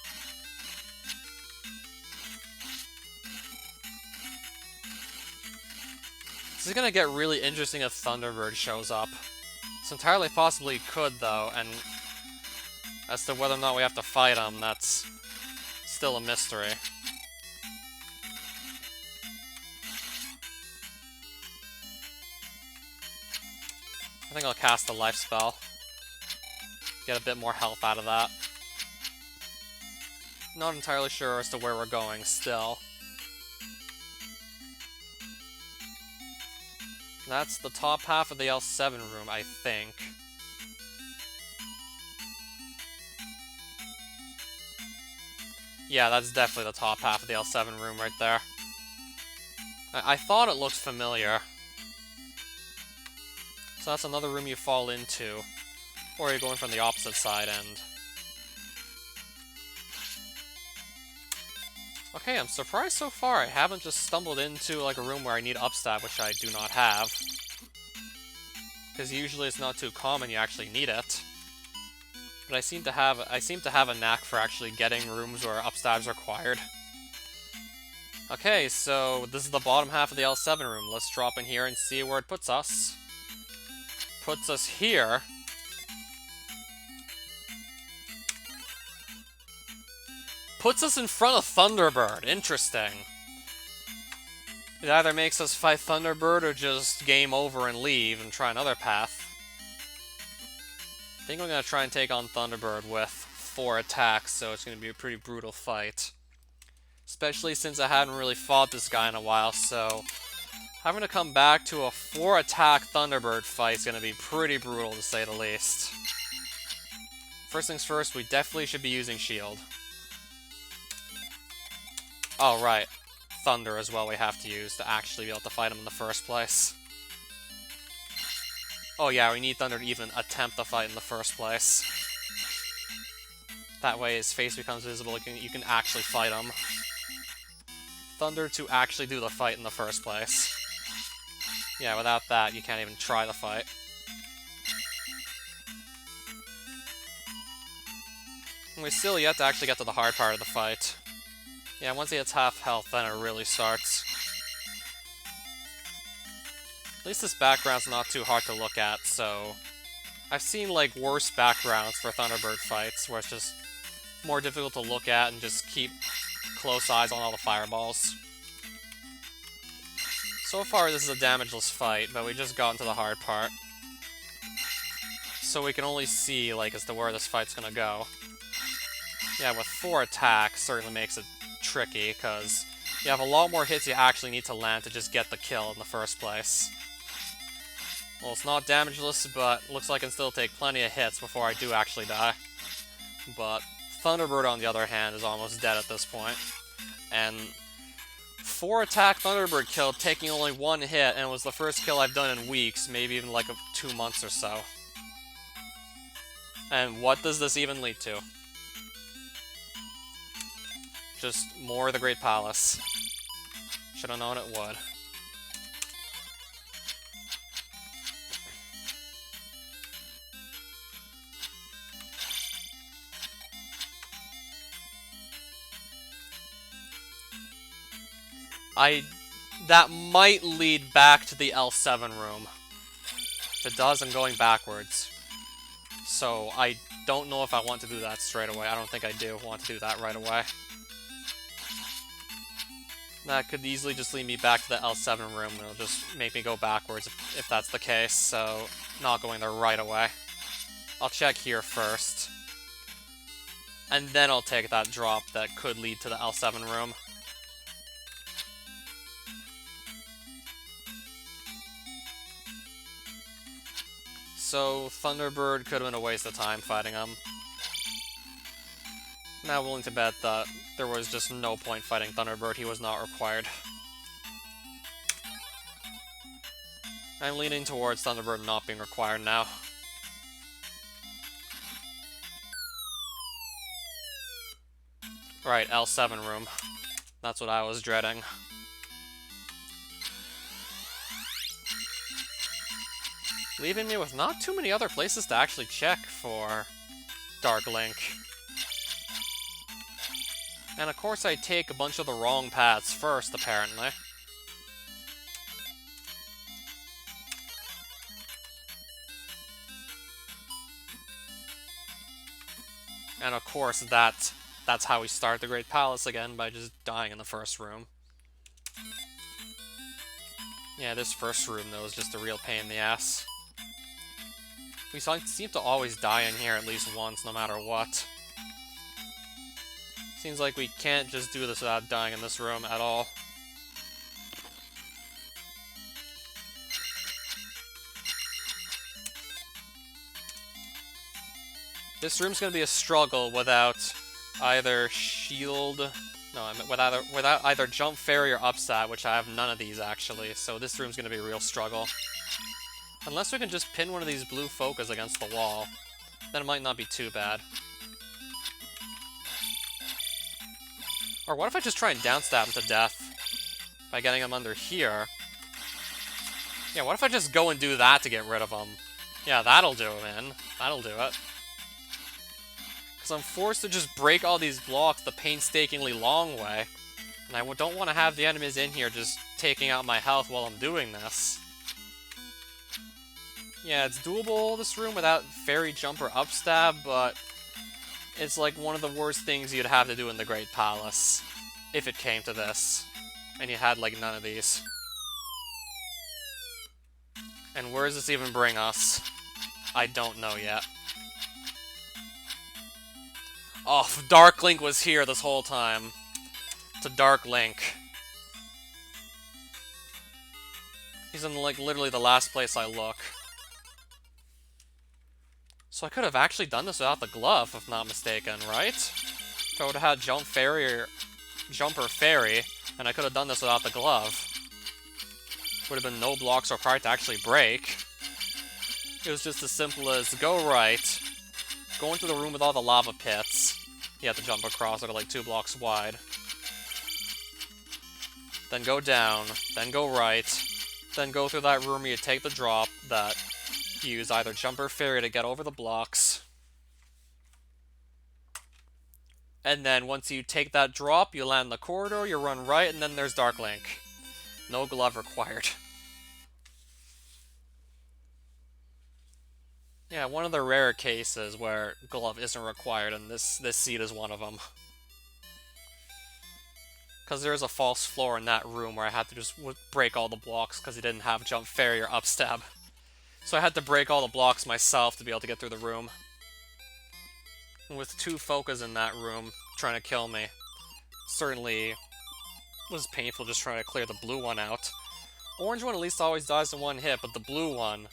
A: This is gonna get really interesting if Thunderbird shows up. It's entirely possible he could, though, and as to whether or not we have to fight him, that's still a mystery. I think I'll cast a life spell. Get a bit more health out of that. Not entirely sure as to where we're going still. That's the top half of the L7 room, I think. Yeah, that's definitely the top half of the L7 room right there. I thought it looked familiar. So that's another room you fall into. Or you're going from the opposite side end. Okay, I'm surprised so far I haven't just stumbled into like a room where I need upstab, which I do not have. Because usually it's not too common you actually need it. But I seem to have a knack for actually getting rooms where upstab's required. Okay, so this is the bottom half of the L7 room. Let's drop in here and see where it puts us. Puts us here. Puts us in front of Thunderbird. Interesting. It either makes us fight Thunderbird or just game over and leave and try another path. I think I'm going to try and take on Thunderbird with 4 attacks, so it's going to be a pretty brutal fight. Especially since I haven't really fought this guy in a while, so having to come back to a 4-attack Thunderbird fight is going to be pretty brutal, to say the least. First things first, we definitely should be using Shield. Oh, right. Thunder as well we have to use to actually be able to fight him in the first place. Oh yeah, we need Thunder to even attempt the fight in the first place. That way his face becomes visible, you can actually fight him. Thunder to actually do the fight in the first place. Yeah, without that, you can't even try the fight. And we still yet to actually get to the hard part of the fight. Yeah, once he hits half health, then it really starts. At least this background's not too hard to look at, so I've seen like worse backgrounds for Thunderbird fights, where it's just more difficult to look at and just keep close eyes on all the fireballs. So far this is a damageless fight, but we just got into the hard part. So we can only see like as to where this fight's gonna go. Yeah, with 4 attacks certainly makes it tricky, because you have a lot more hits you actually need to land to just get the kill in the first place. Well, it's not damageless, but looks like I can still take plenty of hits before I do actually die. But Thunderbird, on the other hand, is almost dead at this point. And 4-attack Thunderbird kill, taking only 1 hit, and it was the first kill I've done in weeks, maybe even like 2 months or so. And what does this even lead to? Just more of the Great Palace. Should have known it would. That might lead back to the L7 room. If it does, I'm going backwards. So I don't know if I want to do that straight away. I don't think I do want to do that right away. That could easily just lead me back to the L7 room, and it'll just make me go backwards if that's the case, so not going there right away. I'll check here first. And then I'll take that drop that could lead to the L7 room. So Thunderbird could have been a waste of time fighting him. Now willing to bet that there was just no point fighting Thunderbird, he was not required. I'm leaning towards Thunderbird not being required now. Right, L7 room. That's what I was dreading. Leaving me with not too many other places to actually check for Dark Link. And of course I take a bunch of the wrong paths first, apparently. And of course that's how we start the Great Palace again, by just dying in the first room. Yeah, this first room, though, is just a real pain in the ass. We seem to always die in here at least once, no matter what. Seems like we can't just do this without dying in this room at all. This room's gonna be a struggle without either shield... No, without either jump fairy or upstat, which I have none of these, actually, so this room's gonna be a real struggle. Unless we can just pin one of these blue focus against the wall, then it might not be too bad. Or what if I just try and downstab him to death by getting him under here? Yeah, what if I just go and do that to get rid of him? Yeah, that'll do it, man. That'll do it. Because I'm forced to just break all these blocks the painstakingly long way. And I don't want to have the enemies in here just taking out my health while I'm doing this. Yeah, it's doable, this room, without fairy jump or upstab, but it's like one of the worst things you'd have to do in the Great Palace, if it came to this, and you had, like, none of these. And where does this even bring us? I don't know yet. Oh, Dark Link was here this whole time. It's a Dark Link. He's in, like, literally the last place I look. So I could have actually done this without the glove, if not mistaken, right? If I would have had Jump Fairy or Jumper Fairy, and I could have done this without the glove. Would have been no blocks required to actually break. It was just as simple as go right, go into the room with all the lava pits. You have to jump across, they're like 2 blocks wide. Then go down, then go right, then go through that room where you take the drop that you use either Jump or Fairy to get over the blocks. And then once you take that drop, you land in the corridor, you run right, and then there's Dark Link. No glove required. Yeah, one of the rare cases where glove isn't required, and this seed is one of them. Because there's a false floor in that room where I had to just break all the blocks because he didn't have Jump Fairy or Upstab. So I had to break all the blocks myself to be able to get through the room. And with 2 focus in that room trying to kill me, certainly was painful just trying to clear the blue one out. Orange one at least always dies in 1 hit, but the blue one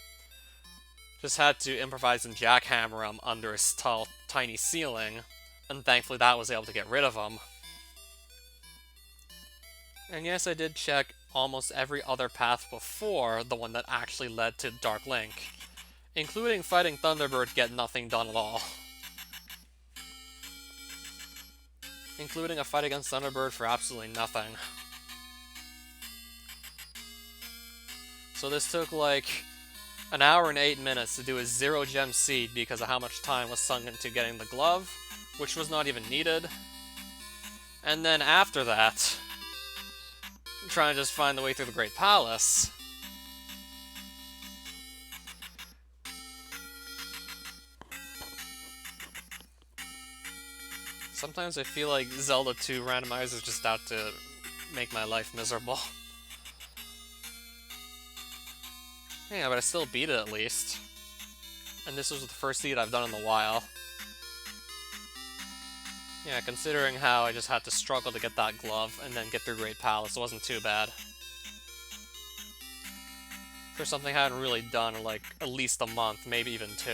A: just had to improvise and jackhammer him under his tall, tiny ceiling, and thankfully that was able to get rid of him. And yes, I did check almost every other path before the one that actually led to Dark Link, including fighting Thunderbird to get nothing done at all. Including a fight against Thunderbird for absolutely nothing. So this took like an hour and 8 minutes to do a 0 gem seed because of how much time was sunk into getting the glove, which was not even needed. And then after that, trying to just find the way through the Great Palace. Sometimes I feel like Zelda 2 randomizer is just out to make my life miserable. Yeah, but I still beat it at least. And this was the first seed I've done in a while. Yeah, considering how I just had to struggle to get that glove and then get through Great Palace, it wasn't too bad. For something I hadn't really done in like at least a month, maybe even 2.